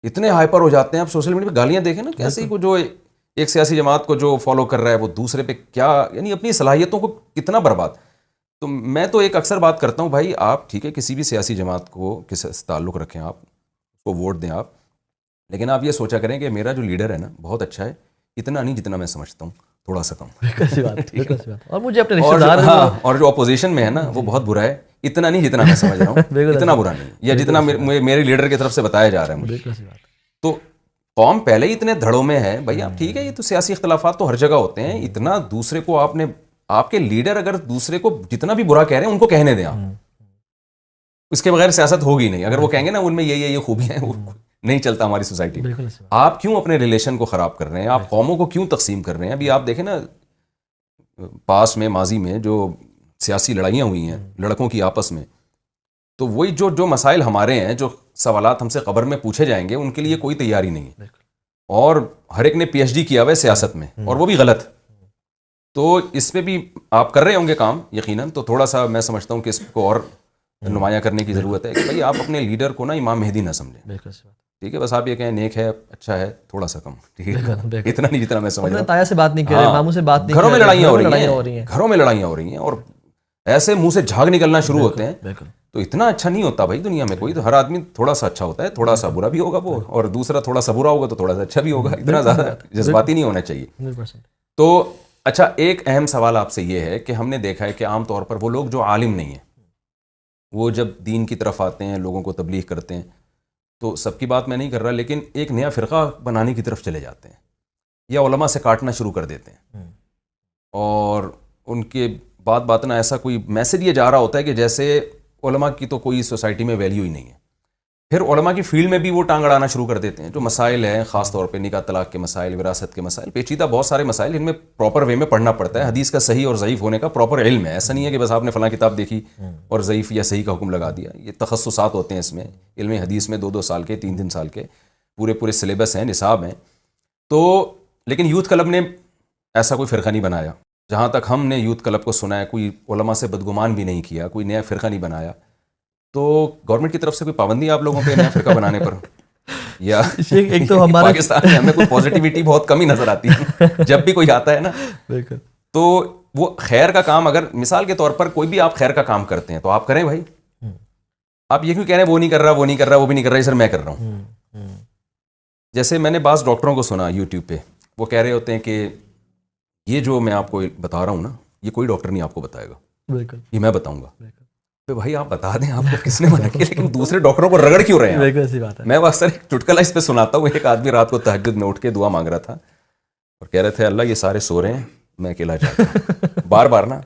[SPEAKER 1] اتنے ہائپر ہو جاتے ہیں. آپ سوشل میڈیا پہ گالیاں دیکھیں نا، کیسے ہی جو ایک سیاسی جماعت کو جو فالو کر رہا ہے وہ دوسرے پہ کیا، یعنی اپنی صلاحیتوں کو کتنا برباد. تو میں تو ایک اکثر بات کرتا ہوں، بھائی آپ ٹھیک ہے کسی بھی سیاسی جماعت کو کس تعلق رکھیں، آپ اس کو ووٹ دیں آپ، لیکن آپ یہ سوچا کریں کہ میرا جو لیڈر ہے نا بہت اچھا ہے، اتنا نہیں جتنا میں سمجھتا ہوں، تھوڑا سا کم.
[SPEAKER 2] اور مجھے اپنے رشتہ دار،
[SPEAKER 1] اور جو اپوزیشن میں ہے نا وہ بہت برا ہے، اتنا نہیں جتنا میں سمجھ رہا ہوں، اتنا برا نہیں، یا جتنا میرے لیڈر کی طرف سے بتایا جا رہا ہے مجھے. تو قوم پہلے ہی اتنے دھڑوں میں ہے بھائی. آپ ٹھیک ہے، یہ تو سیاسی اختلافات تو ہر جگہ ہوتے ہیں، اتنا دوسرے کو آپ کے لیڈر اگر دوسرے کو جتنا بھی برا کہہ رہے ہیں ان کو کہنے دیں. آپ اس کے بغیر سیاست ہوگی نہیں. اگر وہ کہیں گے نا ان میں یہ خوبیاں ہیں، وہ نہیں چلتا ہماری سوسائٹی میں. آپ کیوں اپنے ریلیشن کو خراب کر رہے ہیں؟ آپ قوموں کو کیوں تقسیم کر رہے ہیں؟ ابھی آپ دیکھیں نا، پاس میں ماضی میں جو سیاسی لڑائیاں ہوئی ہیں لڑکوں کی آپس میں، تو وہی جو مسائل ہمارے ہیں، جو سوالات ہم سے قبر میں پوچھے جائیں گے، ان کے لیے کوئی تیاری نہیں ہے. اور ہر ایک نے پی ایچ ڈی کیا ہوا ہے سیاست میں، اور وہ بھی غلط. تو اس پہ بھی آپ کر رہے ہوں گے کام یقیناً. تو تھوڑا سا میں سمجھتا ہوں کہ اس کو اور نمایاں کرنے کی ضرورت ہے کہ بھائی آپ اپنے لیڈر کو نا امام مہدی نہ سمجھیں. ٹھیک ہے، بس آپ یہ کہیں نیک ہے، اچھا ہے، تھوڑا سا کم، ٹھیک ہے، اتنا نہیں جتنا میں سمجھ رہا ہوں.
[SPEAKER 2] تایا سے بات نہیں کر رہے، ماموں سے بات نہیں،
[SPEAKER 1] گھروں میں لڑائیاں ہو رہی ہیں، گھروں میں لڑائیاں ہو رہی ہیں، اور ایسے منہ سے جھاگ نکلنا شروع ہوتے ہیں. تو اتنا اچھا نہیں ہوتا بھائی دنیا میں کوئی. تو ہر آدمی تھوڑا سا اچھا ہوتا ہے، تھوڑا سا برا بھی ہوگا وہ، اور دوسرا تھوڑا سا برا ہوگا تو تھوڑا سا اچھا بھی ہوگا. اتنا زیادہ جذباتی نہیں ہونا چاہیے. تو اچھا، ایک اہم سوال آپ سے یہ ہے کہ ہم نے دیکھا ہے کہ عام طور پر وہ لوگ جو عالم نہیں ہیں، وہ جب دین کی طرف آتے ہیں، لوگوں کو تبلیغ کرتے ہیں، تو سب کی بات میں نہیں کر رہا، لیکن ایک نیا فرقہ بنانے کی طرف چلے جاتے ہیں، یا علماء سے کاٹنا شروع کر دیتے ہیں. اور ان کے بات نہ ایسا کوئی میسج یہ جا رہا ہوتا ہے کہ جیسے علماء کی تو کوئی سوسائٹی میں ویلیو ہی نہیں ہے. پھر علماء کی فیلڈ میں بھی وہ ٹانگ اڑانا شروع کر دیتے ہیں. جو مسائل ہیں، خاص طور پہ نکاح طلاق کے مسائل، وراثت کے مسائل، پیچیدہ بہت سارے مسائل، ان میں پراپر وے میں پڑھنا پڑتا ہے. حدیث کا صحیح اور ضعیف ہونے کا پراپر علم ہے. ایسا نہیں ہے کہ بس آپ نے فلاں کتاب دیکھی اور ضعیف یا صحیح کا حکم لگا دیا. یہ تخصصات ہوتے ہیں اس میں. علم حدیث میں 2 سال کے، 3 سال کے پورے سلیبس ہیں، نصاب ہیں. تو لیکن یوتھ کلب نے ایسا کوئی فرقہ نہیں بنایا. جہاں تک ہم نے یوتھ کلب کو سنا ہے، کوئی علماء سے بدگمان بھی نہیں کیا، کوئی نیا فرقہ نہیں بنایا. تو گورنمنٹ کی طرف سے کوئی پابندی آپ لوگوں پہ نیا فرقہ بنانے پر؟ یا
[SPEAKER 2] ایک تو ہمارے
[SPEAKER 1] پاکستان میں ہمیں کوئی پازیٹیوٹی بہت کم ہی نظر آتی ہے جب بھی کوئی آتا ہے نا. تو وہ خیر کا کام، اگر مثال کے طور پر کوئی بھی آپ خیر کا کام کرتے ہیں تو آپ کریں بھائی. آپ یہ کیوں کہہ رہے ہیں وہ نہیں کر رہا، وہ نہیں کر رہا، وہ بھی نہیں کر رہا، سر میں کر رہا ہوں. جیسے میں نے بعض ڈاکٹروں کو سنا یوٹیوب پہ، وہ کہہ رہے ہوتے ہیں کہ یہ جو میں آپ کو بتا رہا ہوں نا، یہ کوئی ڈاکٹر نہیں آپ کو بتائے گا، یہ میں بتاؤں گا. تو بھائی آپ بتا دیں، آپ کو کس نے منع کیا؟ لیکن دوسرے ڈاکٹروں کو رگڑ کیوں رہے ہیں؟ میں اکثر ایک چٹکلا اس پہ سناتا ہوں. ایک آدمی رات کو تہجد میں اٹھ کے دعا مانگ رہا تھا اور کہہ رہے تھے اللہ یہ سارے سو رہے ہیں، میں اکیلا جاتا ہوں. بار بار نا،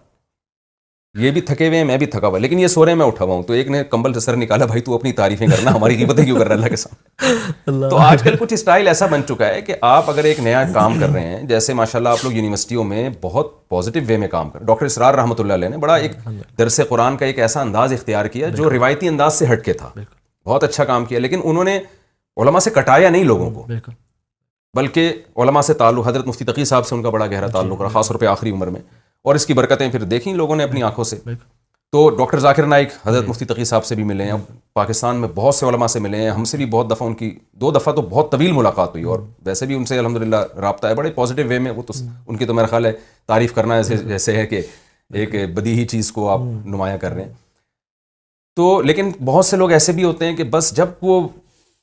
[SPEAKER 1] یہ بھی تھکے ہوئے ہیں، میں بھی تھکا ہوا، لیکن یہ سو رہے ہیں، میں اٹھا ہوا ہوں. تو ایک نے کمبل سے سر نکالا، بھائی تو اپنی تعریفیں کرنا، ہماری غیبتیں کیوں کر رہا ہے اللہ کے سامنے. تو آج کل کچھ اسٹائل ایسا بن چکا ہے کہ آپ اگر ایک نیا کام کر رہے ہیں، جیسے ماشاءاللہ آپ لوگ یونیورسٹیوں میں بہت پازیٹیو وے میں کام کر رہے ہیں. ڈاکٹر اسرار رحمۃ اللہ علیہ نے بڑا ایک درس قرآن کا ایک ایسا انداز اختیار کیا جو روایتی انداز سے ہٹ کے تھا. بہت اچھا کام کیا، لیکن انہوں نے علماء سے کٹایا نہیں لوگوں کو، بلکہ علماء سے تعلق، حضرت مفتی تقی صاحب سے ان کا بڑا گہرا تعلق رہا، خاص طور پہ آخری عمر میں، اور اس کی برکتیں پھر دیکھیں لوگوں نے اپنی آنکھوں سے. تو ڈاکٹر ذاکر نائک حضرت مفتی تقی صاحب سے بھی ملے ہیں، پاکستان میں بہت سے علماء سے ملے ہیں. ہم سے بھی بہت دفعہ، ان کی 2 دفعہ تو بہت طویل ملاقات ہوئی، اور ویسے بھی ان سے الحمدللہ رابطہ ہے بڑے پازیٹیو وے میں. وہ تو ان کی تو میرا خیال ہے تعریف کرنا جیسے ہے کہ ایک بدیہی چیز کو آپ نمایاں کر رہے ہیں. تو لیکن بہت سے لوگ ایسے بھی ہوتے ہیں کہ بس جب وہ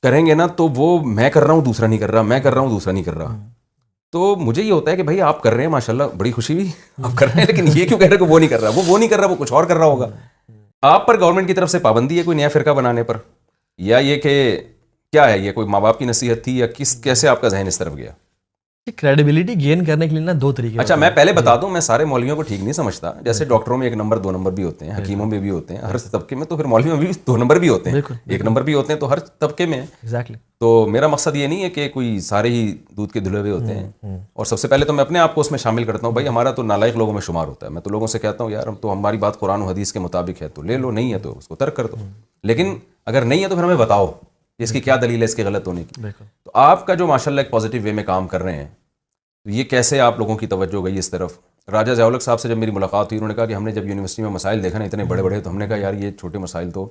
[SPEAKER 1] کریں گے نا تو وہ میں کر رہا ہوں دوسرا نہیں کر رہا, میں کر رہا ہوں دوسرا نہیں کر رہا. تو مجھے یہ ہوتا ہے کہ بھائی آپ کر رہے ہیں ماشاء اللہ, بڑی خوشی ہوئی آپ کر رہے ہیں, لیکن یہ کیوں کہہ رہے ہیں کہ وہ نہیں کر رہا, وہ نہیں کر رہا, وہ کچھ اور کر رہا ہوگا. آپ پر گورنمنٹ کی طرف سے پابندی ہے کوئی نیا فرقہ بنانے پر, یا یہ کہ کیا ہے, یہ کوئی ماں باپ کی نصیحت تھی, یا کیسے آپ کا ذہن اس طرف گیا؟
[SPEAKER 2] کریڈیبلٹی گین کرنے کے لیے نا دو طریقے.
[SPEAKER 1] اچھا میں پہلے بتا دوں, میں سارے مولویوں کو ٹھیک نہیں سمجھتا. جیسے ڈاکٹروں میں 1 نمبر 2 نمبر بھی ہوتے ہیں, حکیموں میں بھی ہوتے ہیں, ہر طبقے میں, تو پھر مولویوں میں بھی 2 نمبر بھی ہوتے ہیں, 1 نمبر بھی ہوتے ہیں, تو ہر طبقے میں.
[SPEAKER 2] ایگزیکٹلی.
[SPEAKER 1] تو میرا مقصد یہ نہیں ہے کہ کوئی سارے ہی دودھ کے دھلے ہوئے ہوتے ہیں. اور سب سے پہلے تو میں اپنے آپ کو اس میں شامل کرتا ہوں, بھائی ہمارا تو نالائق لوگوں میں شمار ہوتا ہے. میں تو لوگوں سے کہتا ہوں یار ہم تو, ہماری بات قرآن و حدیث کے مطابق ہے تو لے لو, نہیں ہے تو اس کو ترک کر دو. لیکن اگر نہیں ہے تو پھر ہمیں بتاؤ اس کی کیا دلیل ہے اس کے غلط ہونے کی. تو آپ کا جو ماشاء اللہ ایک پازیٹیو وے میں کام کر رہے ہیں, تو یہ کیسے آپ لوگوں کی توجہ گئی اس طرف؟ راجہ ضیاء الحق صاحب سے جب میری ملاقات ہوئی, انہوں نے کہا کہ ہم نے جب یونیورسٹی میں مسائل دیکھا نا اتنے بڑے بڑے, تو ہم نے کہا یار یہ چھوٹے مسائل تو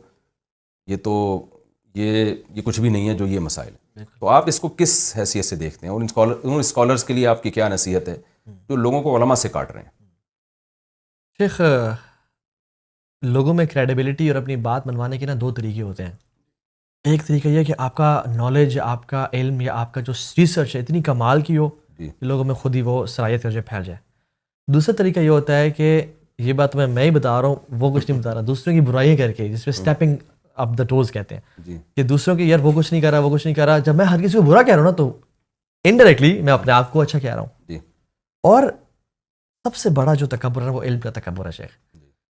[SPEAKER 1] یہ کچھ بھی نہیں ہے جو یہ مسائل ہیں. تو آپ اس کو کس حیثیت سے دیکھتے ہیں, اور ان اسکالرس کے لیے آپ کی کیا نصیحت ہے جو لوگوں کو علماء سے کاٹ رہے ہیں؟
[SPEAKER 2] شیخ, لوگوں میں کریڈیبلٹی اور اپنی بات منوانے کے نا 2 طریقے ہوتے ہیں. ایک طریقہ یہ کہ آپ کا نالج, آپ کا علم یا آپ کا جو ریسرچ ہے اتنی کمال کی ہو کہ لوگوں میں خود ہی وہ صلاحیت کر پھیل جائے. دوسرا طریقہ یہ ہوتا ہے کہ یہ بات میں ہی بتا رہا ہوں, وہ کچھ نہیں بتا رہا, دوسروں کی برائیاں کر کے, جس پہ اسٹیپنگ اپ دا ٹوز کہتے ہیں, کہ دوسروں کی یار وہ کچھ نہیں کر رہا, وہ کچھ نہیں کر رہا. جب میں ہر کسی کو برا کہہ رہا ہوں نا, تو انڈائریکٹلی میں اپنے آپ کو اچھا کہہ رہا ہوں. اور سب سے بڑا جو تکبر ہے وہ علم کا تکبر ہے شیخ.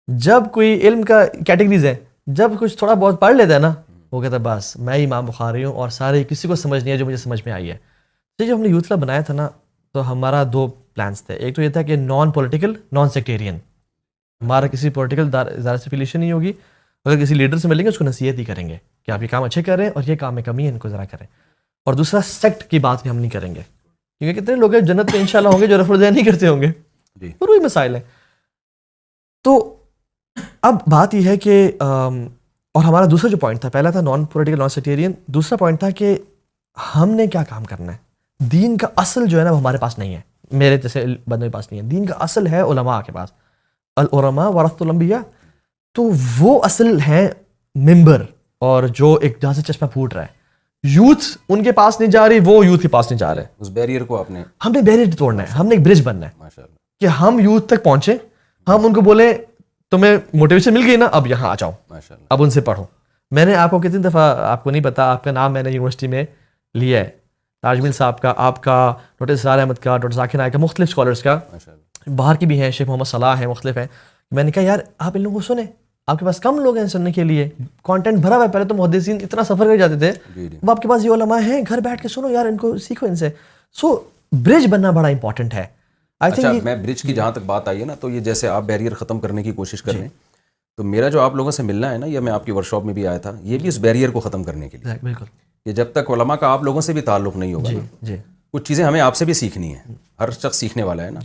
[SPEAKER 2] جب کوئی علم کا کیٹیگریز ہے, جب کچھ تھوڑا بہت پڑھ لیتا ہے نا, وہ کہتا ہے بس میں امام بخاری ہوں اور سارے کسی کو سمجھ نہیں ہے جو مجھے سمجھ میں آئی ہے. تو جب ہم نے یوتھ کلب بنایا تھا نا, تو ہمارا 2 پلانس تھے. ایک تو یہ تھا کہ نان پولیٹیکل, نان سیکٹیرین, ہمارا کسی پولیٹیکل ادارے سے افیلیشن نہیں ہوگی. اگر کسی لیڈر سے ملیں گے اس کو نصیحت ہی کریں گے کہ آپ یہ کام اچھے کر رہے ہیں اور یہ کام میں کمی ہے, ان کو ذرا کریں. اور دوسرا سیکٹ کی بات بھی ہم نہیں کریں گے, کیونکہ کتنے لوگ ہیں جنت میں انشاءاللہ ہوں گے جو رفع الدین نہیں کرتے ہوں گے, اور وہی مسائل ہیں. تو اب بات یہ ہے کہ اور ہمارا دوسرا جو پوائنٹ تھا, پہلا تھا نان پولیٹیکل نان سیکٹیرین, دوسرا پوائنٹ تھا کہ ہم نے کیا کام کرنا ہے. دین کا اصل جو ہے نا وہ ہمارے پاس نہیں ہے, میرے جیسے بندوں کے پاس نہیں ہے. دین کا اصل ہے علماء کے پاس, العلماء ورثۃ الانبیاء. تو وہ اصل ہے ممبر, اور جو ایک جہاں سے چشمہ پھوٹ رہا ہے, یوتھ ان کے پاس نہیں جا رہی, وہ یوتھ کے پاس نہیں جا رہے.
[SPEAKER 1] اس بیریئر کو ہم
[SPEAKER 2] نے بیریئر توڑنا ہے, ہم نے ایک برج بننا ہے
[SPEAKER 1] ماشاءاللہ,
[SPEAKER 2] کہ ہم یوتھ تک پہنچیں, ہم ان کو بولیں تمہیں موٹیویشن مل گئی نا, اب یہاں آ جاؤ, اب ان سے پڑھو. میں نے آپ کو کتنی دفعہ, آپ کو نہیں پتا, آپ کا نام میں نے یونیورسٹی میں لیا ہے, تاج محل صاحب کا, آپ کا, ڈاکٹر اسرار احمد کا, ڈاکٹر ذاکر نائک کا, مختلف اسکالرس کا, باہر کی بھی ہیں, شیخ محمد صلاح ہیں, مختلف ہیں. میں نے کہا یار آپ ان لوگوں کو سنیں, آپ کے پاس کم لوگ ہیں سننے کے لیے, کانٹینٹ بھرا ہوا ہے. پہلے تو محدثین اتنا سفر کر جاتے تھے, اب آپ کے پاس یہ علماء ہیں, گھر بیٹھ کے سنو یار, ان کو سیکھو ان سے. سو برج بننا بڑا امپورٹنٹ ہے.
[SPEAKER 1] اچھا میں برج کی جہاں تک بات آئی ہے نا, تو یہ جیسے آپ بیریئر ختم کرنے کی کوشش کر رہے ہیں, تو میرا جو آپ لوگوں سے ملنا ہے نا, یا میں آپ کی ورکشاپ میں بھی آیا تھا, یہ بھی اس بیریئر کو ختم کرنے کے لیے.
[SPEAKER 2] بالکل,
[SPEAKER 1] کہ جب تک علماء کا آپ لوگوں سے بھی تعلق نہیں ہوگا, کچھ چیزیں ہمیں آپ سے بھی سیکھنی ہیں, ہر شخص سیکھنے والا ہے نا.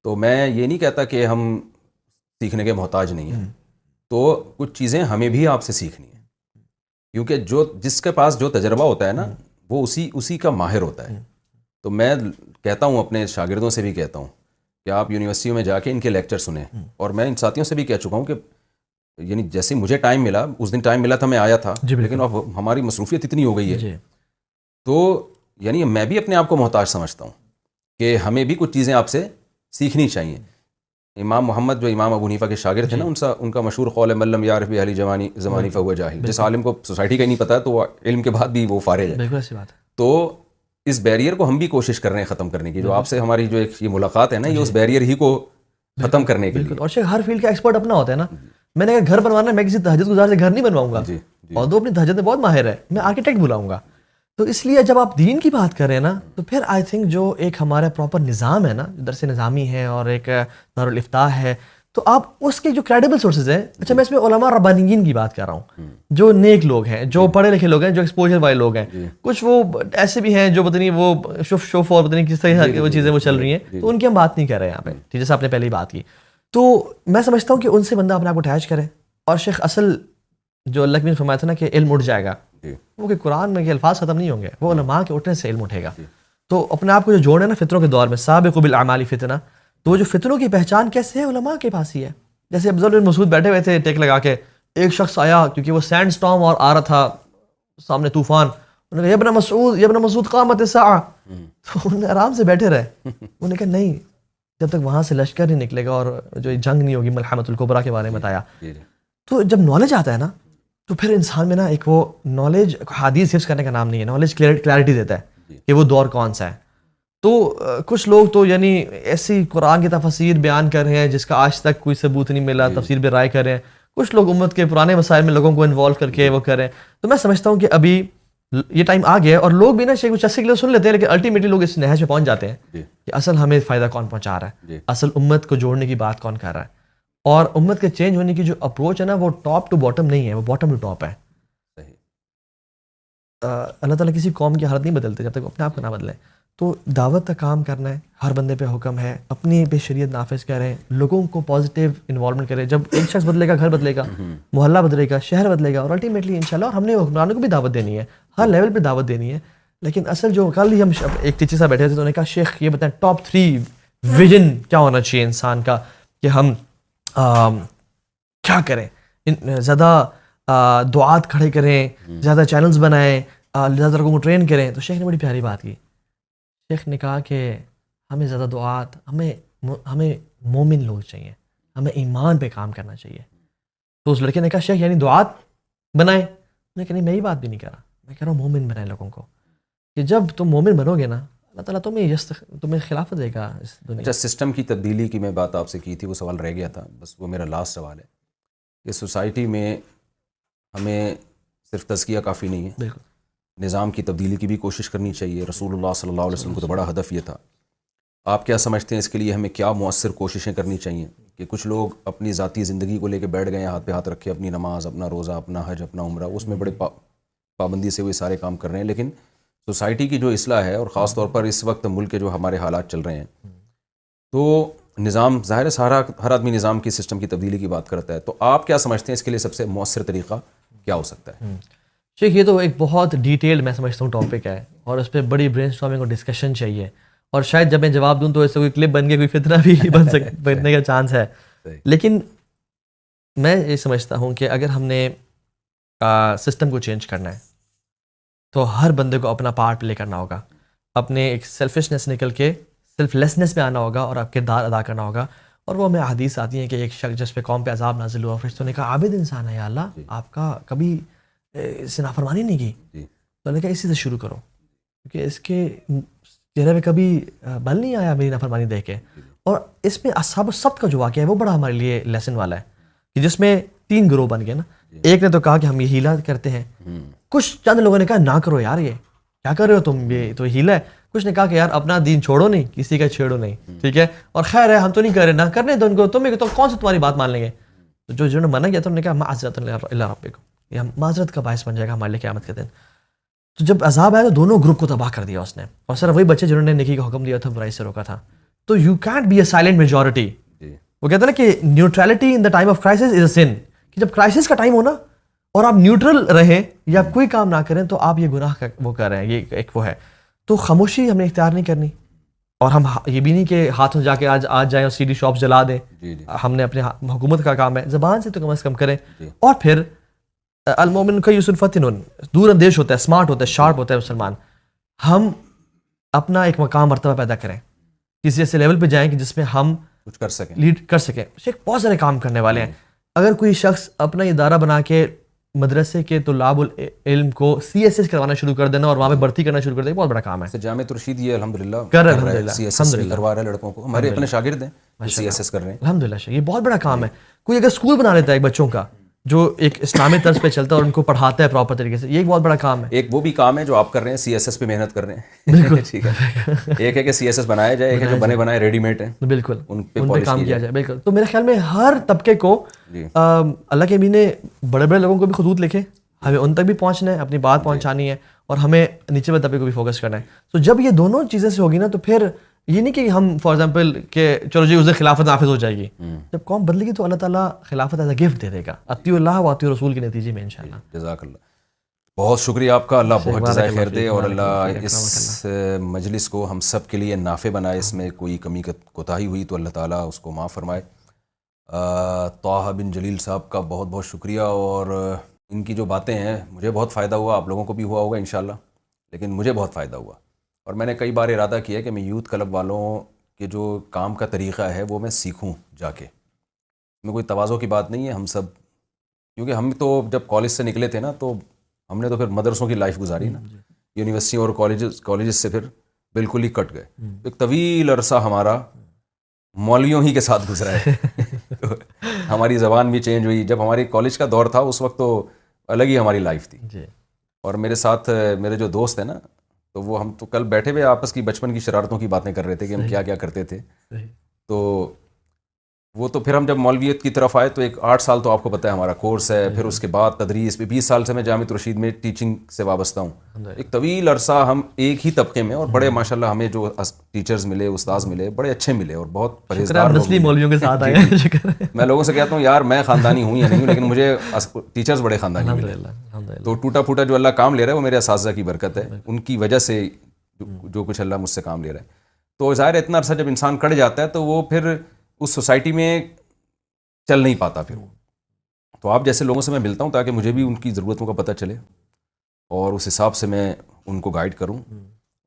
[SPEAKER 1] تو میں یہ نہیں کہتا کہ ہم سیکھنے کے محتاج نہیں ہیں, تو کچھ چیزیں ہمیں بھی آپ سے سیکھنی ہیں, کیونکہ جس کے پاس جو تجربہ ہوتا ہے نا, وہ اسی کا ماہر ہوتا ہے. تو میں کہتا ہوں, اپنے شاگردوں سے بھی کہتا ہوں کہ آپ یونیورسٹیوں میں جا کے ان کے لیکچر سنیں. اور میں ان ساتھیوں سے بھی کہہ چکا ہوں کہ یعنی جیسے مجھے ٹائم ملا, اس دن ٹائم ملا تھا میں آیا تھا, لیکن اب ہماری مصروفیت اتنی ہو گئی ہے, تو یعنی میں بھی اپنے آپ کو محتاج سمجھتا ہوں کہ ہمیں بھی کچھ چیزیں آپ سے سیکھنی چاہیے. امام محمد جو امام ابو حنیفہ کے شاگرد تھے نا, ان کا مشہور قول ہے ملم یعرف باہل زمانی فہو جاہل. جس عالم کو سوسائٹی کا ہی نہیں پتا تو وہ علم کے بعد بھی وہ فارغ ہے. تو اس بیریئر کو ہم بھی کوشش کر رہے ہیں ختم کرنے کی. جو آپ سے ہماری جو ایک یہ ملاقات ہے نا, یہ اس بیریئر ہی کو ختم کرنے کے لیے.
[SPEAKER 2] اور شیخ ہر فیلڈ کا ایکسپرٹ اپنا ہوتا ہے نا. میں نے گھر بنوانا, میں کسی تہجد گزار سے گھر نہیں بنواؤں گا, اور دو اپنی تہجد میں بہت ماہر ہے, میں آرکیٹیکٹ بلاؤں گا. تو اس لیے جب آپ دین کی بات کر رہے ہیں نا, تو پھر آئی تھنک جو ایک ہمارا پراپر نظام ہے نا, درس نظامی ہے اور ایک دارالافتاء ہے, تو آپ اس کے جو کریڈیبل سورسز ہیں. اچھا میں اس میں علماء ربانیین کی بات کر رہا ہوں, جو نیک لوگ ہیں, جو پڑھے لکھے لوگ ہیں, جو ایکسپوجر والے لوگ ہیں. کچھ وہ ایسے بھی ہیں جو پتہ نہیں وہ شوف اور پتہ نہیں کس طرح وہ چیزیں وہ چل رہی ہیں, تو ان کی ہم بات نہیں کر رہے ہیں یہاں پہ, جیسے آپ نے پہلے ہی بات کی. تو میں سمجھتا ہوں کہ ان سے بندہ اپنے آپ کو اٹیچ کرے. اور شیخ اصل جو اللہ نے فرمایا تھا نا کہ علم اٹھ جائے گا, وہ کہ قرآن میں کہ الفاظ ختم نہیں ہوں گے, وہ علماء کے اٹھنے سے علم اٹھے گا. تو اپنے آپ کو جو جوڑنا ہے نا فطروں کے دور میں, سابقوا بالاعمال فتنہ, تو وہ جو فطروں کی پہچان کیسے ہے, علماء کے پاس ہی ہے. جیسے افضل بن مسعود بیٹھے ہوئے تھے ٹیک لگا کے, ایک شخص آیا, کیونکہ وہ سینڈ اسٹارم اور آ رہا تھا سامنے طوفان, انہوں نے کہا یا ابن مسعود قامت الساعہ، تو انہوں نے آرام سے بیٹھے رہے. انہوں نے کہا نہیں، جب تک وہاں سے لشکر نہیں نکلے گا اور جو جنگ نہیں ہوگی، ملحمۃ الکبریٰ کے بارے میں بتایا. تو جب نالج آتا ہے نا تو پھر انسان میں نا ایک وہ نالج، حدیث حفظ کرنے کا نام نہیں ہے، نالج کلیئرٹی دیتا ہے کہ وہ دور کون سا ہے. تو کچھ لوگ تو یعنی ایسی قرآن کی تفسیر بیان کر رہے ہیں جس کا آج تک کوئی ثبوت نہیں ملا، تفسیر پہ رائے کر رہے ہیں. کچھ لوگ امت کے پرانے مسائل میں لوگوں کو انوالو کر کے وہ کر رہے ہیں. تو میں سمجھتا ہوں کہ ابھی یہ ٹائم آ گیا ہے، اور لوگ بھی نا شیخ چسی کے لیے سن لیتے ہیں، لیکن الٹیمیٹلی لوگ اس نہج پہ پہنچ جاتے ہیں کہ اصل ہمیں فائدہ کون پہنچا رہا ہے، اصل امت کو جوڑنے کی بات کون کر رہا ہے. اور امت کے چینج ہونے کی جو اپروچ ہے نا، وہ ٹاپ ٹو باٹم نہیں ہے، وہ باٹم ٹو ٹاپ ہے. اللہ تعالیٰ کسی قوم کی حالت نہیں بدلتے جب تک اپنے آپ کو نہ بدلیں. تو دعوت کا کام کرنا ہے، ہر بندے پہ حکم ہے، اپنی پہ شریعت نافذ کریں، لوگوں کو پازیٹیو انوالومنٹ کریں. جب ایک شخص بدلے گا، گھر بدلے گا، محلہ بدلے گا، شہر بدلے گا، اور الٹیمیٹلی انشاءاللہ. اور ہم نے حکمرانوں کو بھی دعوت دینی ہے، ہر لیول پہ دعوت دینی ہے. لیکن اصل جو کل ہی ہم ایک ٹیچر صاحب بیٹھے تھے تو انہوں نے کہا شیخ یہ بتائیں ٹاپ 3 ویژن کیا ہونا چاہیے انسان کا، کہ ہم کیا کریں. زیادہ دعات کھڑے کریں، زیادہ چینلز بنائیں، زیادہ لوگوں کو ٹرین کریں. تو شیخ نے بڑی پیاری بات کی. شیخ نے کہا کہ ہمیں زیادہ دعات، ہمیں مومن لوگ چاہیے، ہمیں ایمان پہ کام کرنا چاہیے. تو اس لڑکے نے کہا شیخ یعنی دعات بنائیں. میں کہا نہیں، میں یہ بات بھی نہیں کر رہا، میں کہہ رہا ہوں مومن بنائیں لوگوں کو. کہ جب تم مومن بنو گے نا، اللہ تعالیٰ تمہیں خلافت دے گا اس دنیا.
[SPEAKER 1] اچھا، سسٹم کی تبدیلی کی میں بات آپ سے کی تھی، وہ سوال رہ گیا تھا، بس وہ میرا لاسٹ سوال ہے کہ سوسائٹی میں ہمیں صرف تزکیہ کافی نہیں ہے،
[SPEAKER 2] بالکل
[SPEAKER 1] نظام کی تبدیلی کی بھی کوشش کرنی چاہیے. رسول اللہ صلی اللہ علیہ وسلم کو تو بڑا ہدف یہ تھا. آپ کیا سمجھتے ہیں اس کے لیے ہمیں کیا مؤثر کوششیں کرنی چاہیے؟ کہ کچھ لوگ اپنی ذاتی زندگی کو لے کے بیٹھ گئے ہیں، ہاتھ پہ ہاتھ رکھے، اپنی نماز، اپنا روزہ، اپنا حج، اپنا عمرہ، اس میں بڑے پابندی سے وہ سارے کام کر رہے ہیں. لیکن سوسائٹی کی جو اصلاح ہے، اور خاص طور پر اس وقت ملک کے جو ہمارے حالات چل رہے ہیں، تو نظام ظاہر ہے ہر آدمی نظام کی سسٹم کی تبدیلی کی بات کرتا ہے. تو آپ کیا سمجھتے ہیں اس کے لیے سب سے مؤثر طریقہ کیا ہو سکتا ہے؟
[SPEAKER 2] شیخ یہ تو ایک بہت ڈیٹیلڈ میں سمجھتا ہوں ٹاپک ہے، اور اس پہ بڑی برین اسٹارمنگ اور ڈسکشن چاہیے. اور شاید جب میں جواب دوں تو اس سے کوئی کلپ بن کے کوئی فتنہ بھی بننے کا چانس ہے. لیکن میں یہ سمجھتا ہوں کہ اگر ہم نے سسٹم کو چینج کرنا ہے تو ہر بندے کو اپنا پارٹ پلے کرنا ہوگا، اپنے ایک سیلفشنس نکل کے سیلف لیسنس میں آنا ہوگا اور آپ کردار ادا کرنا ہوگا. اور وہ ہمیں حدیث آتی ہیں کہ ایک شخص جس پہ قوم پہ عذاب نازل ہوا، فرشتوں نے کہا عابد انسان ہے یا اللہ، آپ کا کبھی اس سے نافرمانی نہیں کی. تو اللہ نے کہا اسی سے شروع کرو، کیونکہ اس کے چہرے پہ کبھی بل نہیں آیا میری نافرمانی دیکھ کے. اور اس میں اصحاب السبت کا جو واقعہ ہے وہ بڑا ہمارے لیے لیسن والا ہے، کہ جس میں 3 گروہ بن گئے نا. ایک نے تو کہا کہ ہم یہ ہیلا کرتے ہیں، کچھ چند لوگوں نے کہا نہ کرو یار، یہ کیا کر رہے ہو تم، یہ تو ہیلا ہے. کچھ نے کہا کہ یار اپنا دین چھوڑو نہیں، کسی کا چھیڑو نہیں، ٹھیک ہے، اور خیر ہے ہم تو نہیں کر رہے، نہ کرنے دو ان کو، تمہیں تو کون سے تمہاری بات مان لیں گے. تو جو جنہوں نے منع کیا تھا انہوں نے کہا معذرت اللہ ربکم، یہ معذرت کا باعث بن جائے گا ہمارے لیے قیامت کے دن. تو جب عذاب آیا تو دونوں گروپ کو تباہ کر دیا اس نے، اور صرف وہی بچے جنہوں نے نیکی کا حکم دیا تھا، برائی سے روکا تھا. تو you can't be a silent majority. وہ کہتے ہیں نا کہ neutrality in the time of crisis is a sin, کہ جب کرائسس کا ٹائم ہونا اور آپ نیوٹرل رہیں یا کوئی کام نہ کریں تو آپ یہ گناہ کا وہ کر رہے ہیں، یہ ایک وہ ہے. تو خاموشی ہم نے اختیار نہیں کرنی، اور ہم یہ بھی نہیں کہ ہاتھوں جا کے آج جائیں اور سی ڈی شاپس جلا دیں. ہم نے اپنے حکومت کا کام ہے، زبان سے تو کم از کم کریں. اور پھر المومن کیس فتن، دور اندیش ہوتا ہے، اسمارٹ ہوتا ہے، شارپ ہوتا ہے مسلمان. ہم اپنا ایک مقام مرتبہ پیدا کریں، کسی ایسے لیول پہ جائیں کہ جس میں ہم
[SPEAKER 1] کچھ کر سکیں،
[SPEAKER 2] لیڈ کر سکیں. بہت سارے کام کرنے والے ہیں. اگر کوئی شخص اپنا ادارہ بنا کے مدرسے کے طلاب العلم کو CSS کروانا شروع کر دینا اور وہاں پہ بھرتی کرنا شروع کر دے، بہت بڑا کام ہے.
[SPEAKER 1] جامعہ ترشید یہ الحمدللہ
[SPEAKER 2] کر رہے ہیں،
[SPEAKER 1] CSS کروا رہے ہیں لڑکوں کو، ہمارے اپنے شاگرد ہیں CSS کر رہے ہیں
[SPEAKER 2] الحمدللہ. یہ بہت بڑا کام ہے. کوئی اگر اسکول بنا لیتا ہے ایک بچوں کا جو ایک اسلامی طرز پہ چلتا ہے اور ان کو پڑھاتا ہے پراپر طریقے سے، یہ ایک بہت بڑا کام ہے.
[SPEAKER 1] ایک وہ بھی کام ہے جو آپ کر رہے ہیں، CSS پہ محنت کر رہے ہیں. ٹھیک ہے، ایک ہے کہ CSS بنایا جائے، ایک ہے جو بنے بنائے ریڈی میڈ ہیں،
[SPEAKER 2] بالکل
[SPEAKER 1] ان پہ
[SPEAKER 2] کام کیا جائے. بالکل. تو میرے خیال میں ہر طبقے کو اللہ کے نبی نے بڑے بڑے لوگوں کو بھی خطوط لکھے، ہمیں ان تک بھی پہنچنا ہے، اپنی بات پہنچانی ہے، اور ہمیں نیچے والے طبقے کو بھی فوکس کرنا ہے. تو جب یہ دونوں چیزیں سے ہوگی نا تو پھر یہ نہیں کہ ہم فار ایگزامپل کہ چلو جی اسے خلافت نافذ ہو جائے گی. جب قوم بدلے گی تو اللہ تعالیٰ خلافت ایز اے گفٹ دے دے گا، اطیعوا اللہ و اطیعوا رسول کے نتیجے میں انشاءاللہ.
[SPEAKER 1] جزاک اللہ، بہت شکریہ آپ کا. اللہ بہت جزائے خیر دے، اور اللہ اس مجلس کو ہم سب کے لیے نافع بنائے. اس میں کوئی کمی کوتاہی ہوئی تو اللہ تعالیٰ اس کو معاف فرمائے. طٰہٰ بن جلیل صاحب کا بہت بہت شکریہ، اور ان کی جو باتیں ہیں مجھے بہت فائدہ ہوا، آپ لوگوں کو بھی ہوا ہوگا انشاءاللہ. لیکن مجھے بہت فائدہ ہوا. اور میں نے کئی بار ارادہ کیا کہ میں یوتھ کلب والوں کے جو کام کا طریقہ ہے وہ میں سیکھوں جا کے. میں کوئی تواضع کی بات نہیں ہے, ہم سب, کیونکہ ہم تو جب کالج سے نکلے تھے نا تو ہم نے تو پھر مدرسوں کی لائف گزاری نا, یونیورسٹی اور کالجز سے پھر بالکل ہی کٹ گئے. ایک طویل عرصہ ہمارا مولویوں ہی کے ساتھ گزرا ہے. تو ہماری زبان بھی چینج ہوئی. جب ہماری کالج کا دور تھا اس وقت تو الگ ہی ہماری لائف تھی. اور میرے ساتھ میرے جو دوست ہیں نا, تو وہ ہم تو کل بیٹھے ہوئے آپس کی بچپن کی شرارتوں کی باتیں کر رہے تھے کہ ہم کیا کیا کرتے تھے. تو وہ تو پھر ہم جب مولویت کی طرف آئے تو ایک 8 سال تو آپ کو پتہ ہے ہمارا کورس ہے, پھر اس کے بعد تدریس پہ 20 سال سے میں جامعۃ الرشید میں ٹیچنگ سے وابستہ ہوں. ایک طویل عرصہ ہم ایک ہی طبقے میں, اور بڑے ماشاءاللہ ہمیں جو ٹیچرز ملے, استاذ ملے, بڑے اچھے ملے اور بہت پرہیزگار لوگ ملے.
[SPEAKER 2] مولویوں کے ساتھ آئے ہیں.
[SPEAKER 1] میں لوگوں سے کہتا ہوں یار میں خاندانی ہوں یا نہیں ہوں, لیکن مجھے ٹیچرز بڑے خاندانی ملے. تو ٹوٹا پھوٹا جو اللہ کام لے رہا ہے وہ میرے اساتذہ کی برکت ہے, ان کی وجہ سے جو کچھ اللہ مجھ سے کام لے رہا ہے. تو ظاہر اتنا عرصہ جب انسان کٹ جاتا ہے تو وہ پھر اس سوسائٹی میں چل نہیں پاتا. پھر تو آپ جیسے لوگوں سے میں ملتا ہوں تاکہ مجھے بھی ان کی ضرورتوں کا پتہ چلے اور اس حساب سے میں ان کو گائیڈ کروں.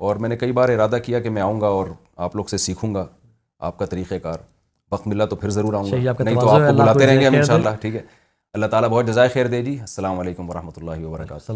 [SPEAKER 1] اور میں نے کئی بار ارادہ کیا کہ میں آؤں گا اور آپ لوگ سے سیکھوں گا آپ کا طریقہ کار. وقت ملا تو پھر ضرور آؤں گا, نہیں تو آپ کو بلاتے رہیں گے ہم انشاءاللہ. ٹھیک ہے, اللہ تعالیٰ بہت جزائے خیر دے جی. السلام علیکم ورحمۃ اللہ وبرکاتہ.